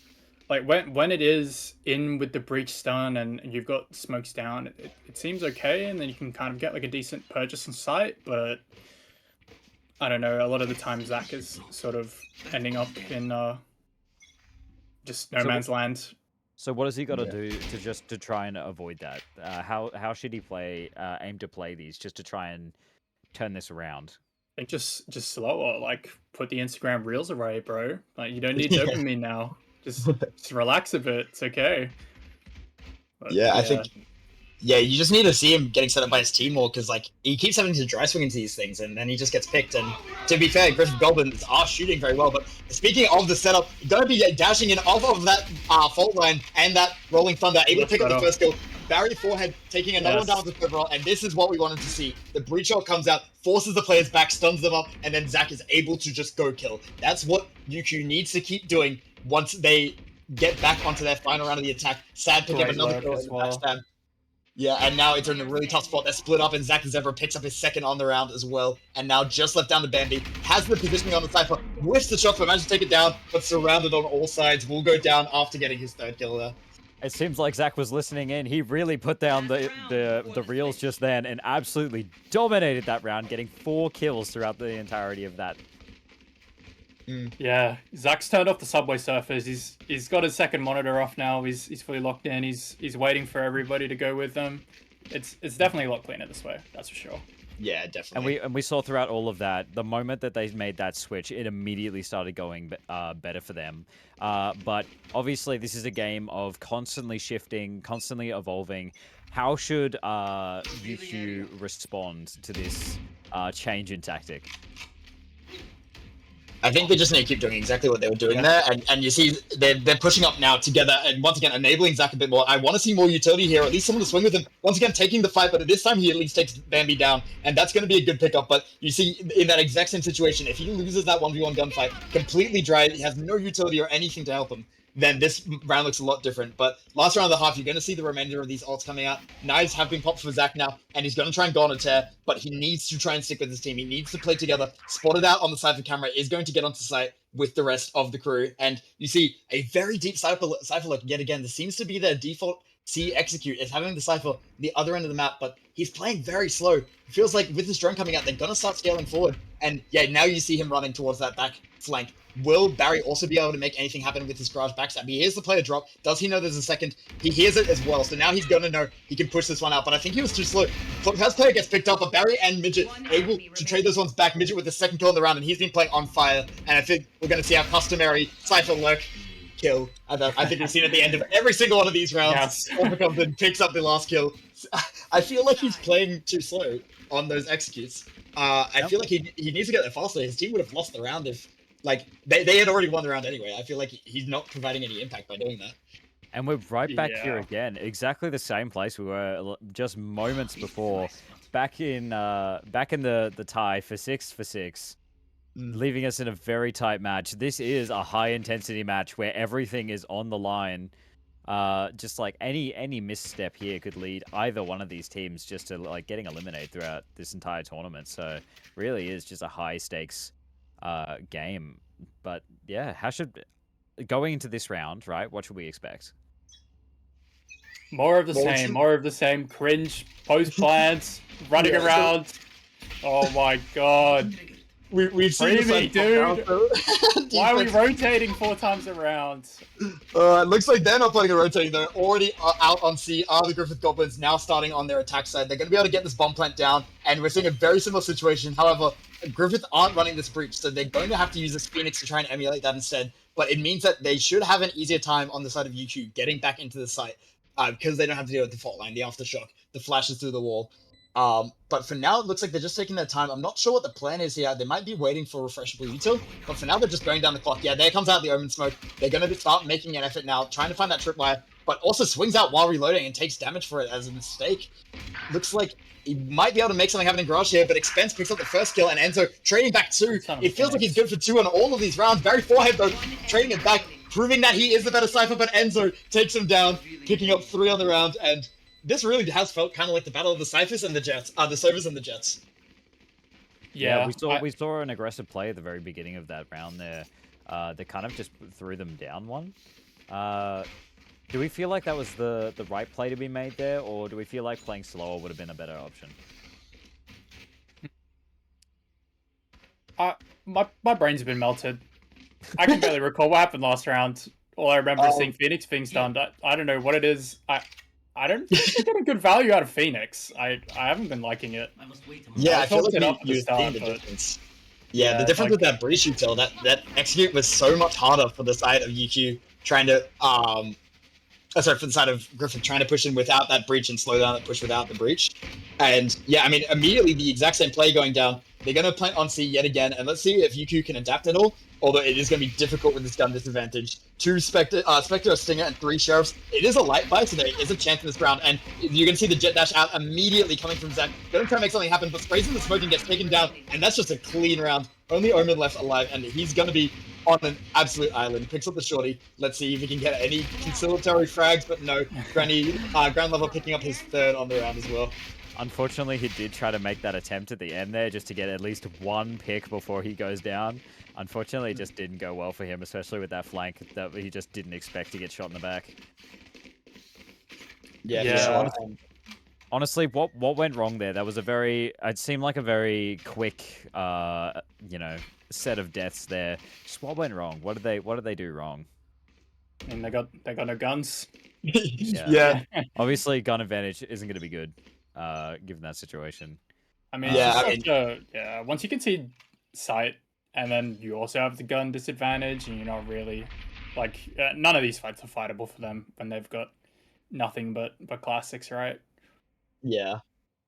Speaker 3: like when it is in with the breach stun and you've got smokes down, it seems okay, and then you can kind of get like a decent purchase on site. But I don't know. A lot of the time, Zach is sort of ending up in just no man's land.
Speaker 1: So what has he got to
Speaker 2: Yeah.
Speaker 1: do to try and avoid that? How should he aim to play these just to try and turn this around?
Speaker 3: I think just slower. Like put the Instagram reels away, bro. Like you don't need
Speaker 2: Yeah.
Speaker 3: dopamine now. Just relax a bit. It's okay. But,
Speaker 2: I think. Yeah, you just need to see him getting set up by his team more, because like he keeps having to dry swing into these things, and then he just gets picked. And to be fair, Griffith Goblins are shooting very well. But speaking of the setup, gonna be dashing in off of that fault line and that rolling thunder, able to pick up the first kill. Barry Forehead taking another one down with the overall, and this is what we wanted to see. The breach shot comes out, forces the players back, stuns them up, and then Zach is able to just go kill. That's what UQ needs to keep doing once they get back onto their final round of the attack. Sad pick up
Speaker 3: Great
Speaker 2: another
Speaker 3: work
Speaker 2: kill
Speaker 3: as
Speaker 2: in the
Speaker 3: well.
Speaker 2: backstab. Yeah, and now it's in a really tough spot. They're split up, and Zach Zebra picks up his second on the round as well. And now just left down to Bambi. Has the positioning on the Cypher. Whiffs the shot, but managed to take it down, but surrounded on all sides. Will go down after getting his third kill there.
Speaker 1: It seems like Zach was listening in. He really put down the reels just then and absolutely dominated that round, getting 4 kills throughout the entirety of that.
Speaker 3: Yeah, Zach's turned off the subway surfers. He's got his second monitor off now. He's fully locked in. He's waiting for everybody to go with them. It's definitely a lot cleaner this way. That's for sure.
Speaker 2: Yeah, definitely.
Speaker 1: And we saw throughout all of that, the moment that they made that switch, it immediately started going better for them. But obviously, this is a game of constantly shifting, constantly evolving. How should UQ respond to this change in tactic?
Speaker 2: I think they just need to keep doing exactly what they were doing there, and you see they're pushing up now together, and once again enabling Zach a bit more. I want to see more utility here, at least someone to swing with him. Once again, taking the fight, but this time he at least takes Bambi down, and that's going to be a good pickup. But you see, in that exact same situation, if he loses that 1v1 gunfight, completely dry, he has no utility or anything to help him, then this round looks a lot different. But last round of the half, you're going to see the remainder of these ults coming out. Knives have been popped for Zach now, and he's going to try and go on a tear, but he needs to try and stick with his team. He needs to play together. Spotted out on the side of the camera, is going to get onto site with the rest of the crew. And you see a very deep Cypher look yet again. This seems to be their default C execute, is having the Cypher the other end of the map, but he's playing very slow. It feels like with this drone coming out, they're going to start scaling forward. And yeah, now you see him running towards that back flank. Will Barry also be able to make anything happen with his garage backstab? He hears the player drop. Does he know there's a second? He hears it as well. So now he's going to know he can push this one out. But I think he was too slow. First player gets picked up, but Barry and Midget able to trade those ones back. Midget with the second kill in the round, and he's been playing on fire. And I think we're going to see our customary Cypher lurk kill. I think we've seen at the end of every single one of these rounds. Cypher comes in, picks up the last kill. I feel like he's playing too slow on those executes. I feel like he needs to get there faster. His team would have lost the round if... Like, they had already won the round anyway. I feel like he's not providing any impact by doing that.
Speaker 1: And we're right back here again. Exactly the same place we were just moments before. Back in the tie for 6-for-6. Leaving us in a very tight match. This is a high-intensity match where everything is on the line. Just like any misstep here could lead either one of these teams just to like getting eliminated throughout this entire tournament. So really is just a high-stakes game. But yeah, going into this round, right? What should we expect?
Speaker 3: More of the same. More of the same. Cringe post plans, running around. Oh my god.
Speaker 2: We've seen
Speaker 3: this, dude. Why are we rotating 4 times around?
Speaker 2: It looks like they're not planning on rotating. They're already out on C. Are the Griffith Goblins now starting on their attack side? They're going to be able to get this bomb plant down, and we're seeing a very similar situation. However, Griffith aren't running this breach, so they're going to have to use this Phoenix to try and emulate that instead. But it means that they should have an easier time on the side of UQ getting back into the site because they don't have to deal with the fault line, the aftershock, the flashes through the wall. But for now, it looks like they're just taking their time. I'm not sure what the plan is here. They might be waiting for refreshable util, but for now, they're just going down the clock. Yeah, there comes out the Omen smoke. They're going to start making an effort now, trying to find that tripwire, but also swings out while reloading and takes damage for it as a mistake. Looks like he might be able to make something happen in Garage here, but Expense picks up the first kill, and Enzo trading back 2. It feels like he's good for 2 on all of these rounds. Very Forehead, though, trading it back, proving that he is the better Cypher, but Enzo takes him down, picking up 3 on the round, and this really has felt kind of like the battle of the Cyphers and the Jets, the Sovers and the Jets.
Speaker 1: Yeah, we saw an aggressive play at the very beginning of that round there. They kind of just threw them down one. Do we feel like that was the right play to be made there, or do we feel like playing slower would have been a better option?
Speaker 3: My brain's been melted. I can barely recall what happened last round. All I remember is seeing Phoenix being stunned. I don't know what it is. I don't think they're getting good value out of Phoenix. I haven't been liking it.
Speaker 2: Yeah, I feel
Speaker 3: talked
Speaker 2: like
Speaker 3: it up at the
Speaker 2: you're seeing
Speaker 3: start,
Speaker 2: the
Speaker 3: but
Speaker 2: difference. Yeah, the
Speaker 3: yeah,
Speaker 2: difference
Speaker 3: like-
Speaker 2: with that breach util, that execute was so much harder for the side of UQ trying to sorry, for the side of Griffin trying to push in without that breach and slow down that push without the breach. And yeah, I mean, immediately the exact same play going down. They're going to plant on C yet again, and let's see if UQ can adapt at all. Although it is going to be difficult with this gun disadvantage. 2 Spectre, a Stinger, and 3 Sheriffs. It is a light buy, so there is a chance in this round. And you're going to see the Jet Dash out immediately coming from Zach. Going to try to make something happen, but sprays in the smoke and gets taken down. And that's just a clean round. Only Omen left alive, and he's going to be on an absolute island. Picks up the shorty. Let's see if he can get any conciliatory frags, but no. Ground level picking up his 3rd on the round as well.
Speaker 1: Unfortunately, he did try to make that attempt at the end there just to get at least 1 pick before he goes down. Unfortunately, it just didn't go well for him, especially with that flank that he just didn't expect to get shot in the back.
Speaker 3: Yeah.
Speaker 1: Honestly, what went wrong there? That was it seemed like a very quick, set of deaths there. Just what went wrong? What did they do wrong?
Speaker 3: I mean, they got no guns.
Speaker 2: Yeah.
Speaker 1: Obviously, gun advantage isn't going to be good, given that situation.
Speaker 3: I mean, once you can see sight, and then you also have the gun disadvantage, and you're not really none of these fights are fightable for them when they've got nothing but classics, right?
Speaker 2: Yeah.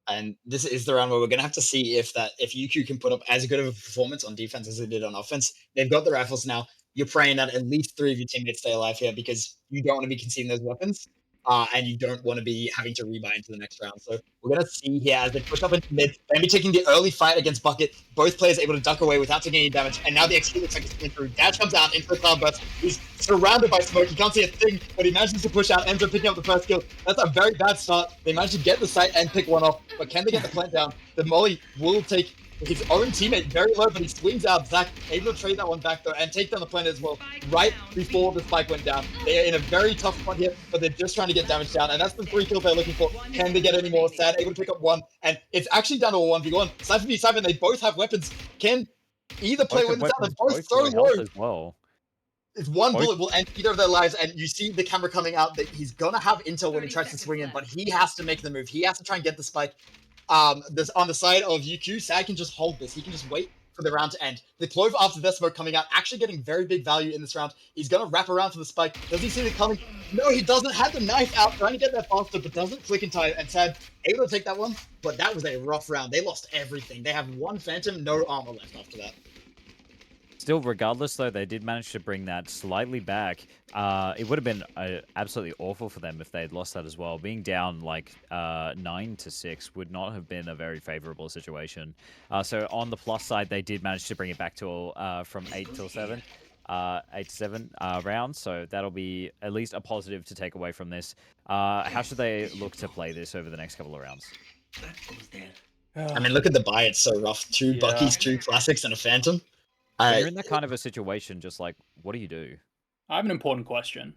Speaker 2: And this is the round where we're going to have to see if UQ can put up as good of a performance on defense as they did on offense. They've got the rifles now. You're praying that at least 3 of your teammates stay alive here because you don't want to be conceding those weapons. And you don't want to be having to rebuy into the next round. So we're going to see here as they push up into mid. They're going to be taking the early fight against Bucket. Both players able to duck away without taking any damage. And now the execute looks like it's coming through. Dash comes out into the cloud burst. He's surrounded by smoke. He can't see a thing, but he manages to push out, ends up picking up the first kill. That's a very bad start. They managed to get the site and pick one off. But can they get the plant down? The Molly will take his own teammate very low, but he swings out. Zach able to trade that one back though and take down the planet as well right before the spike went down. They are in a very tough spot here, but they're just trying to get damage down, and that's the 3 kills they're looking for. Can they get any more? Sad able to pick up 1, and it's actually down to a 1v1. Cypher v Cypher, they both have weapons. Can either play win this out? They're both so low.
Speaker 1: As well.
Speaker 2: It's one bullet will end either of their lives, and you see the camera coming out that he's gonna have intel when he tries to swing in, but he has to make the move. He has to try and get the spike. This on the side of UQ, Sad can just hold this. He can just wait for the round to end. The Clove after the smoke coming out, actually getting very big value in this round. He's gonna wrap around for the spike. Does he see it coming? No, he doesn't. Have the knife out, trying to get there faster, but doesn't click in time. And Sad able to take that one, but that was a rough round. They lost everything. They have 1 Phantom, no armor left after that.
Speaker 1: Still, regardless, though, they did manage to bring that slightly back. It would have been absolutely awful for them if they had lost that as well. Being down 9-6 would not have been a very favorable situation. So on the plus side, they did manage to bring it back to from 8 to 7 rounds. So that'll be at least a positive to take away from this. How should they look to play this over the next couple of rounds?
Speaker 2: I mean, look at the buy. It's so rough. 2 Buckies, 2 classics, and a Phantom.
Speaker 1: When you're in that kind of a situation, just what do you do?
Speaker 3: I have an important question.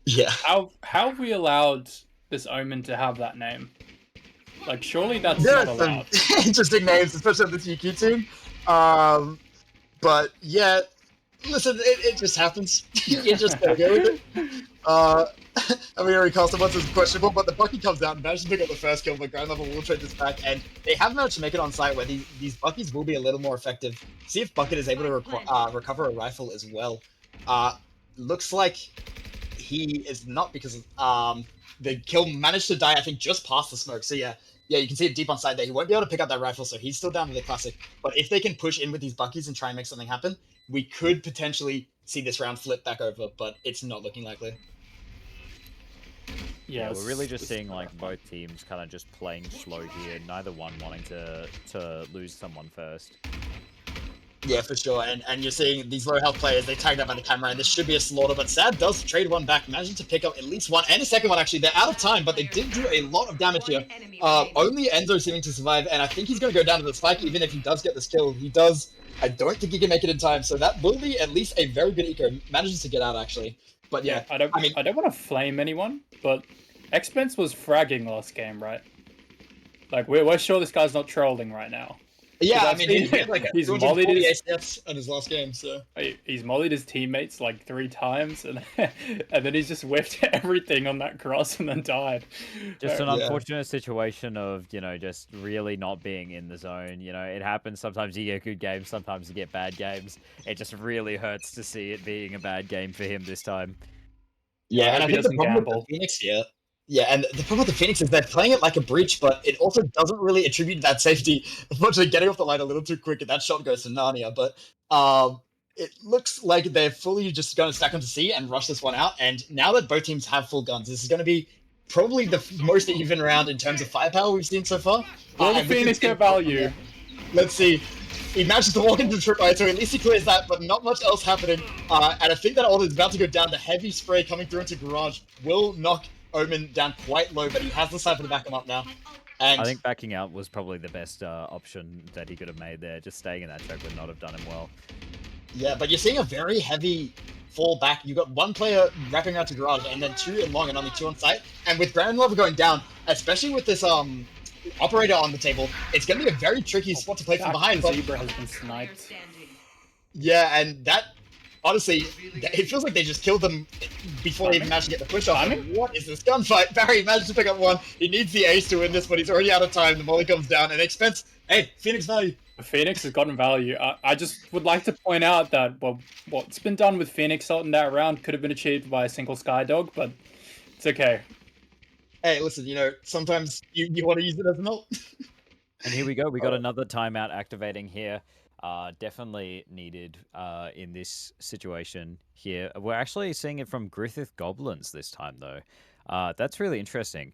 Speaker 2: Yeah.
Speaker 3: How have we allowed this Omen to have that name? Surely that's not allowed.
Speaker 2: Interesting names, especially on this UQ team. But yeah, listen, it just happens. You just gotta go with it. I mean, already cast once is questionable, but the Bucky comes out and manages to pick up the first kill, but ground level will trade this back, and they have managed to make it on site where these Buckies will be a little more effective. See if Bucket is able to recover a rifle as well. Looks like he is not, because the kill managed to die, I think, just past the smoke. So yeah, you can see it deep on side there. He won't be able to pick up that rifle, so he's still down to the classic. But if they can push in with these Buckies and try and make something happen, we could potentially see this round flip back over, but it's not looking likely.
Speaker 1: Yeah, we're really just seeing both teams kind of just playing slow here, neither one wanting to lose someone first.
Speaker 2: Yeah, for sure. And you're seeing these low health players, they tagged up by the camera, and this should be a slaughter, but Sad does trade one back, managing to pick up at least 1, and a second one actually. They're out of time, but they did do a lot of damage here. Only Enzo seeming to survive, and I think he's going to go down to the spike, even if he does get this kill. He does. I don't think he can make it in time, so that will be at least a very good eco. Manages to get out, actually. But yeah,
Speaker 3: I don't want to flame anyone, but Xpence was fragging last game, right? Like we're sure this guy's not trolling right now.
Speaker 2: yeah. I
Speaker 3: I've
Speaker 2: mean,
Speaker 3: seen-
Speaker 2: he had like
Speaker 3: he's
Speaker 2: 240
Speaker 3: mollied his
Speaker 2: ACS on his last game, so
Speaker 3: he's mollied his teammates like 3 times, and and then he's just whiffed everything on that cross and then died.
Speaker 1: Just an
Speaker 2: Yeah.
Speaker 1: unfortunate situation of, just really not being in the zone. It happens. Sometimes you get good games, sometimes you get bad games. It just really hurts to see it being a bad game for him this time.
Speaker 2: yeah.
Speaker 3: I
Speaker 2: And I
Speaker 3: hope he
Speaker 2: think the
Speaker 3: doesn't
Speaker 2: problem
Speaker 3: gamble.
Speaker 2: with the Phoenix here, yeah, and the problem with the Phoenix is they're playing it like a breach, but it also doesn't really attribute that safety. Unfortunately, getting off the line a little too quick, and that shot goes to Narnia. But it looks like they're fully just going to stack onto C and rush this one out. And now that both teams have full guns, this is going to be probably the most even round in terms of firepower we've seen so far.
Speaker 3: Will the
Speaker 2: And we can
Speaker 3: Phoenix
Speaker 2: see-
Speaker 3: get value?
Speaker 2: Let's see. He manages to walk into the tripwire, so at least he clears that, but not much else happening. And I think that ult is about to go down. The heavy spray coming through into Garage will knock Omen down quite low, but he has the sniper to back him up now. And
Speaker 1: I think backing out was probably the best option that he could have made there. Just staying in that choke would not have done him well.
Speaker 2: yeah, but you're seeing a very heavy fall back. You've got one player wrapping around to Garage, and then 2 in long, and only 2 on site. And with ground level going down, especially with this operator on the table, it's going to be a very tricky spot to play from behind. But
Speaker 3: Zebra has been sniped.
Speaker 2: yeah, and that honestly, it feels like they just killed them before they even managed to get the push off. What is this gunfight? Barry managed to pick up one. He needs the ace to win this, but he's already out of time. The molly comes down, and Expense. Hey, Phoenix value.
Speaker 3: Phoenix has gotten value. I just would like to point out that what's been done with Phoenix ult in that round could have been achieved by a single Skydog, but it's okay.
Speaker 2: Hey, listen, sometimes you want to use it as an ult.
Speaker 1: And here we go. We got another timeout activating here. Definitely needed in this situation here. We're actually seeing it from Griffith Goblins this time, though. That's really interesting.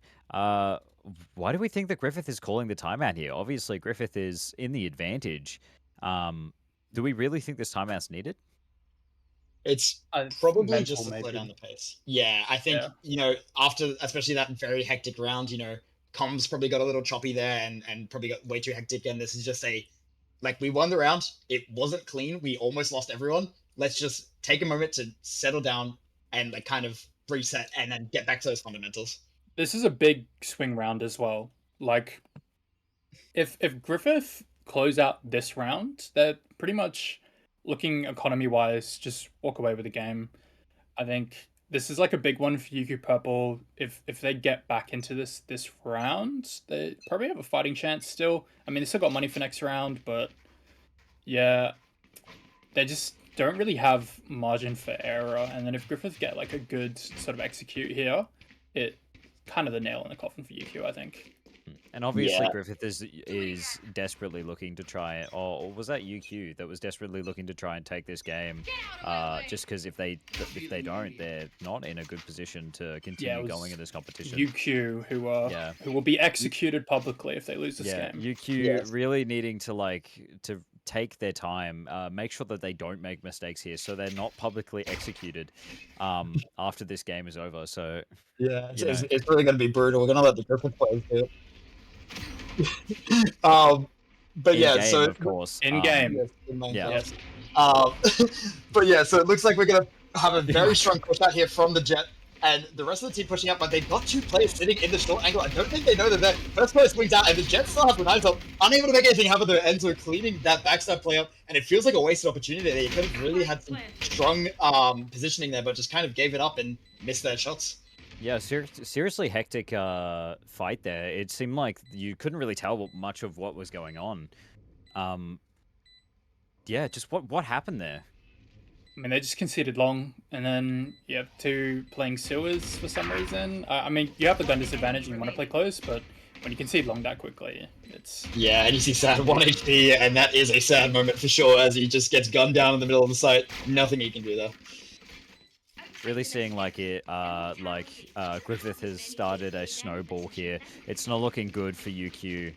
Speaker 1: Why do we think that Griffith is calling the timeout here? Obviously, Griffith is in the advantage. Do we really think this timeout's needed?
Speaker 2: It's probably
Speaker 3: mental,
Speaker 2: just to slow
Speaker 3: maybe.
Speaker 2: down the pace. Yeah, I think, after especially that very hectic round, comms probably got a little choppy there and probably got way too hectic. And this is just we won the round. It wasn't clean. We almost lost everyone. Let's just take a moment to settle down and kind of reset and then get back to those fundamentals.
Speaker 3: This is a big swing round as well. Like, if Griffith close out this round, they're pretty much looking economy-wise, just walk away with the game. I think this is like a big one for UQ Purple. If they get back into this round, they probably have a fighting chance still. I mean, they still got money for next round, but yeah, they just don't really have margin for error. And then if Griffith get like a good sort of execute here, it kind of the nail in the coffin for UQ, I think.
Speaker 1: And obviously,
Speaker 2: Yeah.
Speaker 1: Griffith is desperately looking to try it. Or was that UQ that was desperately looking to try and take this game? Just because if they don't, they're not in a good position to continue going in this competition.
Speaker 3: UQ who will be executed publicly if they lose this game.
Speaker 1: UQ really needing to to take their time, make sure that they don't make mistakes here, so they're not publicly executed after this game is over. So
Speaker 2: Yeah, it's really going to be brutal. We're going to let the Griffith players do it. But
Speaker 1: in
Speaker 2: yeah,
Speaker 1: game,
Speaker 2: so
Speaker 1: of course,
Speaker 3: In game.
Speaker 2: yes, in Minecraft.
Speaker 1: Yeah.
Speaker 3: Yes.
Speaker 2: But yeah, so it looks like we're going to have a very strong push out here from the Jet, and the rest of the team pushing up, but they've got 2 players sitting in the short angle. I don't think they know that their first player swings out, and the Jet still has the knives up, unable to make anything happen there, and so cleaning that backstab play up, and it feels like a wasted opportunity there. You could have really had some strong positioning there, but just kind of gave it up and missed their shots.
Speaker 1: Yeah, seriously hectic fight there. It seemed like you couldn't really tell much of what was going on. Yeah, just what happened there?
Speaker 3: I mean, they just conceded long, and then you have 2 playing sewers for some reason. I mean, you have the gun disadvantage and you want to play close, but when you concede long that quickly, it's...
Speaker 2: Yeah, and you see Sad 1 HP, and that is a sad moment for sure, as he just gets gunned down in the middle of the site. Nothing he can do there.
Speaker 1: Really seeing Griffith has started a snowball here. It's not looking good for UQ.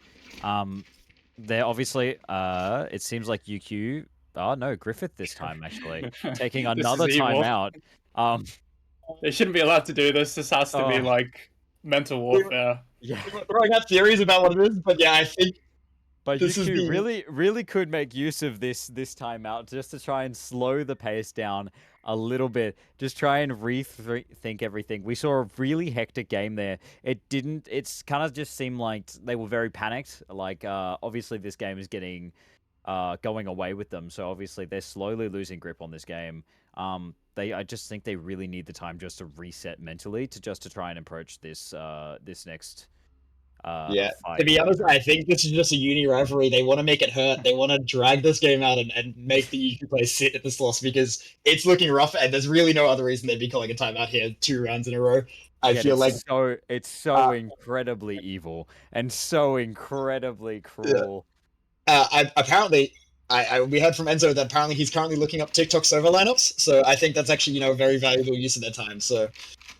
Speaker 1: They're obviously, it seems like UQ... Oh, no, Griffith this time, actually. Taking another timeout.
Speaker 3: They shouldn't be allowed to do this. This has to be, mental warfare.
Speaker 1: Yeah.
Speaker 2: We're throwing out theories about what it is, but yeah, I think
Speaker 1: But
Speaker 2: This is
Speaker 1: UQ
Speaker 2: the
Speaker 1: really could make use of this timeout just to try and slow the pace down a little bit. Just try and rethink everything. We saw a really hectic game there. It's kind of just seemed like they were very panicked. Like obviously this game is getting going away with them, so obviously they're slowly losing grip on this game. I just think they really need the time just to reset mentally to try and approach this next
Speaker 2: Yeah. To
Speaker 1: fight.
Speaker 2: be honest, I think this is just a uni rivalry. They want to make it hurt. They want to drag this game out and make the UQ players sit at this loss because it's looking rough, and there's really no other reason they'd be calling a timeout here 2 rounds in a row. I
Speaker 1: Yet
Speaker 2: feel like
Speaker 1: it's so incredibly evil and so incredibly cruel.
Speaker 2: apparently we heard from Enzo that apparently he's currently looking up TikTok server lineups. So I think that's actually a very valuable use of their time. So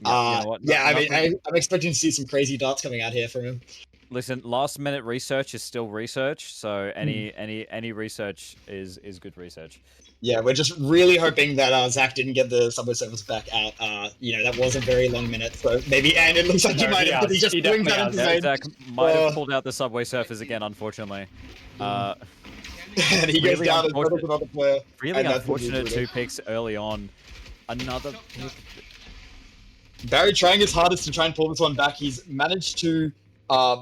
Speaker 1: Yeah, you know what?
Speaker 2: yeah, I mean I'm expecting to see some crazy darts coming out here from him.
Speaker 1: Listen, last minute research is still research, so any research is good research.
Speaker 2: Yeah, we're just really hoping that Zach didn't get the subway service back out. That was a very long minute, so maybe, and it looks like he
Speaker 3: No,
Speaker 2: might
Speaker 3: he
Speaker 2: have, but he
Speaker 3: has.
Speaker 2: just
Speaker 3: He
Speaker 2: swings that
Speaker 3: definitely
Speaker 2: into
Speaker 3: has.
Speaker 2: main.
Speaker 1: Zach might have pulled out the subway surfers again, unfortunately.
Speaker 2: And he goes
Speaker 1: really
Speaker 2: down as
Speaker 1: unfortunate-
Speaker 2: another player.
Speaker 1: Really
Speaker 2: and that's
Speaker 1: unfortunate
Speaker 2: brutal.
Speaker 1: 2 picks early on. Another pick.
Speaker 2: Barry trying his hardest to try and pull this one back. He's managed to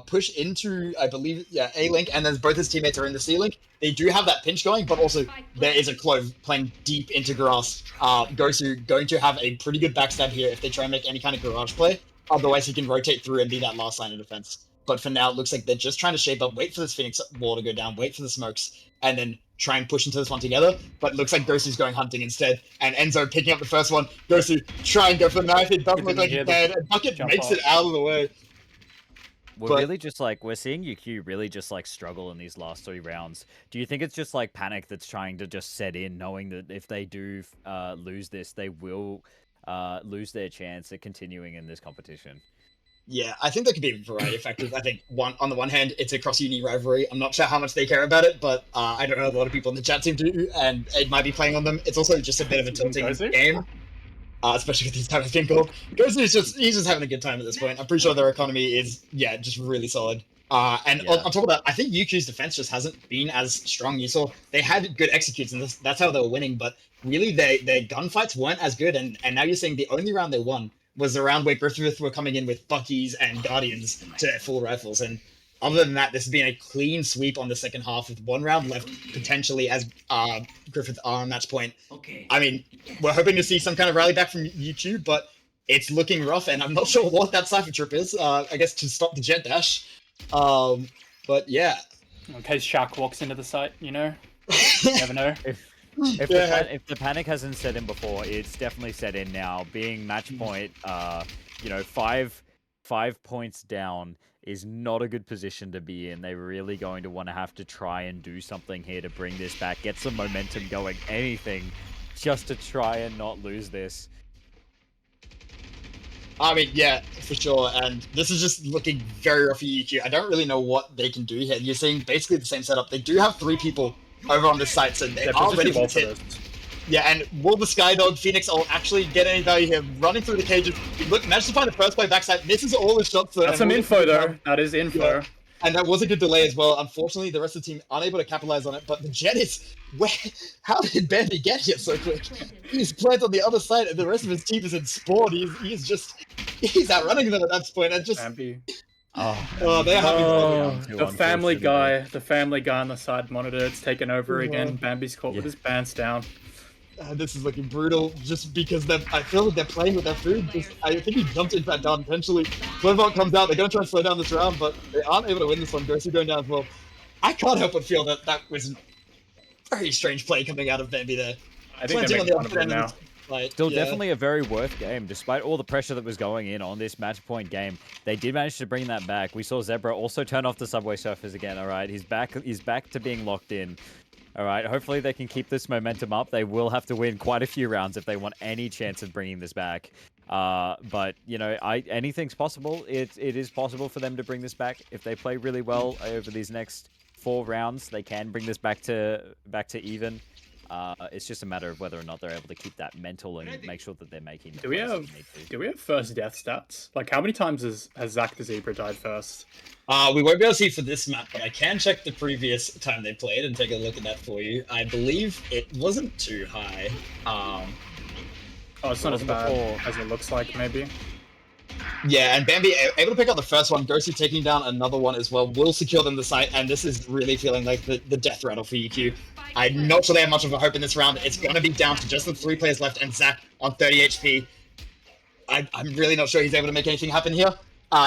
Speaker 2: push into, I believe, A link, and then both his teammates are in the C link. They do have that pinch going, but also there is a Clove playing deep into grass. Gosu going to have a pretty good backstab here if they try and make any kind of garage play. Otherwise, he can rotate through and be that last line of defense. But for now, it looks like they're just trying to shape up, wait for this Phoenix wall to go down, wait for the smokes, and then try and push into this one together. But it looks like Gosu's going hunting instead, and Enzo picking up the first one. Gosu try and go for the knife. It doesn't look like he can, and Bucket makes it out of the way.
Speaker 1: We're really just like, we're seeing UQ really just like struggle in these last 3 rounds. Do you think it's just like panic that's trying to just set in, knowing that if they do lose this, they will lose their chance at continuing in this competition?
Speaker 2: Yeah, I think there could be a variety of factors. I think on the one hand, it's a cross-uni rivalry. I'm not sure how much they care about it, but I don't know, a lot of people in the chat seem to, and it might be playing on them. It's also just a bit of a tilting game, especially with these type of people. Gosu's he's just having a good time at this point. I'm pretty sure their economy is just really solid. On top of that, I think UQ's defense just hasn't been as strong. You saw they had good executes, and that's how they were winning. But really, their gunfights weren't as good. And now you're saying the only round they won was the round where Griffith were coming in with Buckies and Guardians to their full rifles. And other than that, this has been a clean sweep on the second half with 1 round left potentially as Griffith are on match point.
Speaker 4: Okay.
Speaker 2: I mean, we're hoping to see some kind of rally back from YouTube, but it's looking rough, and I'm not sure what that Cypher trip is. I guess to stop the jet dash. But yeah.
Speaker 3: In case Shaq walks into the site, you never know.
Speaker 1: If the panic hasn't set in before, it's definitely set in now. Being match point, 5 points down is not a good position to be in. They're really going to want to have to try and do something here to bring this back, get some momentum going, anything, just to try and not lose this.
Speaker 2: I mean, yeah, for sure. And this is just looking very rough for UQ. I don't really know what they can do here. You're seeing basically the same setup. They do have 3 people over on this site, so they are ready for hit. Yeah, and will the Skydog Phoenix all actually get any value here? Running through the cages. Look, managed to find the first play backside. Misses all his shots.
Speaker 3: That's some info, though. That is info.
Speaker 2: Yeah. And that was a good delay as well. Unfortunately, the rest of the team unable to capitalize on it. But the Jet is... How did Bambi get here so quick? He's played on the other side, and the rest of his team is in spawn. He's outrunning them at that point. And just...
Speaker 3: Bambi.
Speaker 2: They're having
Speaker 3: the family guy on the side monitor. It's taken over again. Bambi's caught with his pants down.
Speaker 2: This is looking brutal, just because I feel like they're playing with their food. I think he jumped into that down intentionally. Clovebot comes out, they're going to try and slow down this round, but they aren't able to win this one. Gosu going down as well. I can't help but feel that was a very strange play coming out of Bambi there.
Speaker 3: I think they're making fun of him now.
Speaker 1: Still definitely a very worth game, despite all the pressure that was going in on this match point game. They did manage to bring that back. We saw Zebra also turn off the Subway Surfers again, alright? He's back to being locked in. Alright, hopefully they can keep this momentum up. They will have to win quite a few rounds if they want any chance of bringing this back. But, anything's possible. It is possible for them to bring this back. If they play really well over these next 4 rounds, they can bring this back to even. It's just a matter of whether or not they're able to keep that mental and make sure that they're making the
Speaker 3: Do we
Speaker 1: plays that
Speaker 3: have
Speaker 1: they need to.
Speaker 3: do we have first death stats? Like, how many times has Zach the Zebra died first?
Speaker 2: We won't be able to see for this map, but I can check the previous time they played and take a look at that for you. I believe it wasn't too high.
Speaker 3: Oh, it's not as bad as it looks like, maybe.
Speaker 2: Yeah, and Bambi able to pick up the first one. Ghosty taking down another one as well will secure them the site, and this is really feeling like the death rattle for UQ. I'm not sure they have much of a hope in this round. It's going to be down to just the 3 players left, and Zach on 30 HP. I'm really not sure he's able to make anything happen here.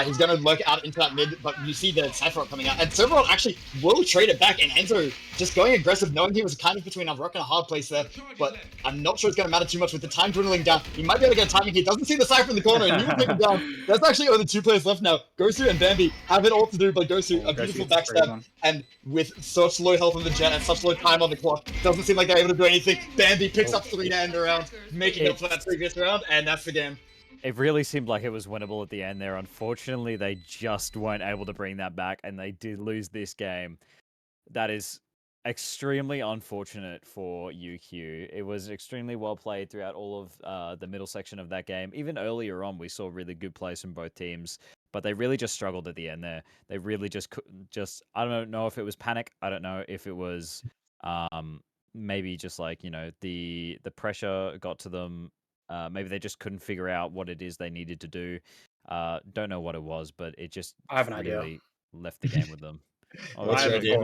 Speaker 2: He's going to lurk out into that mid, but you see the Cypher coming out. And Silverworld actually will trade it back, and Enzo just going aggressive, knowing he was kind of between a rock and a hard place there. But I'm not sure it's going to matter too much with the time dwindling down. He might be able to get timing. He doesn't see the Cypher in the corner, and he will take him down. There's actually only 2 players left now. Gosu and Bambi have it all to do, but Gosu, a beautiful backstab. And with such low health on the Jet and such low time on the clock, doesn't seem like they're able to do anything. Bambi picks up 3 to end the round, making up for that previous round, and that's the game.
Speaker 1: It really seemed like it was winnable at the end there. Unfortunately, they just weren't able to bring that back, and they did lose this game. That is extremely unfortunate for UQ. It was extremely well played throughout all of the middle section of that game. Even earlier on, we saw really good plays from both teams, but they really just struggled at the end there. They really just I don't know if it was panic. I don't know if it was maybe just like, the pressure got to them. Maybe they just couldn't figure out what it is they needed to do. Don't know what it was, but it just
Speaker 3: I have an idea.
Speaker 1: really left the game with them.
Speaker 2: What's your idea?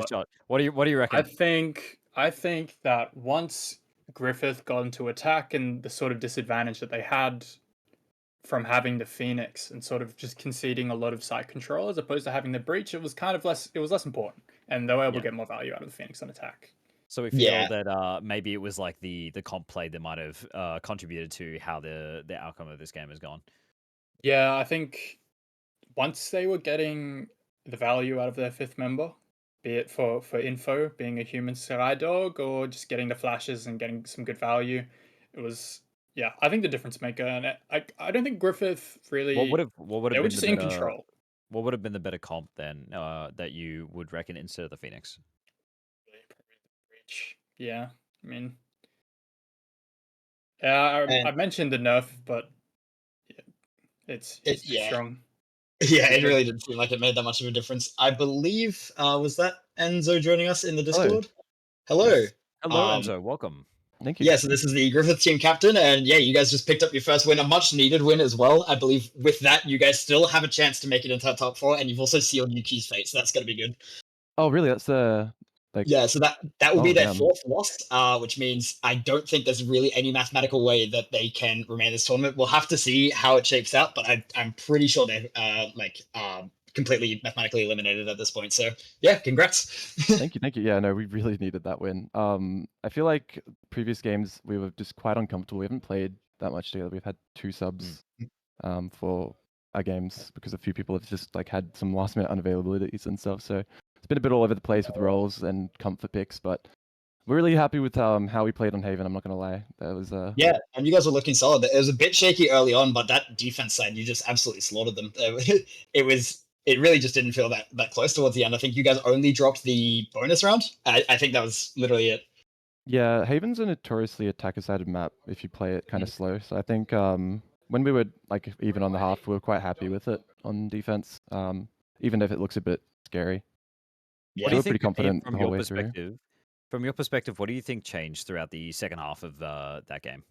Speaker 1: What do you reckon?
Speaker 3: I think that once Griffith got into attack and the sort of disadvantage that they had from having the Phoenix and sort of just conceding a lot of site control as opposed to having the breach, it was less important, and they were able to get more value out of the Phoenix on attack.
Speaker 1: So we feel that maybe it was like the comp play that might have contributed to how the outcome of this game has gone.
Speaker 3: Yeah, I think once they were getting the value out of their 5th member, be it for info, being a human Sarai dog, or just getting the flashes and getting some good value, it was, yeah, I think the difference maker. And I don't think Griffith really.
Speaker 1: What would have
Speaker 3: they were
Speaker 1: been
Speaker 3: just
Speaker 1: the
Speaker 3: in
Speaker 1: better,
Speaker 3: control.
Speaker 1: What would have been the better comp then that you would reckon instead of the Phoenix?
Speaker 3: Yeah, I mean, I mentioned the nerf, but it's strong.
Speaker 2: Yeah, it really didn't seem like it made that much of a difference. I believe, was that Enzo joining us in the Discord? Hello.
Speaker 1: Yes. Hello, Enzo. Welcome.
Speaker 5: Thank you.
Speaker 2: Yeah, so this is the Griffith team captain, and yeah, you guys just picked up your first win, a much needed win as well. I believe with that, you guys still have a chance to make it into that top 4, and you've also sealed UQ's fate, so that's going to be good.
Speaker 5: Oh, really? That's the
Speaker 2: yeah. So that will be their
Speaker 5: damn.
Speaker 2: 4th loss, which means I don't think there's really any mathematical way that they can remain in this tournament. We'll have to see how it shapes out, but I'm pretty sure they're completely mathematically eliminated at this point. So yeah, congrats.
Speaker 5: Thank you. Yeah, no, we really needed that win. I feel like previous games we were just quite uncomfortable. We haven't played that much together. We've had 2 subs for our games because a few people have just like had some last minute unavailabilities and stuff. So it's been a bit all over the place with roles and comfort picks, but we're really happy with how we played on Haven. I'm not gonna lie. That was
Speaker 2: yeah, and you guys were looking solid. It was a bit shaky early on, but that defense side, you just absolutely slaughtered them. It really just didn't feel that close towards the end. I think you guys only dropped the bonus round. I think that was literally it.
Speaker 5: Yeah, Haven's a notoriously attacker-sided map if you play it kind of slow. So I think when we were like even on the half, we were quite happy with it on defense, even if it looks a bit scary.
Speaker 2: Yeah,
Speaker 5: we were pretty confident the whole way through.
Speaker 1: From your perspective, what do you think changed throughout the second half of that game?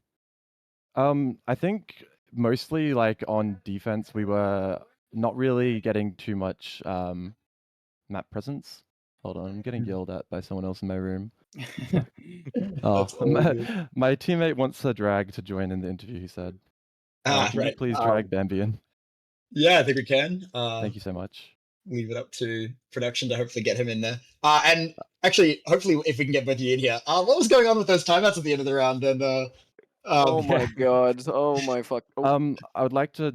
Speaker 5: I think mostly like on defense, we were not really getting too much map presence. Hold on, I'm getting yelled at by someone else in my room. Oh, my teammate wants a drag to join in the interview, he said. Can you please drag Bambi in?
Speaker 2: Yeah, I think we can.
Speaker 5: Thank you so much.
Speaker 2: Leave it up to production to hopefully get him in there. And actually, hopefully, if we can get both of you in here. What was going on with those timeouts at the end of the round? And
Speaker 6: oh my god! Oh my fuck! Oh.
Speaker 5: I would like to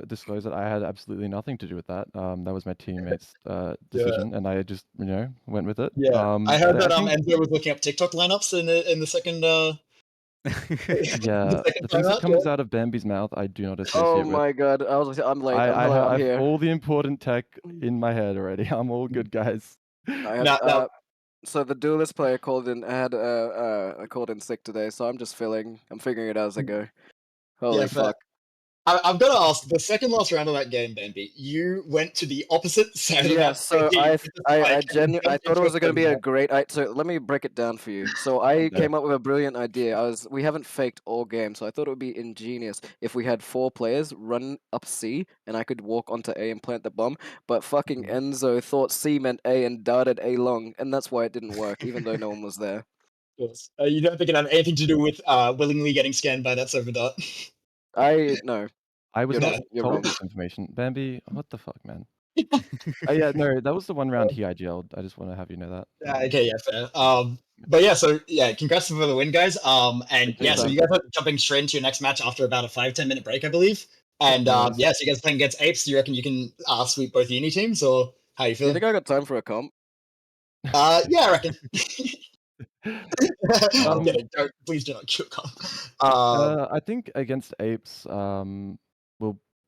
Speaker 5: disclose that I had absolutely nothing to do with that. That was my teammate's decision, and I just went with it.
Speaker 2: Yeah, I heard that Enzo was looking up TikTok lineups in the second.
Speaker 5: Yeah, the things that comes out of Bambi's mouth, I do not associate with.
Speaker 6: Oh my god! I'm late.
Speaker 5: I
Speaker 6: I'm
Speaker 5: have
Speaker 6: here.
Speaker 5: all the important tech in my head already. I'm all good, guys.
Speaker 6: So the duelist player called in had a called in sick today, so I'm just figuring it out as I go. Holy
Speaker 2: fair.
Speaker 6: fuck.
Speaker 2: I've got to ask, the second last round of that game, Bambi, you went to the opposite side of the
Speaker 6: Yeah,
Speaker 2: map.
Speaker 6: so I thought it was going to be a
Speaker 2: great.
Speaker 6: great. So let me break it down for you. So I came up with a brilliant idea. We haven't faked all game, so I thought it would be ingenious if we had 4 players run up C and I could walk onto A and plant the bomb. But fucking Enzo thought C meant A and darted A long, and that's why it didn't work, even though no one was there.
Speaker 2: You don't think it had anything to do with willingly getting scanned by that server dot?
Speaker 6: No.
Speaker 5: I was
Speaker 6: You're
Speaker 5: not
Speaker 6: not. You're
Speaker 5: told
Speaker 6: wrong.
Speaker 5: this information. Bambi, what the fuck, man? Yeah, no, that was the one round he IGL'd. I just want to have you know that.
Speaker 2: Okay, yeah, fair. But yeah, so yeah, congrats for the win, guys. And
Speaker 5: Thank you,
Speaker 2: yeah, so
Speaker 5: man.
Speaker 2: you guys are jumping straight into your next match after about a 5-10 minute break, I believe. And
Speaker 6: Nice.
Speaker 2: yeah, so you guys playing against Apes. Do you reckon you can sweep both uni teams, or how you
Speaker 6: Do you
Speaker 2: feeling?
Speaker 6: think I got time for a comp?
Speaker 2: Yeah, I reckon. I'm
Speaker 5: Um,
Speaker 2: kidding. Please do not kill comp.
Speaker 5: I think against Apes, we'll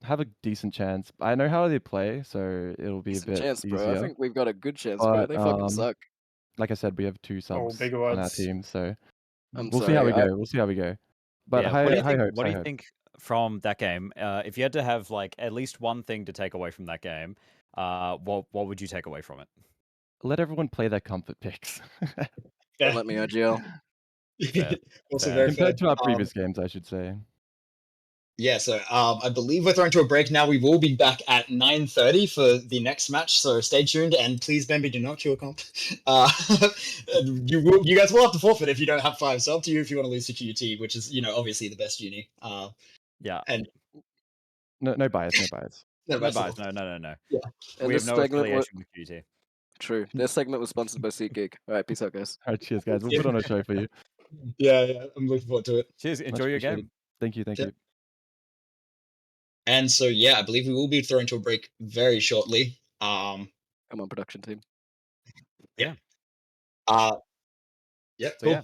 Speaker 5: have a decent chance. I know how they play, so it'll be a
Speaker 6: Decent
Speaker 5: bit
Speaker 6: chance, bro. I
Speaker 5: easier.
Speaker 6: think we've got a good chance, bro.
Speaker 5: But
Speaker 6: They fucking suck.
Speaker 5: like I said, we have 2
Speaker 3: Oh,
Speaker 5: subs
Speaker 3: big
Speaker 5: on our
Speaker 3: words.
Speaker 5: team, so
Speaker 6: I'm
Speaker 5: we'll see how
Speaker 6: sorry.
Speaker 5: we go. We'll see how we go. But
Speaker 1: Yeah,
Speaker 5: high
Speaker 1: what do you
Speaker 5: high
Speaker 1: think?
Speaker 5: hopes.
Speaker 1: What do
Speaker 5: High
Speaker 1: you
Speaker 5: hopes.
Speaker 1: think from that game? If you had to have like at least one thing to take away from that game, what would you take away from it?
Speaker 5: Let everyone play their comfort picks.
Speaker 6: Don't let me IGL.
Speaker 1: Fair,
Speaker 2: Also
Speaker 1: fair.
Speaker 2: very fair.
Speaker 5: Compared to our previous games, I should say.
Speaker 2: Yeah, so I believe we're throwing to a break now. We will be back at 9:30 for the next match, so stay tuned. And please, Bambi, do not kill comp. You guys will have to forfeit if you don't have 5. So up to you if you want to lose to QT, which is obviously the best uni.
Speaker 1: Yeah.
Speaker 2: And
Speaker 5: No bias, no bias.
Speaker 2: no,
Speaker 1: No
Speaker 2: that's
Speaker 1: bias.
Speaker 2: all.
Speaker 1: No.
Speaker 2: Yeah.
Speaker 6: And
Speaker 1: We have
Speaker 6: this
Speaker 1: no
Speaker 6: segment was
Speaker 1: affiliation with QT.
Speaker 6: true. This segment was sponsored by SeatGeek. All right, peace out, guys.
Speaker 5: All right, cheers, guys. We'll put on a show for you.
Speaker 2: Yeah, I'm looking forward to it.
Speaker 1: Cheers.
Speaker 5: Much
Speaker 1: Enjoy your
Speaker 5: appreciated.
Speaker 1: game.
Speaker 5: Thank you. Thank
Speaker 2: Yeah.
Speaker 5: you.
Speaker 2: And so yeah, I believe we will be throwing to a break very shortly.
Speaker 6: Come on, production team.
Speaker 2: Yeah,
Speaker 1: So
Speaker 2: cool.
Speaker 1: yeah.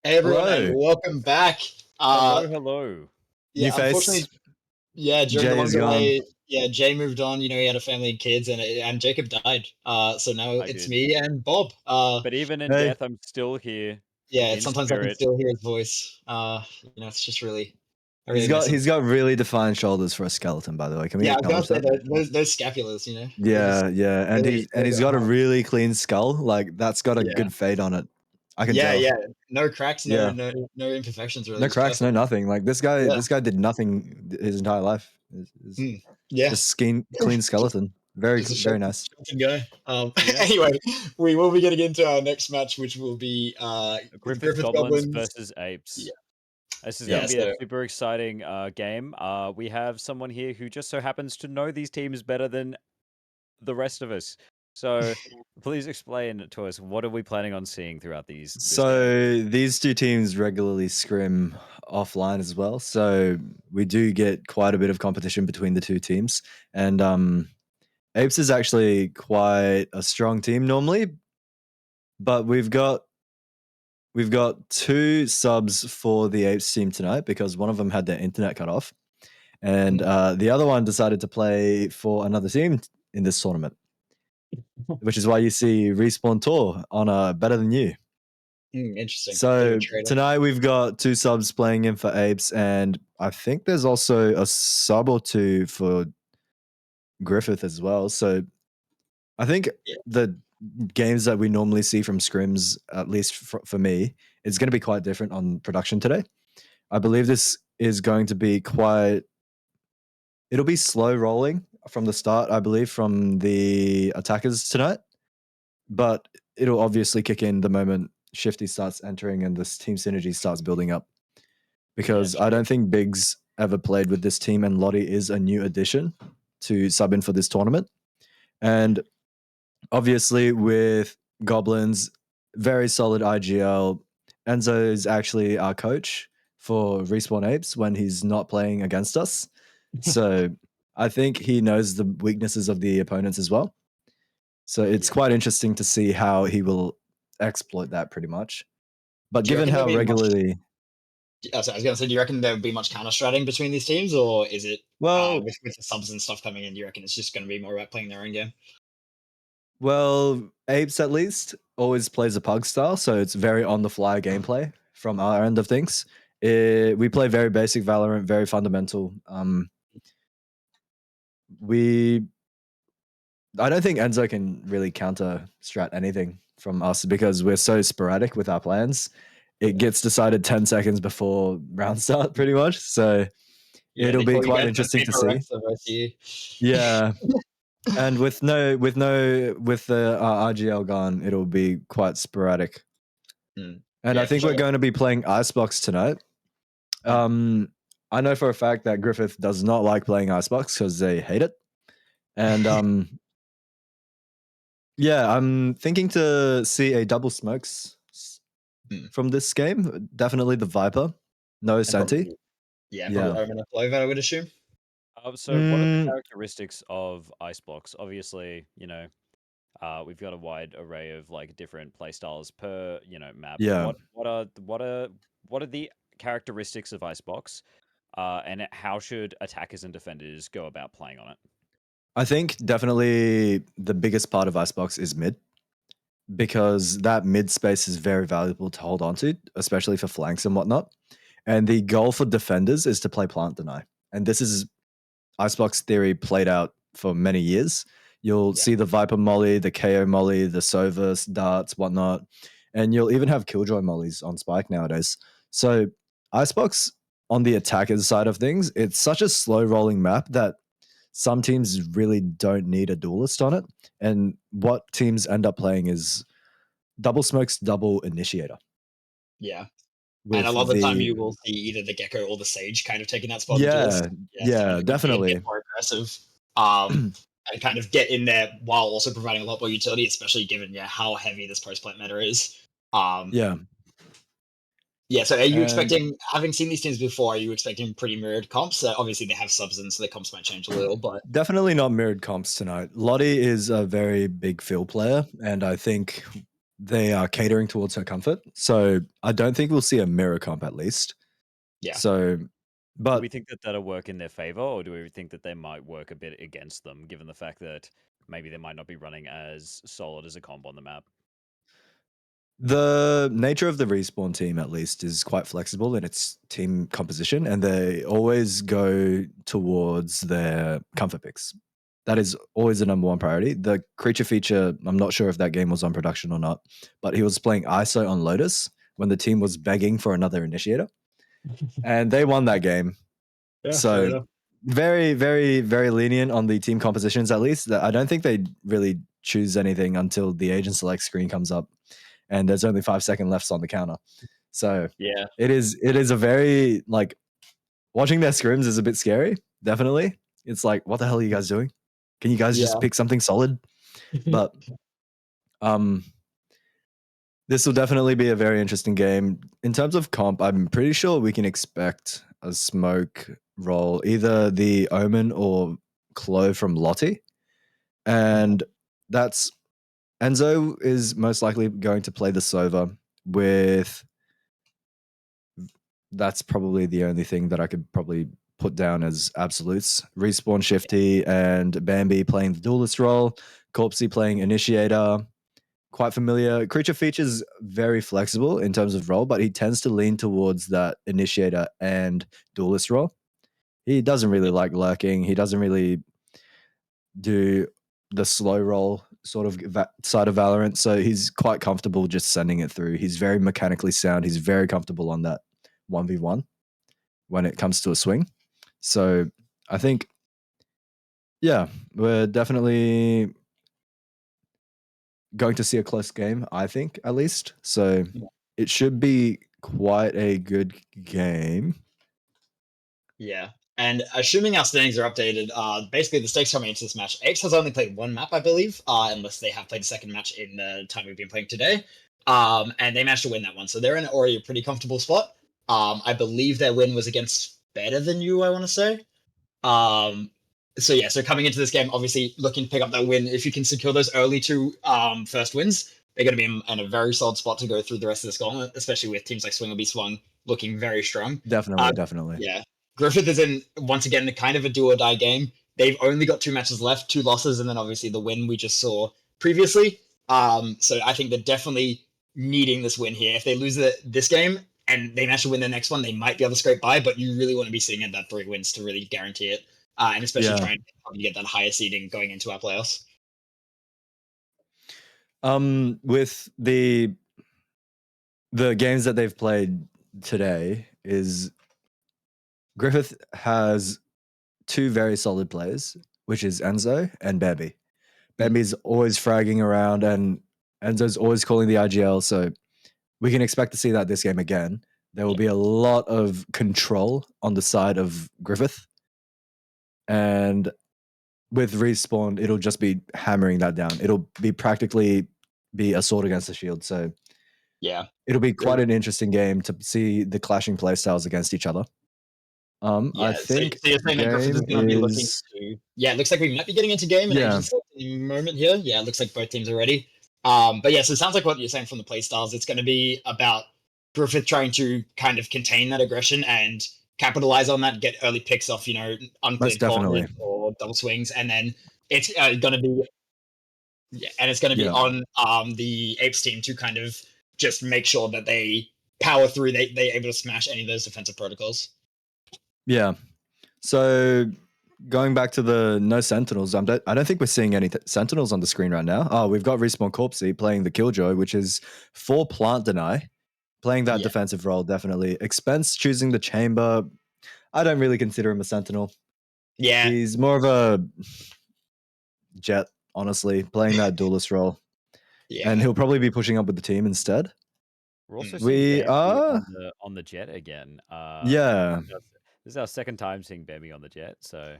Speaker 2: Hey everyone,
Speaker 7: Hello.
Speaker 2: and welcome back.
Speaker 1: Hello.
Speaker 2: Yeah,
Speaker 7: New face.
Speaker 2: unfortunately, during
Speaker 7: Jay
Speaker 2: the long
Speaker 7: is gone.
Speaker 2: delay, Jay moved on. You know, he had a family and kids, and Jacob died. So now
Speaker 1: I
Speaker 2: it's
Speaker 1: did.
Speaker 2: me and Bob.
Speaker 1: But even in
Speaker 7: Hey.
Speaker 1: death, I'm still here. in
Speaker 2: Sometimes I can
Speaker 1: spirit.
Speaker 2: still hear his voice. It's just really, I really
Speaker 7: He's
Speaker 2: miss him.
Speaker 7: got really defined shoulders for a skeleton, by the way. Can we
Speaker 2: Yeah, I was gonna
Speaker 7: acknowledge
Speaker 2: say
Speaker 7: that?
Speaker 2: those scapulars, you know.
Speaker 7: Yeah, and
Speaker 2: really-
Speaker 7: he's got a really clean skull. Like that's got a
Speaker 2: Yeah.
Speaker 7: good fade on it. I can
Speaker 2: Yeah,
Speaker 7: tell.
Speaker 2: yeah. No cracks,
Speaker 7: Yeah.
Speaker 2: no imperfections really.
Speaker 7: No
Speaker 2: It's
Speaker 7: cracks, no
Speaker 2: perfect.
Speaker 7: nothing. Like this
Speaker 2: Yeah.
Speaker 7: guy did nothing his entire life. It's
Speaker 2: Yeah.
Speaker 7: just clean skeleton. Very
Speaker 2: Just a
Speaker 7: very nice.
Speaker 2: sheltered guy.
Speaker 1: Yeah.
Speaker 2: Anyway, we will be getting into our next match, which will be
Speaker 1: Griffith Goblins versus Apes.
Speaker 2: Yeah.
Speaker 1: This is
Speaker 2: Yeah,
Speaker 1: going to be a
Speaker 2: so-
Speaker 1: super exciting game. We have someone here who just so happens to know these teams better than the rest of us. So please explain to us, what are we planning on seeing throughout this game?
Speaker 7: So these two teams regularly scrim offline as well. So we do get quite a bit of competition between the two teams. And Apes is actually quite a strong team normally, but we've got two subs for the Apes team tonight because one of them had their internet cut off, and the other one decided to play for another team in this tournament, which is why you see Respawn Tour on a Better Than You.
Speaker 2: Interesting.
Speaker 7: So tonight we've got two subs playing in for Apes, and I think there's also a sub or two for Griffith as well. So I think the games that we normally see from scrims, at least for me, is going to be quite different on production today. I believe this is going to be it'll be slow rolling from the start, I believe, from the attackers tonight, but it'll obviously kick in the moment Shifty starts entering and this team synergy starts building up. Because I don't think Biggs ever played with this team, and Lottie is a new addition to sub in for this tournament. And obviously with Goblins, very solid IGL. Enzo is actually our coach for Respawn Apes when he's not playing against us. So I think he knows the weaknesses of the opponents as well. So it's quite interesting to see how he will exploit that pretty much. But given how regularly...
Speaker 2: I was going to say, do you reckon there would be much counter-stratting between these teams, or is it, with the subs and stuff coming in, do you reckon it's just going to be more about playing their own game?
Speaker 7: Well, Apes at least always plays a pug style, so it's very on-the-fly gameplay from our end of things. We play very basic Valorant, very fundamental. I don't think Enzo can really counter-strat anything from us because we're so sporadic with our plans. It gets decided 10 seconds before round start, pretty much. So it'll be quite interesting to see. Yeah. And with the RGL gone, it'll be quite sporadic. And I think we're going to be playing Icebox tonight. I know for a fact that Griffith does not like playing Icebox because they hate it. And yeah, I'm thinking to see a double smokes from this game. Definitely the Viper. No Senti.
Speaker 2: Probably Omen and Clover, I would assume.
Speaker 1: So what are the characteristics of Icebox? Obviously, we've got a wide array of like different playstyles per map.
Speaker 7: Yeah.
Speaker 1: What are the characteristics of Icebox, and how should attackers and defenders go about playing on it?
Speaker 7: I think definitely the biggest part of Icebox is mid, because that mid space is very valuable to hold on to, especially for flanks and whatnot. And the goal for defenders is to play plant deny. And this is Icebox theory played out for many years. You'll see the Viper molly, the KO molly, the Sovus, darts, whatnot. And you'll even have Killjoy mollies on Spike nowadays. So Icebox on the attackers side of things, it's such a slow rolling map that some teams really don't need a duelist on it. And what teams end up playing is double smokes, double initiator.
Speaker 2: Yeah. And a lot of the time you will see either the Gecko or the Sage kind of taking that spot.
Speaker 7: Yeah, definitely.
Speaker 2: Get more aggressive. And kind of get in there while also providing a lot more utility, especially given how heavy this post-plant meta is. So are you expecting, having seen these teams before, are you expecting pretty mirrored comps? Obviously they have subs in, so their comps might change a little, but...
Speaker 7: Definitely not mirrored comps tonight. Lottie is a very big field player, and I think they are catering towards her comfort. So I don't think we'll see a mirror comp at least.
Speaker 2: Yeah.
Speaker 7: So,
Speaker 1: Do
Speaker 7: but
Speaker 1: we think that that'll work in their favor, or do we think that they might work a bit against them, given the fact that maybe they might not be running as solid as a comp on the map?
Speaker 7: the nature of the respawn team, at least, is quite flexible in its team composition, and they always go towards their comfort picks. That is always the number one priority. The creature feature, I'm not sure if that game was on production or not, but he was playing ISO on Lotus when the team was begging for another initiator, and they won that game. So very, very, very lenient on the team compositions, at least. I don't think they really choose anything until the agent select screen comes up and there's only 5 seconds left on the counter. So
Speaker 2: Yeah.
Speaker 7: it is a very, like, watching their scrims is a bit scary, definitely. It's like, what the hell are you guys doing? Can you guys just
Speaker 2: Yeah.
Speaker 7: pick something solid? But this will definitely be a very interesting game. In terms of comp, I'm pretty sure we can expect a smoke roll, either the Omen or Clo from Lottie. And that's Enzo is most likely going to play the Sova with. That's probably the only thing that I could probably put down as absolutes. Respawn Shifty and Bambi playing the duelist role, Corpsey playing Initiator. Quite familiar. Creature features very flexible in terms of role, but he tends to lean towards that Initiator and duelist role. He doesn't really like lurking. He doesn't really do the slow roll sort of side of Valorant. So he's quite comfortable just sending it through. He's very mechanically sound. He's very comfortable on that 1v1 when it comes to a swing. So I think, yeah, we're definitely going to see a close game, I think, at least. So it should be quite a good game.
Speaker 2: Yeah. And assuming our standings are updated, basically the stakes coming into this match, Apes has only played one map, I believe, unless they have played a second match in the time we've been playing today. And they managed to win that one. So they're in already a pretty comfortable spot. I believe their win was against Better Than You, I want to say. So yeah, so coming into this game, obviously looking to pick up that win. If you can secure those early two first wins, they're going to be in a very solid spot to go through the rest of this gauntlet, especially with teams like Swing will be Swung looking very strong.
Speaker 7: Definitely.
Speaker 2: Yeah. Griffith is in, once again, kind of a do or die game. They've only got 2 matches left, 2 losses, and then obviously the win we just saw previously. So I think they're definitely needing this win here. If they lose this game and they manage to win the next one, they might be able to scrape by, but you really want to be sitting at that 3 wins to really guarantee it. And especially trying to get that higher seeding going into our playoffs.
Speaker 7: With the games that they've played today, is Griffith has 2 very solid players, which is Enzo and Bambi. Bambi's always fragging around and Enzo's always calling the IGL, so we can expect to see that this game again. There will be a lot of control on the side of Griffith. And with Respawn, it'll just be hammering that down. It'll be practically be a sword against a shield. So
Speaker 2: yeah,
Speaker 7: it'll be quite an interesting game to see the clashing playstyles against each other. I think
Speaker 2: so you're saying that Griffith is going to be looking to. Yeah, it looks like we might be getting into game and agents in a moment here. Yeah, it looks like both teams are ready. But yeah, so it sounds like what you're saying from the playstyles. It's going to be about Griffith trying to kind of contain that aggression and capitalize on that, get early picks off, uncleared corners or double swings, and then it's going to be. Yeah, and it's going to be on the Apes team to kind of just make sure that they power through. They're able to smash any of those defensive protocols.
Speaker 7: Yeah. So going back to the no Sentinels, I don't think we're seeing any Sentinels on the screen right now. Oh, we've got Respawn Corpsey playing the Killjoy, which is for plant deny, playing that defensive role, definitely. Expense choosing the chamber. I don't really consider him a Sentinel.
Speaker 2: Yeah.
Speaker 7: He's more of a Jet, honestly, playing that duelist role. Yeah. And he'll probably be pushing up with the team instead.
Speaker 1: We're also seeing Bambi on the Jet again.
Speaker 7: Yeah.
Speaker 1: This is our second time seeing Bambi on the Jet, so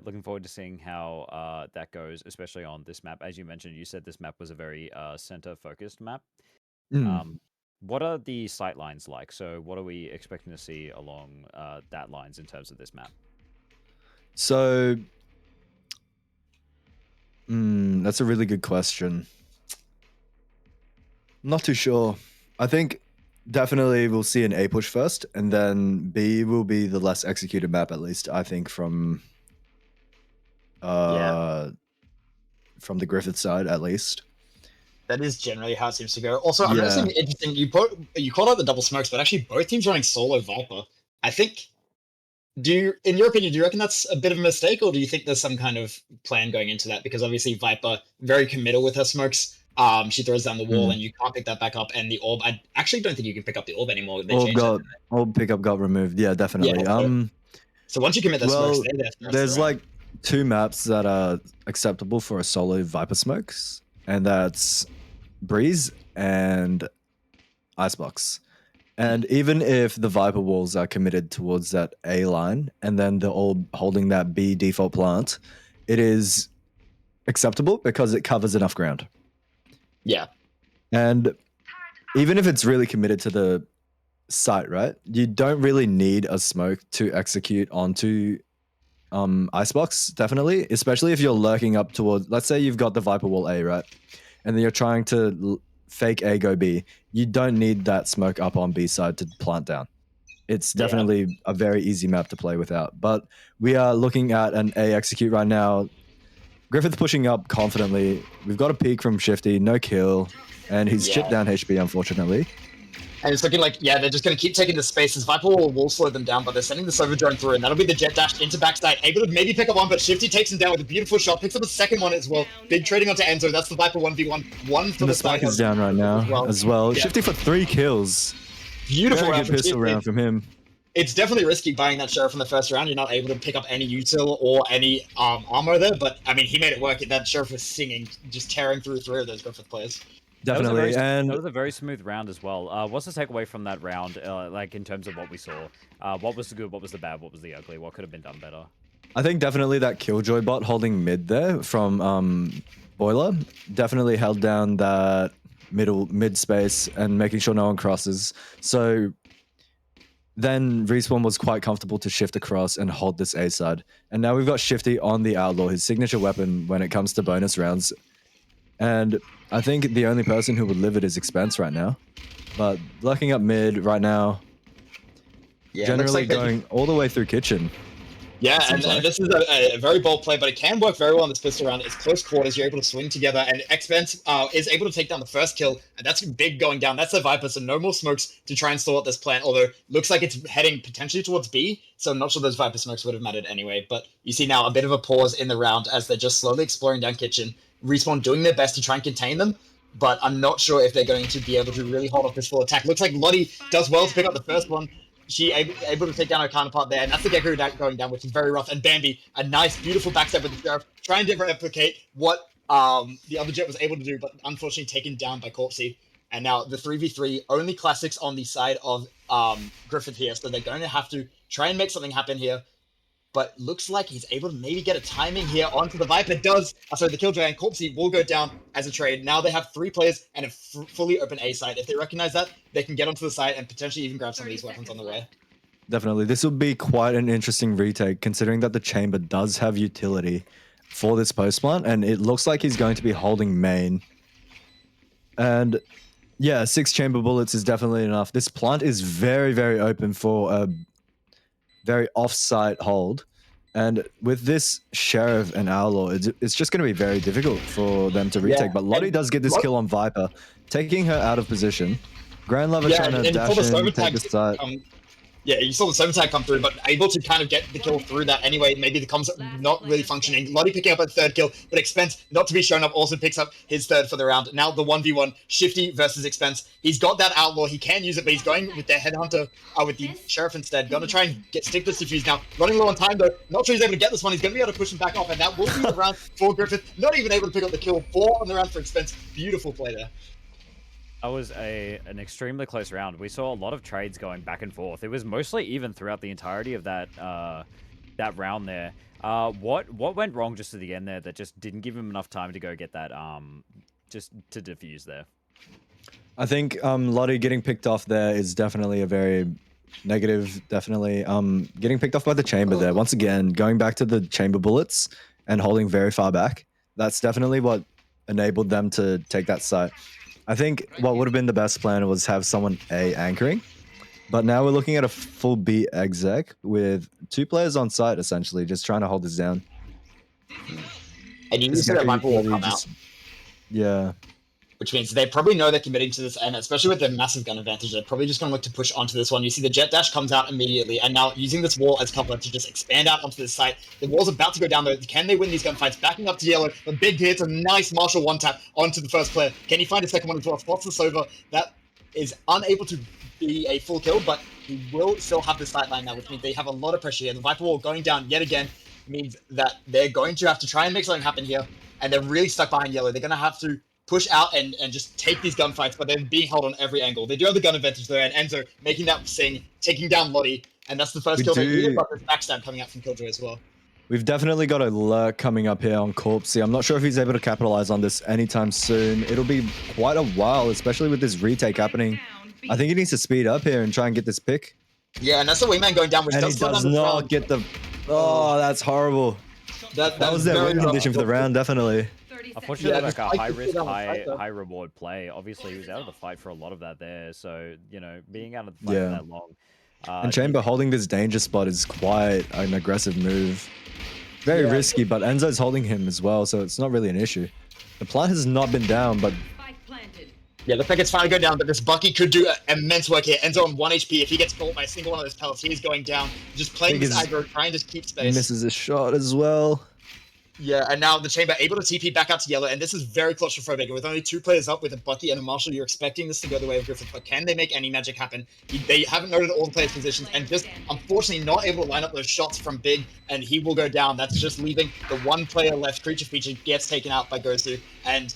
Speaker 1: looking forward to seeing how that goes, especially on this map. As you mentioned, you said this map was a very center-focused map. What are the sight lines like? So what are we expecting to see along that lines in terms of this map?
Speaker 7: So that's a really good question. Not too sure. I think definitely we'll see an A push first, and then B will be the less executed map, at least I think from from the Griffith side, at least.
Speaker 2: That is generally how it seems to go. Also, I'm
Speaker 7: Yeah.
Speaker 2: noticing interesting. You called out the double smokes, but actually both teams running solo Viper. I think. In your opinion, do you reckon that's a bit of a mistake, or do you think there's some kind of plan going into that? Because obviously Viper very committal with her smokes. She throws down the wall, and you can't pick that back up. And the orb, I actually don't think you can pick up the orb anymore. They changed that.
Speaker 7: Orb pickup got removed. Yeah, definitely.
Speaker 2: Yeah, so once you commit the smokes,
Speaker 7: well,
Speaker 2: they're there for the rest
Speaker 7: there's
Speaker 2: of the round.
Speaker 7: like 2 maps that are acceptable for a solo Viper smokes, and that's Breeze and Icebox. And even if the Viper walls are committed towards that A line, and then they're all holding that B default plant, it is acceptable because it covers enough ground.
Speaker 2: Yeah.
Speaker 7: And even if it's really committed to the site, right? You don't really need a smoke to execute onto Icebox, definitely, especially if you're lurking up towards, let's say you've got the Viper wall A, right? And then you're trying to fake A go B. You don't need that smoke up on B side to plant down. It's definitely a very easy map to play without. But we are looking at an A execute right now. Griffith pushing up confidently. We've got a peek from Shifty, no kill, and he's chipped down HP, unfortunately.
Speaker 2: And it's looking like, they're just going to keep taking the spaces. Viper will slow them down, but they're sending the Silver Drone through, and that'll be the jet dash into backside. Able to maybe pick up one, but Shifty takes him down with a beautiful shot, picks up a second one as well. Big trading onto Enzo. That's the Viper 1v1. One for
Speaker 7: the spike is down right now as well.
Speaker 2: Yeah.
Speaker 7: Shifty for 3 kills.
Speaker 2: Beautiful
Speaker 7: Very
Speaker 2: round
Speaker 7: good pistol round from him.
Speaker 2: It's definitely risky buying that Sheriff in the first round. You're not able to pick up any util or any armor there, but I mean, he made it work. That Sheriff was singing, just tearing through 3 of those Griffith players.
Speaker 7: Definitely,
Speaker 1: that was a very smooth round as well. What's the takeaway from that round, like in terms of what we saw? What was the good, what was the bad, what was the ugly, what could have been done better?
Speaker 7: I think definitely that Killjoy bot holding mid there from Boiler definitely held down that mid space and making sure no one crosses. So then Respawn was quite comfortable to shift across and hold this A side. And now we've got Shifty on the Outlaw, his signature weapon when it comes to bonus rounds. And I think the only person who would live it is Expense right now. But lurking up mid right now, generally going all the way through kitchen.
Speaker 2: Yeah, and this is a very bold play, but it can work very well in this pistol round. It's close quarters, you're able to swing together, and Expense is able to take down the first kill, and that's big going down. That's the Viper, so no more smokes to try and stall at this plant, although looks like it's heading potentially towards B, so I'm not sure those Viper smokes would have mattered anyway. But you see now a bit of a pause in the round as they're just slowly exploring down kitchen. Respawn doing their best to try and contain them, but I'm not sure if they're going to be able to really hold off this full attack. Looks like Lottie does well to pick up the first one. She able to take down her counterpart there, and that's the Gecko going down, which is very rough. And Bambi, a nice, beautiful backstab with the Sheriff, trying to replicate what the other Jet was able to do, but unfortunately taken down by Corpsey. And now the 3v3, only classics on the side of Griffith here, so they're going to have to try and make something happen here. But looks like he's able to maybe get a timing here onto the Viper. The Killjoy and Corpsey will go down as a trade. Now they have 3 players and a fully open A side. If they recognize that, they can get onto the side and potentially even grab some of these weapons on the way.
Speaker 7: Definitely. This will be quite an interesting retake, considering that the chamber does have utility for this post plant, and it looks like he's going to be holding main. And yeah, 6 chamber bullets is definitely enough. This plant is very, very open for a very off-site hold, and with this Sheriff and Outlaw, it's just going to be very difficult for them to retake. But Lottie does get this kill on Viper, taking her out of position. Grand Lover trying to dash in, take the site.
Speaker 2: Yeah, you saw the 7 tag come through, but able to kind of get the kill through that anyway. Maybe the comms not really functioning. Lottie picking up a 3rd kill, but Expense, not to be shown up, also picks up his 3rd for the round. Now the 1v1, Shifty versus Expense. He's got that Outlaw, he can use it, but he's going with the Headhunter, with the Sheriff instead. Gonna try and stick this defuse now. Running low on time though, not sure he's able to get this one. He's gonna be able to push him back off, and that will be the round for Griffith. Not even able to pick up the kill. 4 on the round for Expense. Beautiful play there.
Speaker 1: That was an extremely close round. We saw a lot of trades going back and forth. It was mostly even throughout the entirety of that that round there. What went wrong just at the end there that just didn't give him enough time to go get that just to defuse there?
Speaker 7: I think Lottie getting picked off there is definitely a very negative. Definitely getting picked off by the chamber there. Once again, going back to the chamber bullets and holding very far back. That's definitely what enabled them to take that site. I think what would have been the best plan was have someone A anchoring. But now we're looking at a full B exec with 2 players on site, essentially, just trying to hold this down.
Speaker 2: And you
Speaker 7: This
Speaker 2: see that
Speaker 7: Gecko
Speaker 2: Viper will
Speaker 7: utility
Speaker 2: come out,
Speaker 7: yeah.
Speaker 2: which means they probably know they're committing to this, and especially with their massive gun advantage, they're probably just going to look to push onto this one. You see the jet dash comes out immediately, and now using this wall as cover to just expand out onto this site. The wall's about to go down, though. Can they win these gunfights? Backing up to yellow, the big hits a nice Marshall one-tap onto the first player. Can he find a second one as well? Spots this over. That is unable to be a full kill, but he will still have the sight line now, which means they have a lot of pressure here. The Viper wall going down yet again means that they're going to have to try and make something happen here, and they're really stuck behind yellow. They're going to have to push out and just take these gunfights, but they're being held on every angle. They do have the gun advantage though, and Enzo making that sing, taking down Lottie, and that's the first kill they needed, but there's backstab coming out from Killjoy as well.
Speaker 7: We've definitely got a lurk coming up here on Corpsey. I'm not sure if he's able to capitalize on this anytime soon. It'll be quite a while, especially with this retake happening. I think he needs to speed up here and try and get this pick.
Speaker 2: Yeah, and that's the wingman going down, which
Speaker 7: And he does not get the... Oh, that's horrible. That was their win condition for the round, definitely.
Speaker 1: Unfortunately, like a high risk, high reward play. Obviously, he was out of the fight for a lot of that there. So, you know, being out of the fight for that long.
Speaker 7: And Chamber holding this danger spot is quite an aggressive move. Very risky, but Enzo's holding him as well, so it's not really an issue. The plant has not been down, but...
Speaker 2: Yeah, looks like it's finally going down, but this Bucky could do immense work here. Enzo on 1 HP. If he gets caught by a single one of those pellets, he is going down. Just playing this aggro, trying to keep space.
Speaker 7: Misses a shot as well.
Speaker 2: Yeah, and now the Chamber able to TP back out to yellow, and this is very claustrophobic. With only 2 players up with a Bucky and a Marshall, you're expecting this to go the way of Griffith, but can they make any magic happen? They haven't noted all the players' positions, and just unfortunately not able to line up those shots from Big, and he will go down. That's just leaving the 1 player left. Creature Feature gets taken out by Gozu, and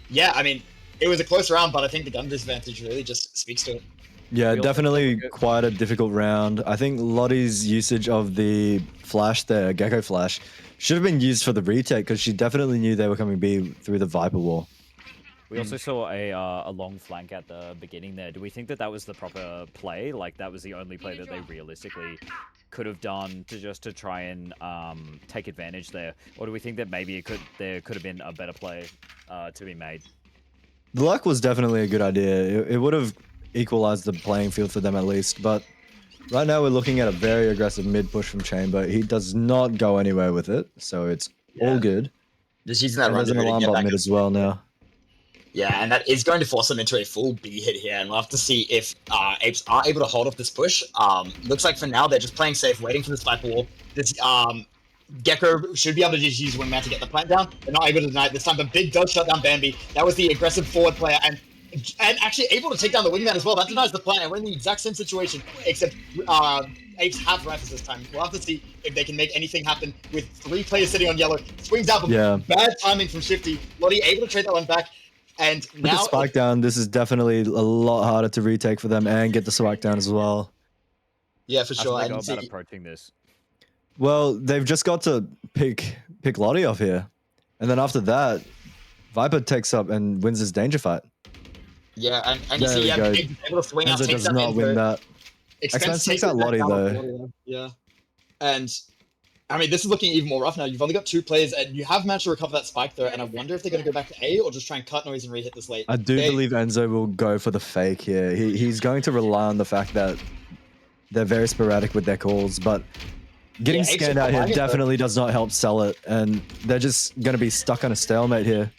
Speaker 2: yeah, I mean, it was a close round, but I think the gun disadvantage really just speaks to it.
Speaker 7: Yeah, definitely quite a difficult round. I think Lottie's usage of the flash there, Gecko flash, should have been used for the retake because she definitely knew they were coming B through the Viper wall.
Speaker 1: We also saw a long flank at the beginning there. Do we think that that was the proper play? Like that was the only play that they realistically could have done to try and take advantage there, or do we think that maybe there could have been a better play to be made?
Speaker 7: The luck was definitely a good idea. It would have equalized the playing field for them at least, but right now we're looking at a very aggressive mid push from Chamber. He does not go anywhere with it, so it's all good.
Speaker 2: Just using that
Speaker 7: and
Speaker 2: run
Speaker 7: there's an alarm bot mid as well now.
Speaker 2: Yeah, and that is going to force them into a full B hit here, and we'll have to see if Apes are able to hold off this push. Looks like for now they're just playing safe, waiting for this Viper wall. This Gecko should be able to just use Wingman to get the plant down. They're not able to deny it this time, but Big does shut down Bambi. That was the aggressive forward player, and actually able to take down the Wingman as well. That denies the plant, and we're in the exact same situation, except Apes have rifles this time. We'll have to see if they can make anything happen with 3 players sitting on yellow. Swings out, but bad timing from Shifty. Lottie able to trade that one back. And
Speaker 7: with
Speaker 2: now
Speaker 7: the spike down, this is definitely a lot harder to retake for them and get the spike down as well.
Speaker 2: Yeah, for sure.
Speaker 1: How do they go about approaching this?
Speaker 7: Well, they've just got to pick Lottie off here. And then after that, Viper takes up and wins his danger fight.
Speaker 2: Yeah, and you see, Big able to swing out,
Speaker 7: Enzo does not win that. Expense takes out Lottie though.
Speaker 2: Yeah. And I mean, this is looking even more rough now. You've only got 2 players, and you have managed to recover that spike though. And I wonder if they're going to go back to A or just try and cut noise and re-hit this late.
Speaker 7: I do believe Enzo will go for the fake here. He's going to rely on the fact that they're very sporadic with their calls, but getting scanned out here definitely does not help sell it, and they're just going to be stuck on a stalemate here.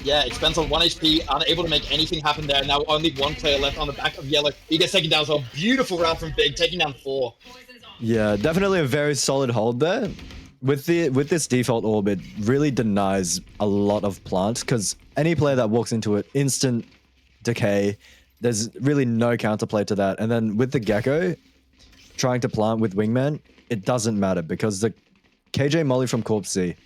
Speaker 2: Yeah, Expense on 1 HP, unable to make anything happen there. Now only 1 player left on the back of yellow. He gets taken down as well. Beautiful round from Big, taking down 4.
Speaker 7: Yeah, definitely a very solid hold there. With this default orb, it really denies a lot of plant, because any player that walks into it, instant decay. There's really no counterplay to that. And then with the Gecko, trying to plant with Wingman, it doesn't matter, because the KJ Molly from Corp C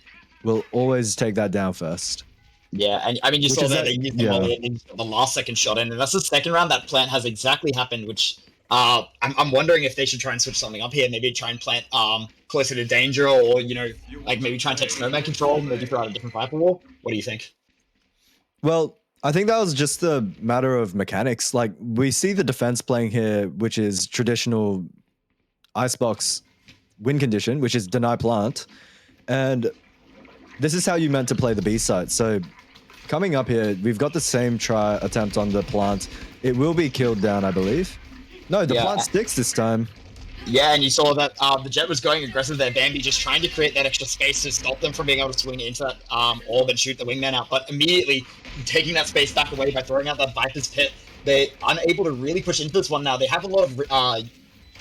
Speaker 7: will always take that down first.
Speaker 2: Yeah, and I mean, you saw that they used the Molly and the last second shot in, and that's the second round that plant has exactly happened, which I'm wondering if they should try and switch something up here, maybe try and plant closer to danger, or, you know, like maybe try and take snowman control, maybe throw out a different Viper wall. What do you think?
Speaker 7: Well, I think that was just a matter of mechanics. Like, we see the defense playing here, which is traditional Icebox win condition, which is deny plant. And this is how you meant to play the B side. So coming up here, we've got the same try attempt on the plant. It will be killed down, I believe. No, the plant sticks this time.
Speaker 2: Yeah, and you saw that the Jet was going aggressive there. Bambi just trying to create that extra space to stop them from being able to swing into that orb and shoot the wingman out. But immediately taking that space back away by throwing out that Viper's Pit, they're unable to really push into this one now. They have a lot of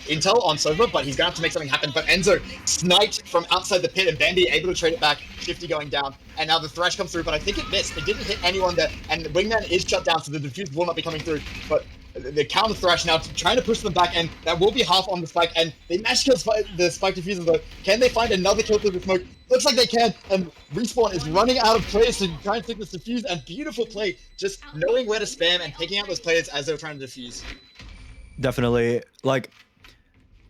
Speaker 2: intel on Sova, but he's going to have to make something happen. But Enzo sniped from outside the pit, and Bambi able to trade it back. Shifty going down, and now the Thresh comes through, but I think it missed. It didn't hit anyone there, and the wingman is shut down, so the defuse will not be coming through. But the counter Thresh now trying to push them back, and that will be half on the spike, and they managed to kill the spike diffuser though. Can they find another kill through the smoke? Looks like they can, and Respawn is running out of players to try and take this defuse, and beautiful play, just knowing where to spam and picking out those players as they're trying to defuse.
Speaker 7: Definitely, like,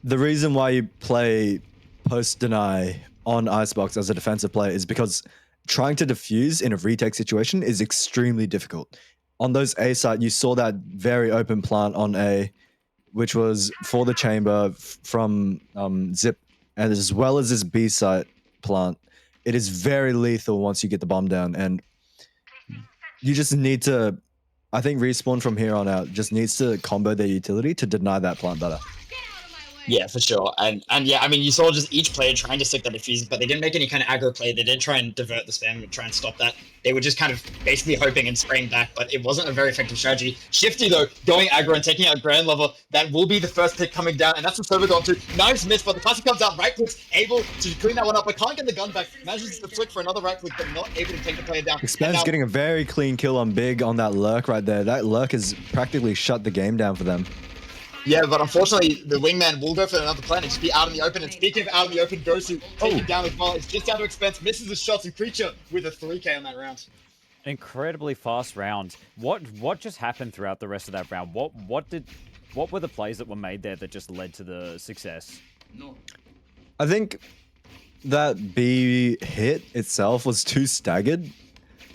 Speaker 7: the reason why you play post-deny on Icebox as a defensive player is because trying to defuse in a retake situation is extremely difficult. On those A site, you saw that very open plant on A, which was for the chamber from Zip, and as well as this B site plant. It is very lethal once you get the bomb down, and you just need to, I think Respawn from here on out just needs to combo their utility to deny that plant better.
Speaker 2: Yeah, for sure. And yeah, I mean, you saw just each player trying to stick that defuse, but they didn't make any kind of aggro play. They didn't try and divert the spam and try and stop that. They were just kind of basically hoping and spraying back, but it wasn't a very effective strategy. Shifty, though, going aggro and taking out Grand Lover, that will be the first pick coming down, and that's the server gone to. Knives missed, but the classic comes out, right clicks, able to clean that one up, but can't get the gun back. Manages to flick for another right click, but not able to take the player down.
Speaker 7: Expand's getting a very clean kill on Big on that lurk right there. That lurk has practically shut the game down for them.
Speaker 2: Yeah, but unfortunately, the wingman will go for another plan and just be out in the open. And speaking of out in the open, Gosu taken down as well. It's just down to Expense, misses the shots, and Creature with a 3K on that round.
Speaker 1: Incredibly fast round. What just happened throughout the rest of that round? What were the plays that were made there that just led to the success?
Speaker 7: I think that B hit itself was too staggered.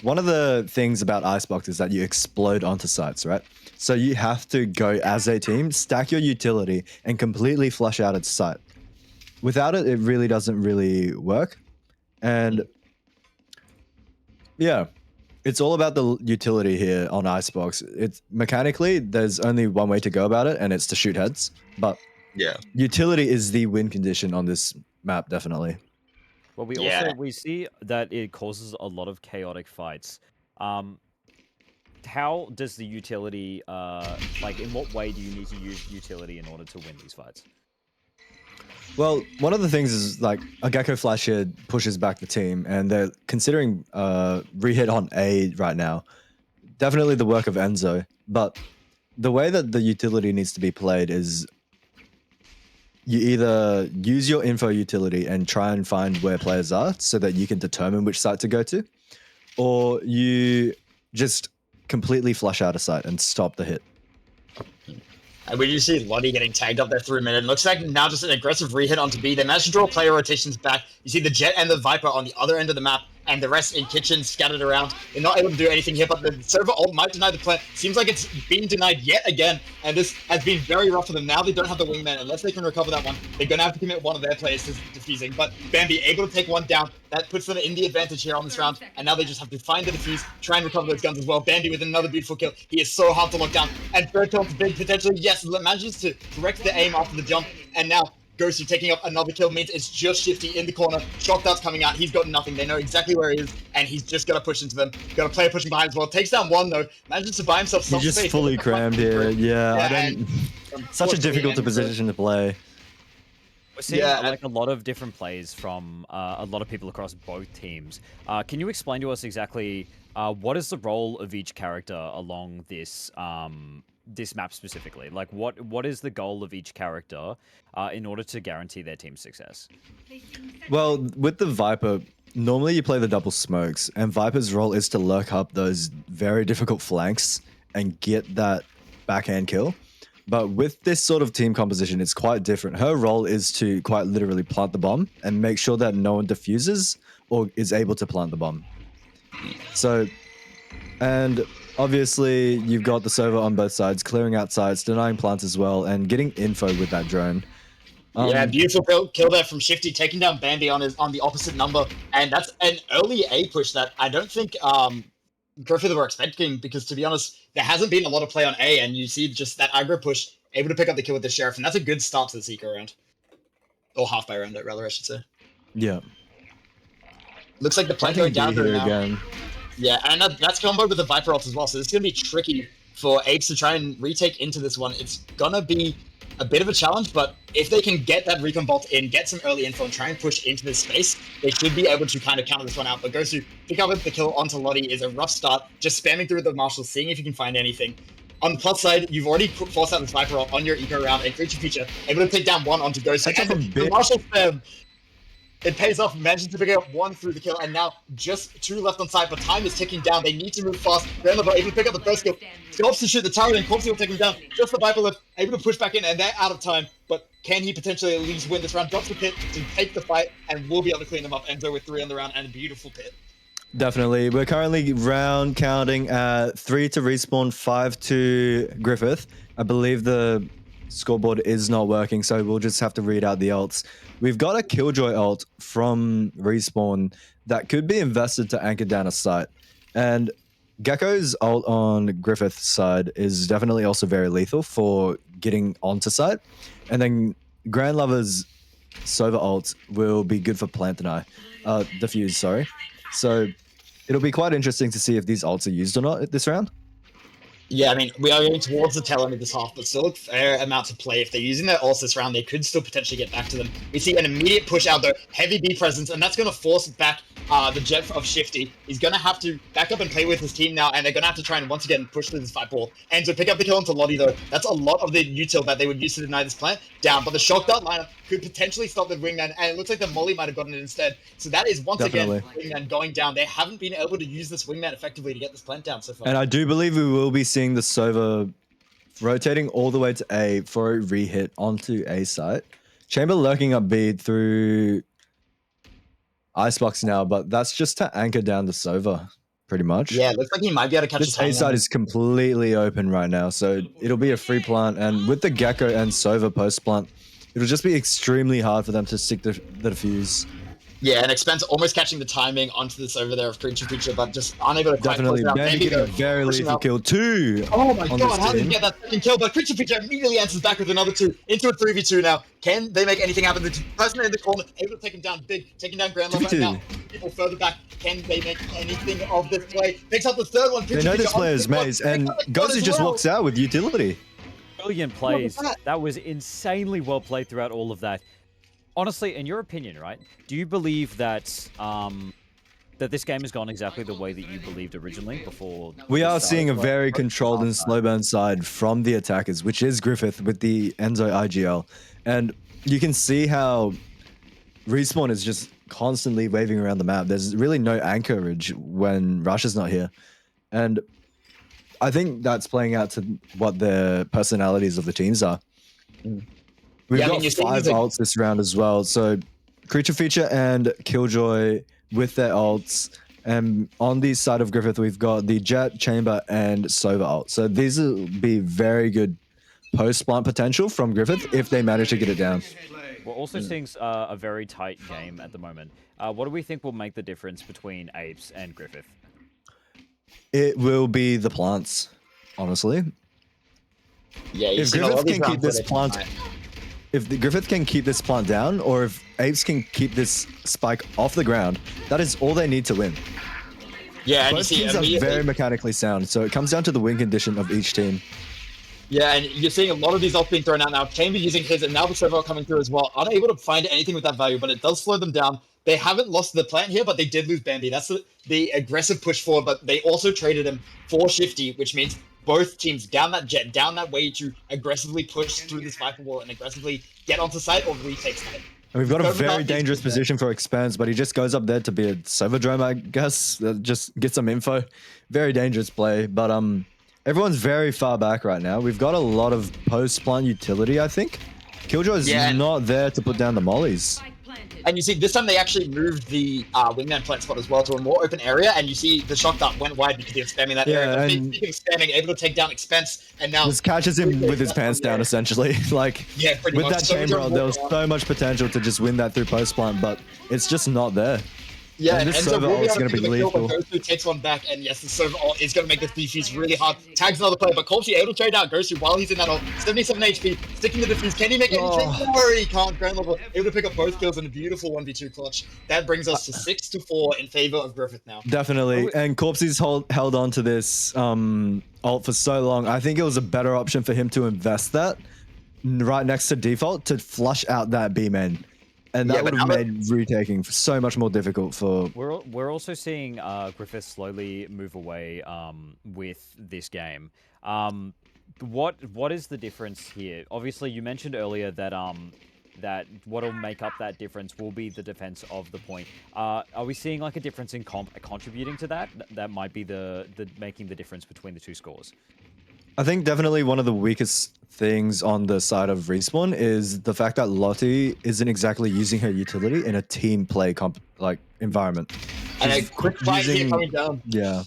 Speaker 7: One of the things about Icebox is that you explode onto sites, right? So you have to go as a team, stack your utility, and completely flush out its site. Without it, it really doesn't really work. And yeah, it's all about the utility here on Icebox. It's mechanically, there's only one way to go about it, and it's to shoot heads. But
Speaker 2: yeah,
Speaker 7: utility is the win condition on this map, definitely.
Speaker 1: Well, we see that it causes a lot of chaotic fights. How does the utility, like, in what way do you need to use utility in order to win these fights?
Speaker 7: Well, one of the things is, like, a Gecko Flash here pushes back the team, and they're considering re-hit on A right now. Definitely the work of Enzo, but the way that the utility needs to be played is you either use your info utility and try and find where players are so that you can determine which site to go to, or you just completely flush out a site and stop the hit.
Speaker 2: And we do see Lottie getting tagged up there through mid. It looks like now just an aggressive re-hit onto B. They managed to draw player rotations back. You see the Jet and the Viper on the other end of the map, and the rest in kitchen scattered around. They're not able to do anything here, but the server ult might deny the plan. Seems like it's been denied yet again, and this has been very rough for them. Now they don't have the wingman. Unless they can recover that one, they're going to have to commit one of their players to defusing. But Bambi able to take one down. That puts them in the advantage here on this round, and now they just have to find the defuse, try and recover those guns as well. Bambi with another beautiful kill. He is so hard to lock down, and third kill to Big potentially. Yes, manages to correct the aim after the jump, and now Ghosty taking up another kill means it's just Shifty in the corner. Shock Dart's coming out. He's got nothing. They know exactly where he is, and he's just got to push into them. Got a player pushing behind as well. Takes down one, though. Manages to buy himself some
Speaker 7: You're just
Speaker 2: space.
Speaker 7: fully crammed here. Yeah, I don't... Such a difficult position to play.
Speaker 1: We're seeing like a lot of different plays from a lot of people across both teams. Can you explain to us exactly what is the role of each character along this this map specifically? Like, what is the goal of each character in order to guarantee their team's success?
Speaker 7: Well, with the Viper, normally you play the double smokes, and Viper's role is to lurk up those very difficult flanks and get that backhand kill. But with this sort of team composition, it's quite different. Her role is to quite literally plant the bomb and make sure that no one defuses or is able to plant the bomb. So, and obviously you've got the server on both sides, clearing out sites, denying plants as well, and getting info with that drone.
Speaker 2: Yeah, beautiful kill there from Shifty, taking down Bambi on the opposite number, and that's an early A push that I don't think Griffith were expecting, because to be honest, there hasn't been a lot of play on A, and you see just that aggro push, able to pick up the kill with the Sheriff, and that's a good start to the Seeker round. Or half by round, rather, I should say.
Speaker 7: Yeah.
Speaker 2: Looks like the plant going down here now. Again. Yeah, and that's combo with the Viper ult as well, so this is going to be tricky for Apes to try and retake into this one. It's going to be a bit of a challenge, but if they can get that Recon Bolt in, get some early info, and try and push into this space, they should be able to kind of counter this one out. But Gosu, pick up the kill onto Lottie is a rough start, just spamming through the Marshals, seeing if you can find anything. On the plus side, you've already forced out the Viper ult on your eco round, and Creature Feature able to take down one onto Gosu. And the Marshal spam, it pays off, managing to pick up one through the kill, and now just 2 left on side, but time is ticking down. They need to move fast. Grand Level able to pick up the first kill. Scorps to shoot the tower, and Corpse will take him down. Just the Viper left, able to push back in, and they're out of time. But can he potentially at least win this round? Drops the pit to take the fight, and we'll be able to clean them up. Enzo with 3 on the round, and a beautiful pit.
Speaker 7: Definitely. We're currently round counting at 3 to respawn, 5 to Griffith. I believe the scoreboard is not working, so we'll just have to read out the ults. We've got a Killjoy ult from Respawn that could be invested to anchor down a site. And Gecko's ult on Griffith's side is definitely also very lethal for getting onto site. And then Grand Lover's Sova ult will be good for Plant and Diffuse, sorry. So it'll be quite interesting to see if these ults are used or not this round.
Speaker 2: Yeah, I mean, we are going towards the tail end of this half, but still a fair amount to play. If they're using their ults this round, they could still potentially get back to them. We see an immediate push out, though. Heavy B presence, and that's going to force back the Jet of Shifty. He's going to have to back up and play with his team now, and they're going to have to try and once again push through this fight ball. And to pick up the kill onto Lottie, though, that's a lot of the util that they would use to deny this plant down. But the Shock Dart lineup could potentially stop the Wingman, and it looks like the Molly might have gotten it instead. So that is once again Wingman going down. They haven't been able to use this Wingman effectively to get this plant down so far.
Speaker 7: And I do believe we will be seeing the Sova rotating all the way to A for a re-hit onto A site. Chamber lurking up B through Icebox now, but that's just to anchor down the Sova, pretty much.
Speaker 2: Yeah, it looks like he might be able to catch
Speaker 7: this A side is completely open right now, so it'll be a free plant, and with the Gecko and Sova post plant, it'll just be extremely hard for them to stick the diffuse.
Speaker 2: Yeah, and Expense almost catching the timing onto this over there of Creature Feature, but just unable to quite
Speaker 7: definitely getting a very lethal kill too.
Speaker 2: Oh my god, how did he get that second kill? But Creature Feature immediately answers back with another 2 into a 3v2 now. Can they make anything happen? The person in the corner able to take him down big, taking down Grand Level now. People further back, can they make anything of this play? Picks up the third one.
Speaker 7: They know this player is Maze, and Gozu just walks out with utility.
Speaker 1: Brilliant plays. That was insanely well played throughout all of that. Honestly, in your opinion, right, do you believe that that this game has gone exactly the way that you believed originally before?
Speaker 7: We are seeing a very controlled and slow burn side from the attackers, which is Griffith with the Enzo IGL. And you can see how Respawn is just constantly waving around the map. There's really no anchorage when Rush is not here. And I think that's playing out to what the personalities of the teams are. We've got 5 ults this round as well. So Creature Feature and Killjoy with their ults. And on the side of Griffith, we've got the Jet, Chamber, and Sova ult. So these will be very good post-plant potential from Griffith if they manage to get it down.
Speaker 1: We're also seeing a very tight game at the moment. What do we think will make the difference between Apes and Griffith?
Speaker 7: It will be the plants, honestly.
Speaker 2: Yeah,
Speaker 7: if Griffith can keep this plant... If the Griffith can keep this plant down, or if Apes can keep this spike off the ground, that is all they need to win.
Speaker 2: Yeah, and
Speaker 7: both teams are very mechanically sound, so it comes down to the win condition of each team.
Speaker 2: Yeah, and you're seeing a lot of these ults being thrown out now. Chamber using his, and now the server coming through as well. Unable to find anything with that value, but it does slow them down. They haven't lost the plant here, but they did lose Bambi. That's the aggressive push forward, but they also traded him for Shifty, which means both teams down that Jet, down that way to aggressively push through this Viper wall and aggressively get onto site or retake site.
Speaker 7: And we've got a very dangerous position for Expanse, but he just goes up there to be a Servodrome, I guess. Just get some info. Very dangerous play, but everyone's very far back right now. We've got a lot of post-plant utility, I think. Killjoy's not there to put down the mollies.
Speaker 2: And you see, this time they actually moved the wingman plant spot as well to a more open area, and you see the shock dart went wide because he was spamming that area. But speaking of spamming, able to take down Expense, and now
Speaker 7: this catches him with his pants down, essentially. Like, with that chamber ult, there was so much potential to just win that through post plant, but it's just not there.
Speaker 2: Yeah,
Speaker 7: And
Speaker 2: and
Speaker 7: this
Speaker 2: Enzo
Speaker 7: server
Speaker 2: will be
Speaker 7: ult's
Speaker 2: able to
Speaker 7: gonna be
Speaker 2: pick up a kill, but
Speaker 7: lethal.
Speaker 2: Gosu takes one back, and yes, the server ult is going to make this defuse really hard. Tags another player, but Colty able to trade out Gosu while he's in that ult. 77 HP, sticking the defuse. Can he make any trade? No, he can't. Ground level, able to pick up both kills in a beautiful 1v2 clutch. That brings us to 6-4 in favor of Griffith now.
Speaker 7: Definitely. And Corpsey's held on to this ult for so long. I think it was a better option for him to invest that right next to default to flush out that B main. And that
Speaker 2: Yeah, but
Speaker 7: would have
Speaker 2: now
Speaker 7: made retaking so much more difficult for.
Speaker 1: We're also seeing Griffith slowly move away with this game. What is the difference here? Obviously, you mentioned earlier that that what'll make up that difference will be the defense of the point. Are we seeing like a difference in contributing to that? That might be the making the difference between the two scores.
Speaker 7: I think definitely one of the weakest things on the side of Respawn is the fact that Lottie isn't exactly using her utility in a team play environment.
Speaker 2: And a
Speaker 7: She's
Speaker 2: quick fight here coming down.
Speaker 7: Yeah.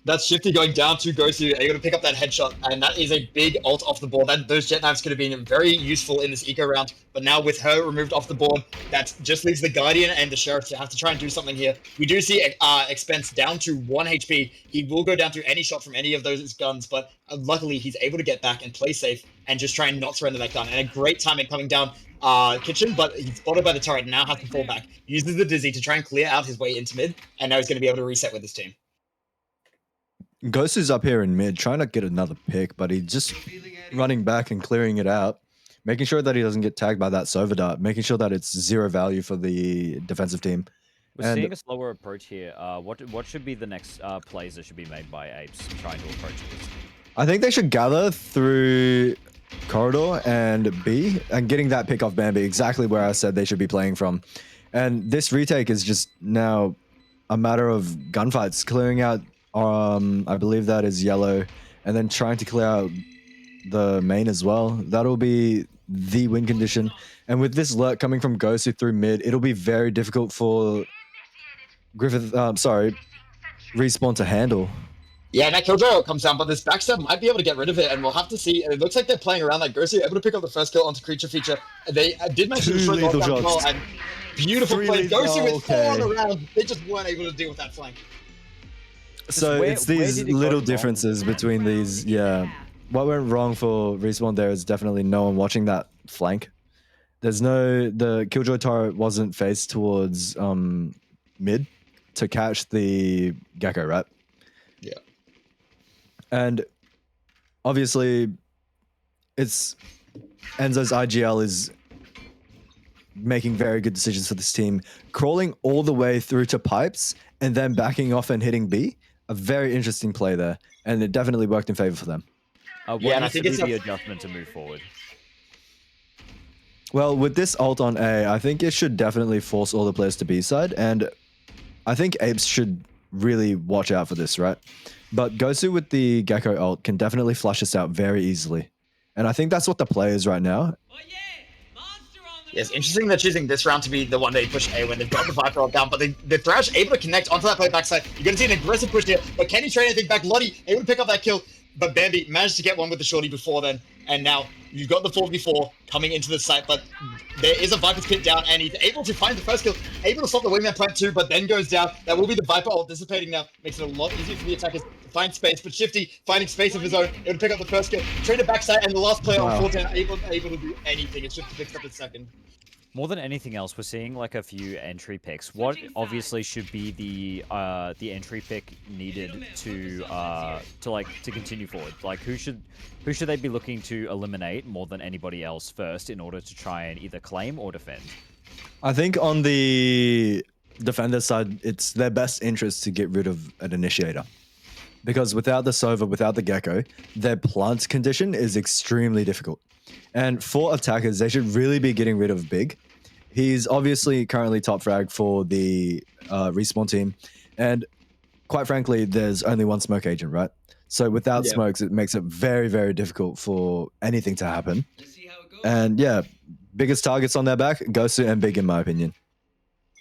Speaker 2: That's Shifty going down to Gosu, able to pick up that headshot, and that is a big ult off the board. Those jet knives could have been very useful in this eco round, but now with her removed off the board, that just leaves the Guardian and the Sheriff to have to try and do something here. We do see Expense down to 1 HP. He will go down to any shot from any of those guns, but luckily he's able to get back and play safe and just try and not surrender that gun. And a great timing coming down Kitchen, but he's spotted by the turret and now has to fall back. Uses the Dizzy to try and clear out his way into mid, and now he's going to be able to reset with his team.
Speaker 7: Ghost is up here in mid, trying to get another pick, but he's just running back and clearing it out, making sure that he doesn't get tagged by that Sova dart, making sure that it's 0 value for the defensive team.
Speaker 1: We're seeing a slower approach here. What should be the next plays that should be made by Apes trying to approach this?
Speaker 7: I think they should gather through corridor and B and getting that pick off Bambi exactly where I said they should be playing from. And this retake is just now a matter of gunfights, clearing out I believe that is yellow, and then trying to clear out the main as well. That'll be the win condition. And with this lurk coming from Gosu through mid, it'll be very difficult for Respawn to handle.
Speaker 2: Yeah, and that Killjoy comes down, but this backstab might be able to get rid of it, and we'll have to see. It looks like they're playing around that Gosu able to pick up the first kill onto Creature Feature. They did mention the short
Speaker 7: lethal
Speaker 2: lockdown as well,
Speaker 7: shots.
Speaker 2: and beautiful play.
Speaker 7: lethal-
Speaker 2: Gosu with 4 on the
Speaker 7: okay.
Speaker 2: round. They just weren't able to deal with that flank.
Speaker 7: So
Speaker 1: where
Speaker 7: it's these
Speaker 1: did it go
Speaker 7: little
Speaker 1: wrong?
Speaker 7: differences between these. Yeah. What went wrong for Respawn there is definitely no one watching that flank. The Killjoy turret wasn't faced towards mid to catch the Gecko, right?
Speaker 2: Yeah.
Speaker 7: And obviously it's Enzo's IGL is making very good decisions for this team, crawling all the way through to pipes and then backing off and hitting B. A very interesting play there, and it definitely worked in favor for them.
Speaker 1: What
Speaker 2: Yeah, and I
Speaker 1: needs
Speaker 2: think
Speaker 1: to
Speaker 2: it's
Speaker 1: be
Speaker 2: a-
Speaker 1: the adjustment to move forward?
Speaker 7: Well, with this ult on A, I think it should definitely force all the players to B side, and I think Apes should really watch out for this, right? But Gosu with the Gecko ult can definitely flush us out very easily. And I think that's what the play is right now.
Speaker 2: Yes, interesting they're choosing this round to be the one they push A when they've got the Viper ult down, but the Thrash able to connect onto that play backside. You're going to see an aggressive push here, but can he trade anything back? Lottie able to pick up that kill, but Bambi managed to get one with the shorty before then, and now you've got the 4v4 coming into the site, but there is a Viper's pit down, and he's able to find the first kill, able to stop the Wingman plant too, but then goes down. That will be the Viper ult dissipating now, makes it a lot easier for the attackers to find space, but Shifty finding space of his own, able to pick up the first kill, trade it backside, and the last player on 14 able to do anything. It's Shifty picks up his second.
Speaker 1: More than anything else, we're seeing like a few entry picks. What obviously should be the entry pick needed to continue forward? Like who should they be looking to eliminate more than anybody else first in order to try and either claim or defend?
Speaker 7: I think on the defender side, it's their best interest to get rid of an initiator. Because without the Sova, without the Gecko, their plant condition is extremely difficult. And for attackers, they should really be getting rid of Big. He's obviously currently top frag for the Respawn team. And quite frankly, there's only one smoke agent, right? So without smokes, it makes it very, very difficult for anything to happen. And yeah, biggest targets on their back, Gosu and Big in my opinion.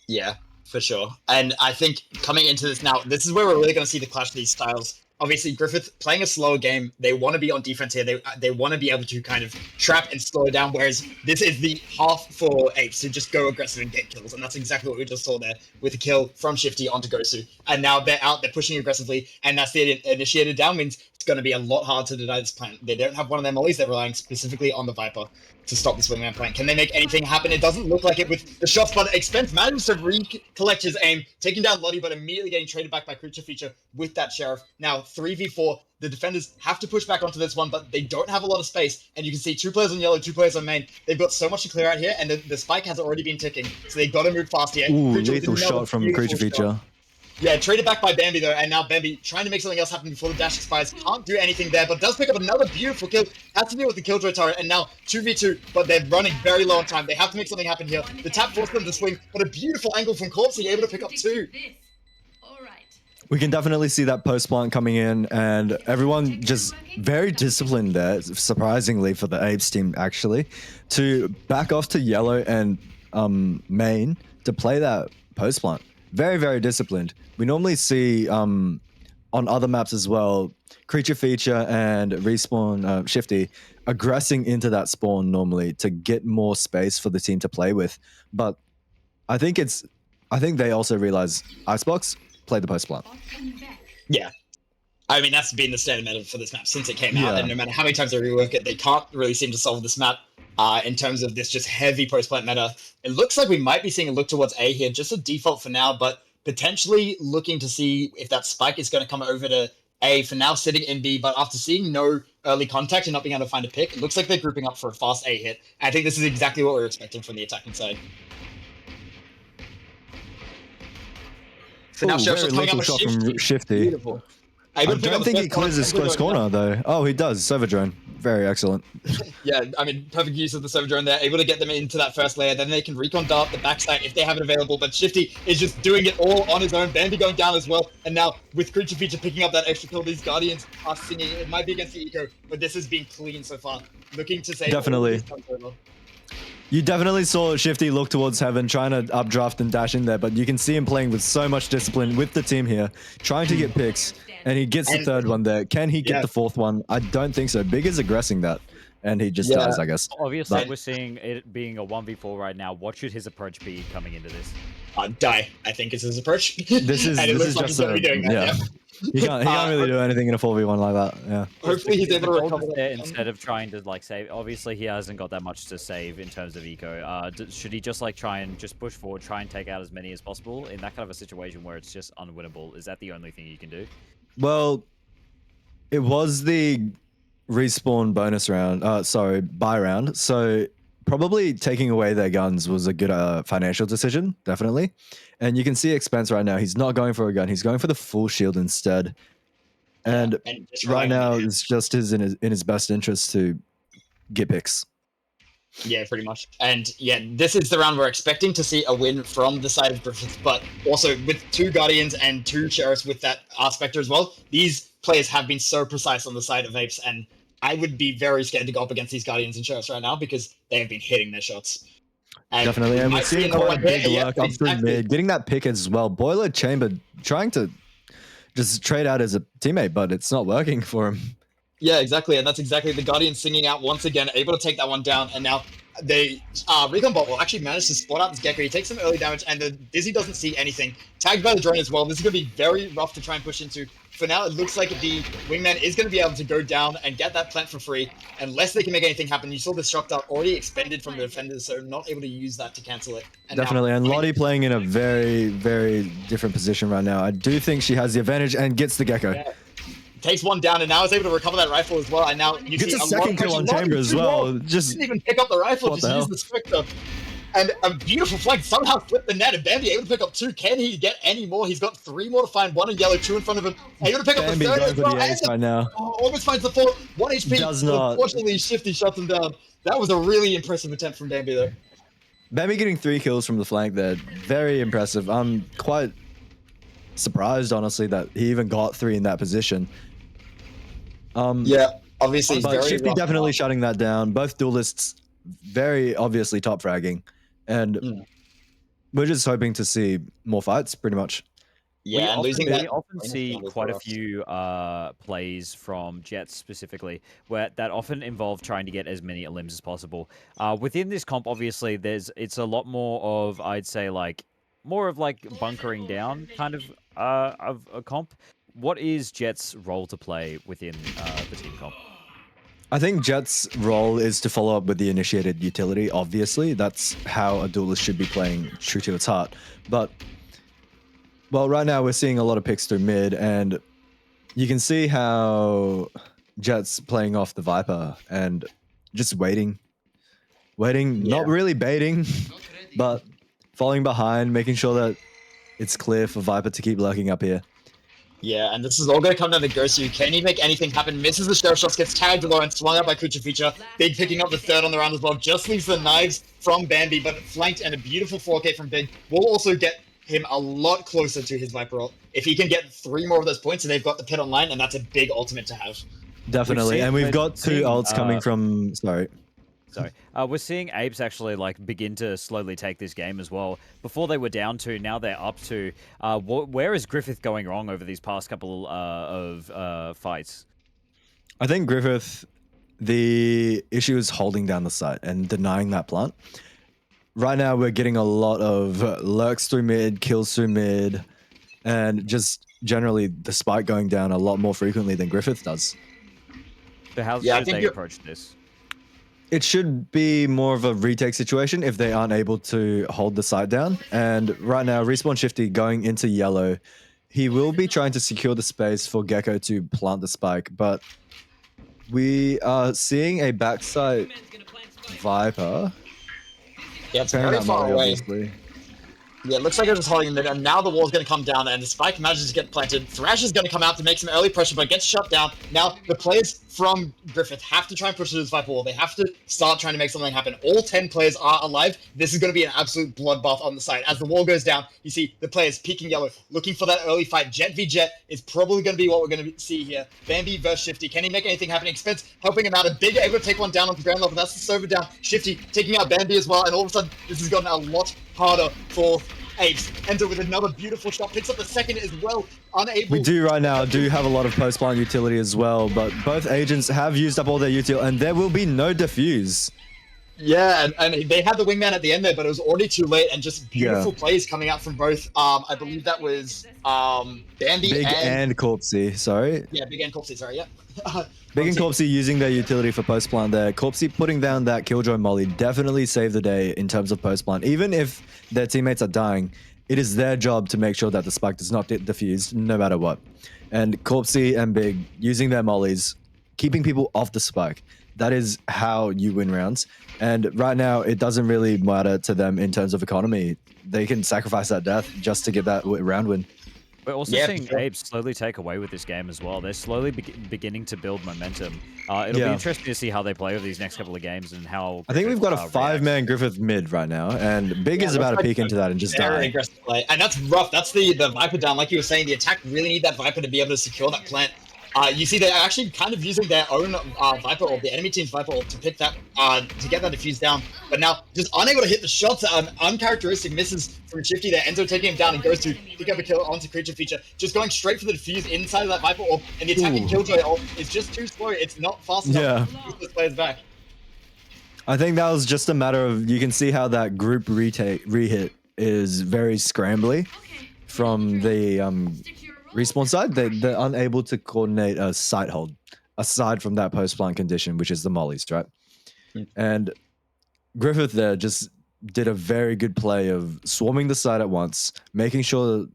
Speaker 2: Yeah, for sure. And I think coming into this now, this is where we're really going to see the clash of these styles. obviously Griffith playing a slower game. They want to be on defense here. They want to be able to kind of trap and slow it down. Whereas this is the half for Apes to just go aggressive and get kills, and that's exactly what we just saw there with a kill from Shifty onto Gosu. And now they're out, they're pushing aggressively, and that's the initiated down means it's going to be a lot hard to deny this plan. They don't have one of their mollies. They're relying specifically on the Viper to stop this wingman plan. Can they make anything happen? It doesn't look like it with the shots, but Expense managed to recollect his aim, taking down Lottie, but immediately getting traded back by Creature Feature with that Sheriff. Now 3v4. The defenders have to push back onto this one, but they don't have a lot of space. And you can see 2 players on yellow, 2 players on main. They've got so much to clear out here, and the spike has already been ticking. So they've got to move fast here.
Speaker 7: Ooh,
Speaker 2: Creature
Speaker 7: lethal
Speaker 2: with another
Speaker 7: shot from
Speaker 2: beautiful
Speaker 7: Creature Feature.
Speaker 2: shot. Yeah, traded back by Bambi though, and now Bambi trying to make something else happen before the dash expires. Can't do anything there, but does pick up another beautiful kill. Has to deal with the Killjoy turret, and now 2v2, but they're running very low on time. They have to make something happen here. The tap forced them to swing, but a beautiful angle from Corpsey, able to pick up 2.
Speaker 7: We can definitely see that post plant coming in, and everyone just very disciplined there, surprisingly for the Apes team actually, to back off to yellow and main to play that post plant. Very, very disciplined. We normally see on other maps as well, Creature Feature and Respawn Shifty aggressing into that spawn normally to get more space for the team to play with. But I think they also realize Icebox play the post plant.
Speaker 2: Yeah. I mean, that's been the standard meta for this map since it came out, and no matter how many times they rework it, they can't really seem to solve this map in terms of this just heavy post-plant meta. It looks like we might be seeing a look towards A here, just a default for now, but potentially looking to see if that spike is going to come over to A, for now sitting in B, but after seeing no early contact and not being able to find a pick, it looks like they're grouping up for a fast A hit. And I think this is exactly what we're expecting from the attacking side. So now Sheriff's
Speaker 7: very
Speaker 2: coming up
Speaker 7: lethal
Speaker 2: with
Speaker 7: shot from Shifty.
Speaker 2: Beautiful.
Speaker 7: I don't think he clears his close corner though. Oh, he does. Server drone. Very excellent.
Speaker 2: Yeah, I mean, perfect use of the server drone there, able to get them into that first layer. Then they can recon dart the backside if they have it available. But Shifty is just doing it all on his own. Bambi going down as well. And now with Creature Feature picking up that extra kill, these Guardians are singing. It might be against the eco, but this has been clean so far. Looking to say
Speaker 7: Definitely. You definitely saw Shifty look towards heaven, trying to updraft and dash in there, but you can see him playing with so much discipline with the team here, trying to get picks, and he gets the 3rd one there. Can he get the 4th one? I don't think so. Big is aggressing that, and he just dies, I guess.
Speaker 1: Obviously, we're seeing it being a 1v4 right now. What should his approach be coming into this?
Speaker 2: Die, I think is his approach.
Speaker 7: This is just a, yeah. He can't really do anything in a 4v1 like that. Yeah.
Speaker 2: Hopefully he's able to recover
Speaker 1: there instead of trying to like save. Obviously, he hasn't got that much to save in terms of eco. Should he just like try and just push forward, try and take out as many as possible in that kind of a situation where it's just unwinnable? Is that the only thing you can do?
Speaker 7: Well, it was the respawn bonus round. Buy round. So probably taking away their guns was a good financial decision, definitely. And you can see Expense right now. He's not going for a gun. He's going for the full shield instead. And right now, it's just in his best interest to get picks.
Speaker 2: Yeah, pretty much. And yeah, this is the round we're expecting to see a win from the side of Griffith, but also with 2 Guardians and 2 Sheriffs with that Spectre as well. These players have been so precise on the side of Apes, and I would be very scared to go up against these Guardians and Sheriffs right now because they have been hitting their shots. And
Speaker 7: definitely, and we're seeing quite a big work up through mid, getting that pick as well. Boiler Chamber trying to just trade out as a teammate, but it's not working for him.
Speaker 2: Yeah, exactly, and that's exactly the Guardian singing out once again, able to take that one down, and now they Recon Bot will actually manage to spot out this Gecko. He takes some early damage, and the Dizzy doesn't see anything. Tagged by the drone as well. This is going to be very rough to try and push into. For now, it looks like the Wingman is going to be able to go down and get that plant for free, unless they can make anything happen. You saw this shock dart already expended from the defenders, so not able to use that to cancel it. And
Speaker 7: definitely, and Lottie playing in a very, very different position right now. I do think she has the advantage and gets the Gecko.
Speaker 2: Yeah. Takes one down and now is able to recover that rifle as well. And now you
Speaker 7: gets
Speaker 2: see
Speaker 7: a second kill on Chamber as well. Just
Speaker 2: didn't even pick up the rifle, just use the Spectre. And a beautiful flank somehow flipped the net, and Bambi able to pick up 2. Can he get any more? He's got 3 more to find. 1 in yellow, 2 in front of him. Able to pick up the 3rd as well.
Speaker 7: Right now.
Speaker 2: Almost finds the 4th. 1 HP.
Speaker 7: Does not.
Speaker 2: Unfortunately, Shifty shuts him down. That was a really impressive attempt from Bambi though.
Speaker 7: Bambi getting 3 kills from the flank there. Very impressive. I'm quite surprised, honestly, that he even got 3 in that position.
Speaker 2: Yeah, obviously.
Speaker 7: But Shifty definitely shutting that down. Both duelists very obviously top fragging. And we're just hoping to see more fights, pretty much.
Speaker 2: Yeah, and losing that.
Speaker 1: We often
Speaker 2: lane
Speaker 1: see
Speaker 2: stand is
Speaker 1: quite a
Speaker 2: rough.
Speaker 1: few plays from Jets specifically, where that often involve trying to get as many limbs as possible. Within this comp, obviously, it's a lot more of, I'd say, like more of like bunkering down kind of a comp. What is Jets' role to play within the team comp?
Speaker 7: I think Jet's role is to follow up with the initiated utility, obviously. That's how a duelist should be playing, true to its heart. But, well, right now we're seeing a lot of picks through mid, and you can see how Jet's playing off the Viper and just waiting, not really baiting, but falling behind, making sure that it's clear for Viper to keep lurking up here.
Speaker 2: Yeah, and this is all going to come down to Gosu. Can he make anything happen? Misses the sheriff shots, gets tagged below and swung up by Kucha Feature. Big picking up the third on the round as well. Just leaves the knives from Bambi, but flanked and a beautiful 4K from Big will also get him a lot closer to his Viper ult. If he can get 3 more of those points, and they've got the pit online, and that's a big ultimate to have.
Speaker 7: Definitely, and we've got 2 ults coming from... Sorry.
Speaker 1: We're seeing Apes actually like begin to slowly take this game as well. Before they were down 2, now they're up 2. Where is Griffith going wrong over these past couple of fights?
Speaker 7: I think Griffith, the issue is holding down the site and denying that plant. Right now, we're getting a lot of lurks through mid, kills through mid, and just generally the spike going down a lot more frequently than Griffith does.
Speaker 1: So how should they approach this?
Speaker 7: It should be more of a retake situation if they aren't able to hold the site down. And right now, Respawn Shifty going into yellow, he will be trying to secure the space for Gecko to plant the spike, but we are seeing a backside Viper.
Speaker 2: Yeah, it's very far away.
Speaker 7: Obviously.
Speaker 2: Yeah, it looks like they're just holding it, and now the wall's going to come down, and the spike manages to get planted. Thrash is going to come out to make some early pressure, but gets shut down. Now, the players from Griffith have to try and push it to this Viper wall. They have to start trying to make something happen. All 10 players are alive. This is going to be an absolute bloodbath on the side. As the wall goes down, you see the players peeking yellow, looking for that early fight. Jet v Jet is probably going to be what we're going to see here. Bambi versus Shifty. Can he make anything happen? Expense helping him out. A Big able to take one down on the ground level. That's the server down. Shifty taking out Bambi as well, and all of a sudden, this has gotten a lot harder for Apes. Enter with another beautiful shot, picks up the second as well, unable...
Speaker 7: We do right now have a lot of post-plant utility as well, but both agents have used up all their util, and there will be no defuse.
Speaker 2: Yeah, and they had the wingman at the end there, but it was already too late, and just beautiful plays coming out from both. I believe that was Bambi
Speaker 7: Big and Corpsey, sorry.
Speaker 2: Yeah, Big and Corpsey, sorry, yeah.
Speaker 7: Big and Corpsey using their utility for post-plant there. Corpsey putting down that Killjoy Molly definitely saved the day in terms of post-plant. Even if their teammates are dying, it is their job to make sure that the spike does not get defused, no matter what. And Corpsey and Big using their mollies, keeping people off the spike. That is how you win rounds. And right now, it doesn't really matter to them in terms of economy. They can sacrifice that death just to get that round win.
Speaker 1: We're also seeing Apes slowly take away with this game as well. They're slowly beginning to build momentum. It'll be interesting to see how they play over these next couple of games and how...
Speaker 7: I think we've got a 5-man Griffith mid right now, and Big is about to peek into that and just die.
Speaker 2: Aggressive play. And that's rough. That's the Viper down. Like you were saying, the attack really need that Viper to be able to secure that plant. You see, they're actually kind of using their own Viper ult, the enemy team's Viper ult, to pick that, to get that defuse down. But now, just unable to hit the shots. Uncharacteristic misses from Shifty there. Enzo taking him down and goes to pick up a kill onto Creature Feature. Just going straight for the defuse inside of that Viper ult, and the attacking Killjoy ult is just too slow. It's not fast enough to push those players back.
Speaker 7: I think that was just a matter of, you can see how that group rehit is very scrambly from the Respawn side. They're unable to coordinate a site hold aside from that post-plant condition, which is the mollies, right? And Griffith there just did a very good play of swarming the site at once, making sure,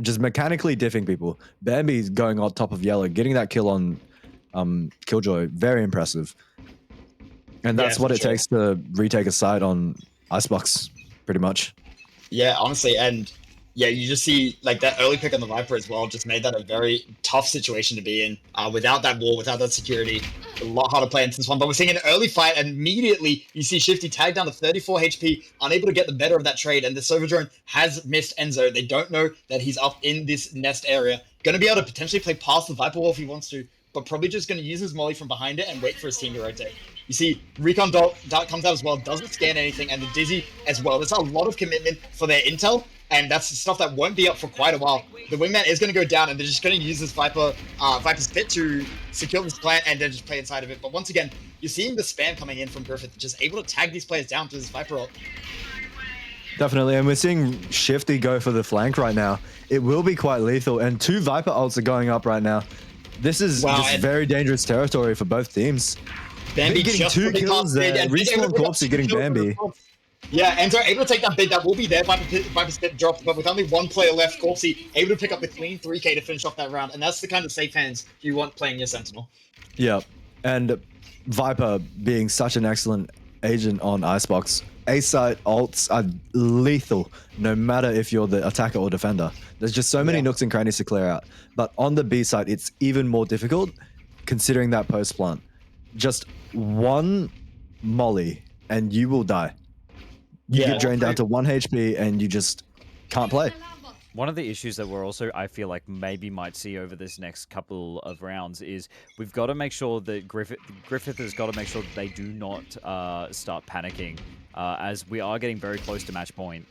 Speaker 7: just mechanically diffing people. Bambi's going on top of yellow, getting that kill on Killjoy, very impressive. And that's what it takes to retake a site on Icebox, pretty much.
Speaker 2: Yeah, honestly, and yeah, you just see like that early pick on the Viper as well just made that a very tough situation to be in. Without that wall, without that security, a lot harder to play into this one. But we're seeing an early fight, and immediately you see Shifty tag down to 34 HP, unable to get the better of that trade, and the Silver Drone has missed Enzo. They don't know that he's up in this nest area. Going to be able to potentially play past the Viper wall if he wants to, but probably just going to use his molly from behind it and wait for his team to rotate. You see, Recon Dart comes out as well, doesn't scan anything, and the Dizzy as well. There's a lot of commitment for their intel, and that's stuff that won't be up for quite a while. The wingman is going to go down, and they're just going to use this Viper's pit to secure this plant and then just play inside of it. But once again, you're seeing the spam coming in from Griffith, just able to tag these players down to this Viper ult.
Speaker 7: Definitely, and we're seeing Shifty go for the flank right now. It will be quite lethal, and 2 Viper ults are going up right now. This is just very dangerous territory for both teams.
Speaker 2: Bambi
Speaker 7: getting 2 kills there. Respawn Corpsey getting Bambi.
Speaker 2: Yeah, Enzo able to take that bid. That will be there. Viper's pit dropped, but with only 1 player left, Corpsey able to pick up the clean 3k to finish off that round, and that's the kind of safe hands you want playing your Sentinel.
Speaker 7: Yeah, and Viper being such an excellent agent on Icebox. A-site ults are lethal, no matter if you're the attacker or defender. There's just so many nooks and crannies to clear out. But on the B side, it's even more difficult, considering that post plant. Just 1 molly, and you will die. You get drained down to 1 HP, and you just can't play.
Speaker 1: One of the issues that we're also, I feel like, maybe might see over this next couple of rounds is we've got to make sure that Griffith has got to make sure that they do not start panicking, as we are getting very close to match point.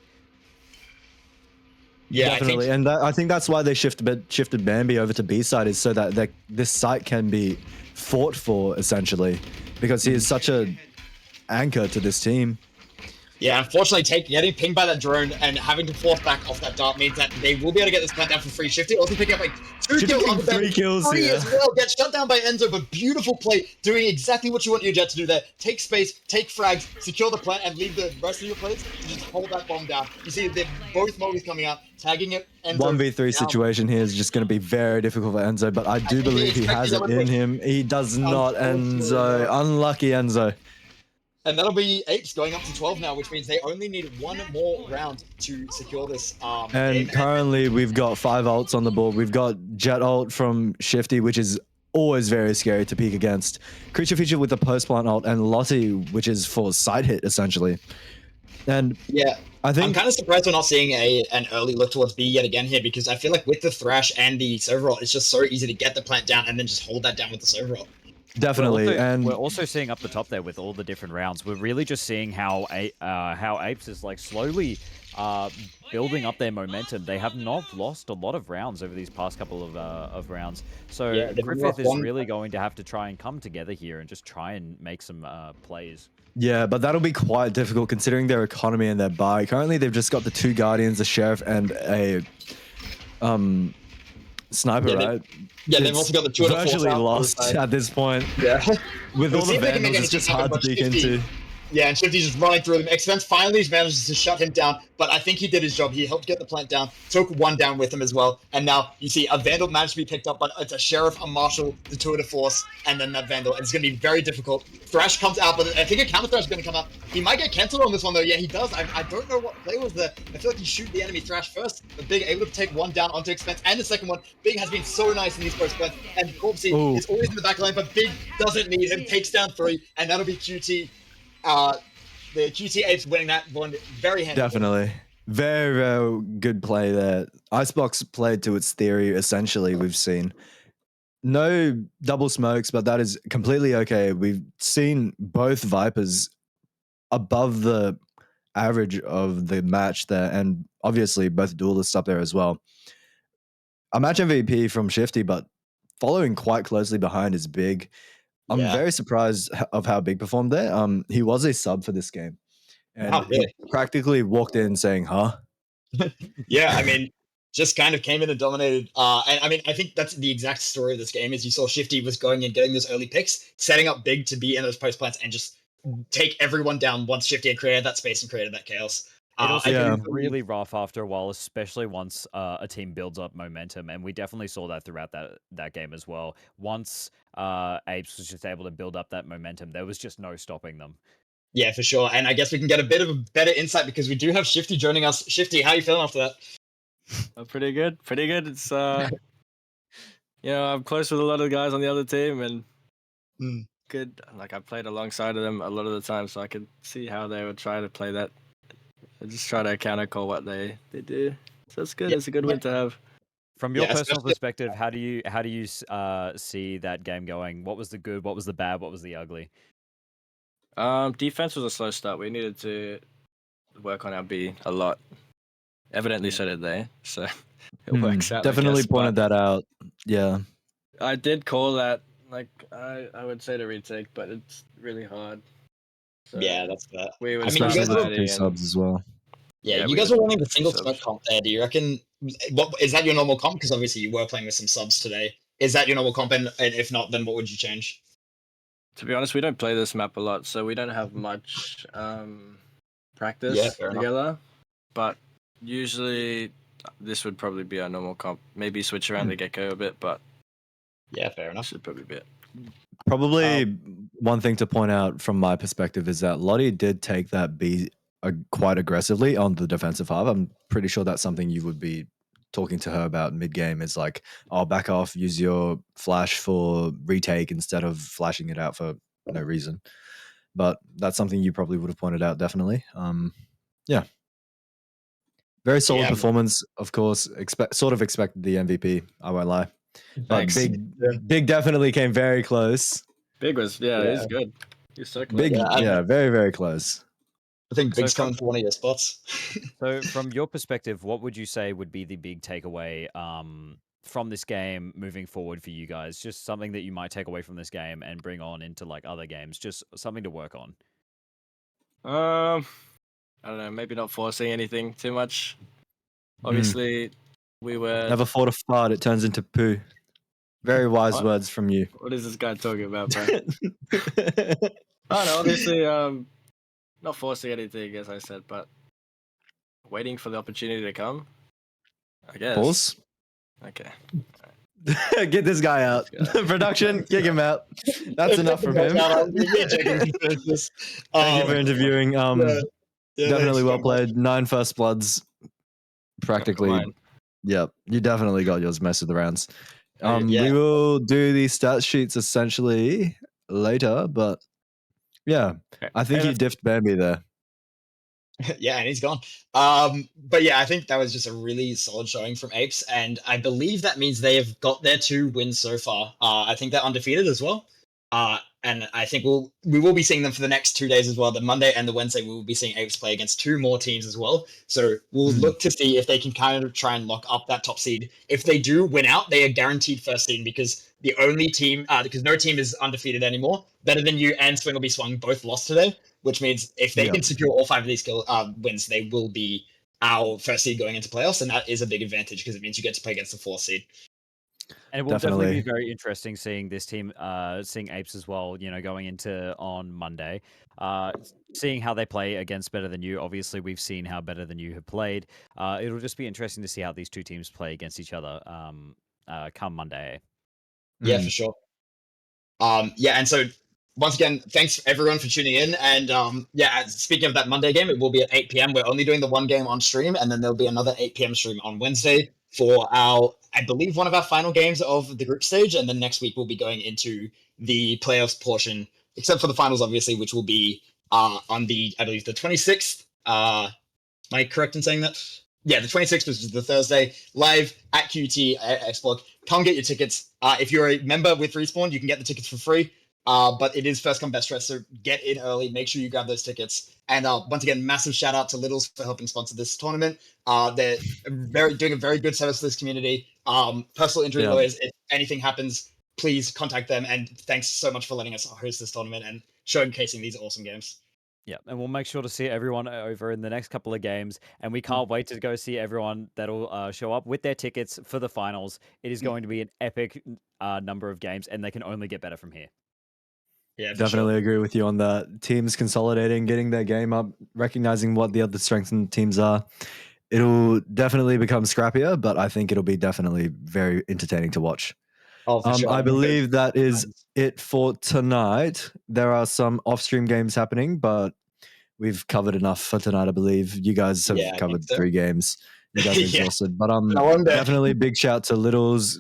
Speaker 2: Yeah,
Speaker 7: definitely, and I think that's why they shifted Bambi over to B side, is so that this site can be fought for, essentially, because he is such a anchor to this team.
Speaker 2: Yeah, unfortunately, getting pinged by that drone and having to force back off that dart means that they will be able to get this plant down for free. Shifty also picking up like 2 kills on the
Speaker 7: 3 kills,
Speaker 2: 3 as well. Gets shut down by Enzo, but beautiful play, doing exactly what you want your Jet to do there. Take space, take frags, secure the plant, and leave the rest of your players to just hold that bomb down. You see they're both mollies coming out, tagging it.
Speaker 7: 1v3 situation here is just going to be very difficult for Enzo, but I do believe he has it in him. He does not, Enzo. Unlucky Enzo.
Speaker 2: And that'll be Apes going up to 12 now, which means they only need 1 more round to secure this
Speaker 7: and
Speaker 2: game.
Speaker 7: Currently, we've got 5 ults on the board. We've got Jet ult from Shifty, which is always very scary to peek against. Creature Feature with the post plant ult, and Lottie, which is for side hit, essentially. And
Speaker 2: yeah,
Speaker 7: I think
Speaker 2: I'm kind of surprised we're not seeing an early look towards B yet again here, because I feel like with the Thrash and the server ult, it's just so easy to get the plant down and then just hold that down with the server ult.
Speaker 7: Definitely, and
Speaker 1: we're also seeing up the top there with all the different rounds. We're really just seeing how Apes is like slowly building up their momentum. They have not lost a lot of rounds over these past couple of rounds. So
Speaker 2: Yeah,
Speaker 1: Griffith is really going to have to try and come together here and just try and make some plays.
Speaker 7: Yeah, but that'll be quite difficult considering their economy and their buy. Currently, they've just got the 2 Guardians, a Sheriff, and a Sniper, right?
Speaker 2: Yeah, they've also got the 2
Speaker 7: virtually lost at this point.
Speaker 2: Yeah.
Speaker 7: With all the Vandals, it's just hard to peek into.
Speaker 2: Yeah, and Shifty's just running through them. Expense finally manages to shut him down, but I think he did his job. He helped get the plant down, took 1 down with him as well, and now you see a Vandal managed to be picked up, but it's a Sheriff, a Marshal, the tour de force, and then that Vandal. It's going to be very difficult. Thrash comes out, but I think a counter Thrash is going to come out. He might get cancelled on this one, though. Yeah, he does. I don't know what play was there. I feel like he shoot the enemy Thrash first, but Big able to take 1 down onto Expense, and the second one. Big has been so nice in these first plants, and Corpsey is always in the back line, but Big doesn't need him, takes down 3, and that'll be QT. The QT Apes winning that one very handily.
Speaker 7: Definitely. Very, very good play there. Icebox played to its theory, essentially, we've seen. No double smokes, but that is completely okay. We've seen both Vipers above the average of the match there, and obviously both duelists up there as well. A match MVP from Shifty, but following quite closely behind is Big. I'm very surprised of how Big performed there. He was a sub for this game, and he practically walked in saying, "Huh?"
Speaker 2: Yeah, I mean, just kind of came in and dominated. And I mean, I think that's the exact story of this game. Is you saw Shifty was going and getting those early picks, setting up Big to be in those post plants, and just take everyone down once Shifty had created that space and created that chaos.
Speaker 1: It also gets really rough after a while, especially once a team builds up momentum, and we definitely saw that throughout that game as well. Once Apes was just able to build up that momentum, there was just no stopping them.
Speaker 2: Yeah, for sure. And I guess we can get a bit of a better insight because we do have Shifty joining us. Shifty, how are you feeling after that?
Speaker 8: Pretty good. It's I'm close with a lot of the guys on the other team, and good. Like I played alongside of them a lot of the time, so I could see how they would try to play that. I just try to counter call what they do. So it's good. It's a good win to have.
Speaker 1: From your personal perspective, how do you see that game going? What was the good? What was the bad? What was the ugly?
Speaker 8: Defense was a slow start. We needed to work on our B a lot. Evidently, so did they. So it works out.
Speaker 7: Definitely
Speaker 8: I guess,
Speaker 7: pointed
Speaker 8: but
Speaker 7: that out. Yeah.
Speaker 8: I did call that. Like I would say to retake, but it's really hard. So
Speaker 2: Yeah, that's that.
Speaker 8: we were
Speaker 2: I mean, you
Speaker 7: Especially
Speaker 2: guys
Speaker 7: with
Speaker 2: were,
Speaker 7: the 2
Speaker 8: and
Speaker 7: subs as well.
Speaker 2: yeah,
Speaker 8: yeah,
Speaker 2: you
Speaker 8: we
Speaker 2: guys
Speaker 8: were
Speaker 2: were running the
Speaker 8: two
Speaker 2: single
Speaker 8: subs.
Speaker 2: smoke comp there. Do you reckon, what is that your normal comp? Because obviously you were playing with some subs today. Is that your normal comp? And if not, then what would you change?
Speaker 8: To be honest, we don't play this map a lot, so we don't have much practice
Speaker 2: fair enough.
Speaker 8: together. But usually, this would probably be our normal comp. Maybe switch around the gecko a bit, but
Speaker 2: Yeah, fair
Speaker 8: this
Speaker 2: enough.
Speaker 8: should probably be it.
Speaker 7: Probably one thing to point out from my perspective is that Lottie did take that B quite aggressively on the defensive half. I'm pretty sure that's something you would be talking to her about mid-game is like, oh, back off, use your flash for retake instead of flashing it out for no reason. But that's something you probably would have pointed out, definitely. Yeah. Very solid performance, of course. Expected the MVP, I won't lie. But
Speaker 8: Thanks.
Speaker 7: Big definitely came very close.
Speaker 8: Big was he's good. He's so close.
Speaker 7: Big, very, very close.
Speaker 2: I think Big's
Speaker 1: So
Speaker 2: coming for one of your spots.
Speaker 1: So, from your perspective, what would you say would be the big takeaway from this game moving forward for you guys? Just something that you might take away from this game and bring on into like other games. Just something to work on.
Speaker 8: I don't know. Maybe not forcing anything too much. Obviously, we were.
Speaker 7: Never fought a fart, it turns into poo. Very wise
Speaker 8: What?
Speaker 7: words from you.
Speaker 8: What is this guy talking about, bro? No, obviously, not forcing anything, as I said, but waiting for the opportunity to come. I guess.
Speaker 7: Pause.
Speaker 8: Okay.
Speaker 7: Get this guy out. Production, kick him out. That's enough from him.
Speaker 2: Thank
Speaker 7: Thank you for interviewing. Definitely well played. 9 first bloods. Practically.
Speaker 8: Mine.
Speaker 7: Yep. You definitely got yours most of the rounds.
Speaker 2: Yeah.
Speaker 7: We will do the stat sheets essentially later, but yeah, I think you diffed Bambi there.
Speaker 2: Yeah, and he's gone. But yeah, I think that was just a really solid showing from Apes, and I believe that means they have got their 2 wins so far. I think they're undefeated as well. And I think we will be seeing them for the next 2 days as well. The Monday and the Wednesday, we will be seeing Apes play against 2 more teams as well. So we'll look to see if they can kind of try and lock up that top seed. If they do win out, they are guaranteed first seed because the only team, because no team is undefeated anymore. Better Than You and Swing will be Swung both lost today, which means if they can secure all 5 of these wins, they will be our first seed going into playoffs, and that is a big advantage because it means you get to play against the 4th seed.
Speaker 1: And it will definitely be very interesting seeing this team, seeing Apes as well, going into on Monday, seeing how they play against Better Than You. Obviously, we've seen how Better Than You have played. It'll just be interesting to see how these 2 teams play against each other come Monday.
Speaker 2: Yeah, for sure. And so once again, thanks everyone for tuning in. And speaking of that Monday game, it will be at 8 p.m. We're only doing the 1 game on stream, and then there'll be another 8 p.m. stream on Wednesday for I believe, one of our final games of the group stage. And then next week we'll be going into the playoffs portion, except for the finals, obviously, which will be on I believe, the 26th. Am I correct in saying that? Yeah, the 26th, which is the Thursday, live at QT Xbox. Come get your tickets. If you're a member with Respawn, you can get the tickets for free. But it is first come, best dressed, so get in early. Make sure you grab those tickets. And once again, massive shout out to Littles for helping sponsor this tournament. They're doing a very good service to this community. Personal injury lawyers, if anything happens, please contact them. And thanks so much for letting us host this tournament and showcasing these awesome games.
Speaker 1: Yeah, and we'll make sure to see everyone over in the next couple of games, and we can't wait to go see everyone that'll show up with their tickets for the finals. It is going to be an epic number of games, and they can only get better from here.
Speaker 2: Yeah,
Speaker 7: definitely agree with you on that. Teams consolidating, getting their game up, recognizing what the other strengthened teams are. It'll definitely become scrappier, but I think it'll be definitely very entertaining to watch.
Speaker 2: Oh, for sure.
Speaker 7: I believe that is it for tonight. There are some off-stream games happening, but we've covered enough for tonight, I believe. You guys have covered 3 games. You guys are exhausted. But definitely big shout to Littles,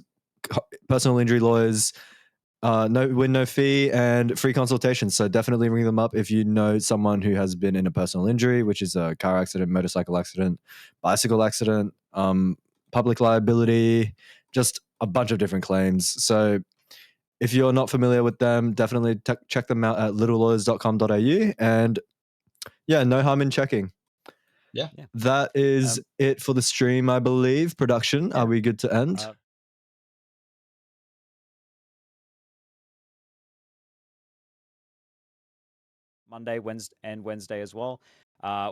Speaker 7: personal injury lawyers, no win, no fee, and free consultation. So definitely ring them up if you know someone who has been in a personal injury, which is a car accident, motorcycle accident, bicycle accident, public liability, just a bunch of different claims. So if you're not familiar with them, definitely check them out at littlelawyers.com.au. And yeah, no harm in checking. That is it for the stream, I believe. Production,
Speaker 1: Yeah.
Speaker 7: are we good to end?
Speaker 1: Monday, Wednesday, and Wednesday as well.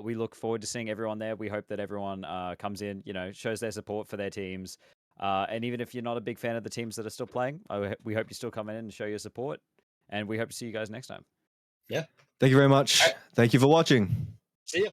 Speaker 1: We look forward to seeing everyone there. We hope that everyone comes in, shows their support for their teams. And even if you're not a big fan of the teams that are still playing, we hope you still come in and show your support. And we hope to see you guys next time.
Speaker 2: Yeah.
Speaker 7: Thank you very much.
Speaker 2: All right.
Speaker 7: Thank you for watching.
Speaker 2: See you.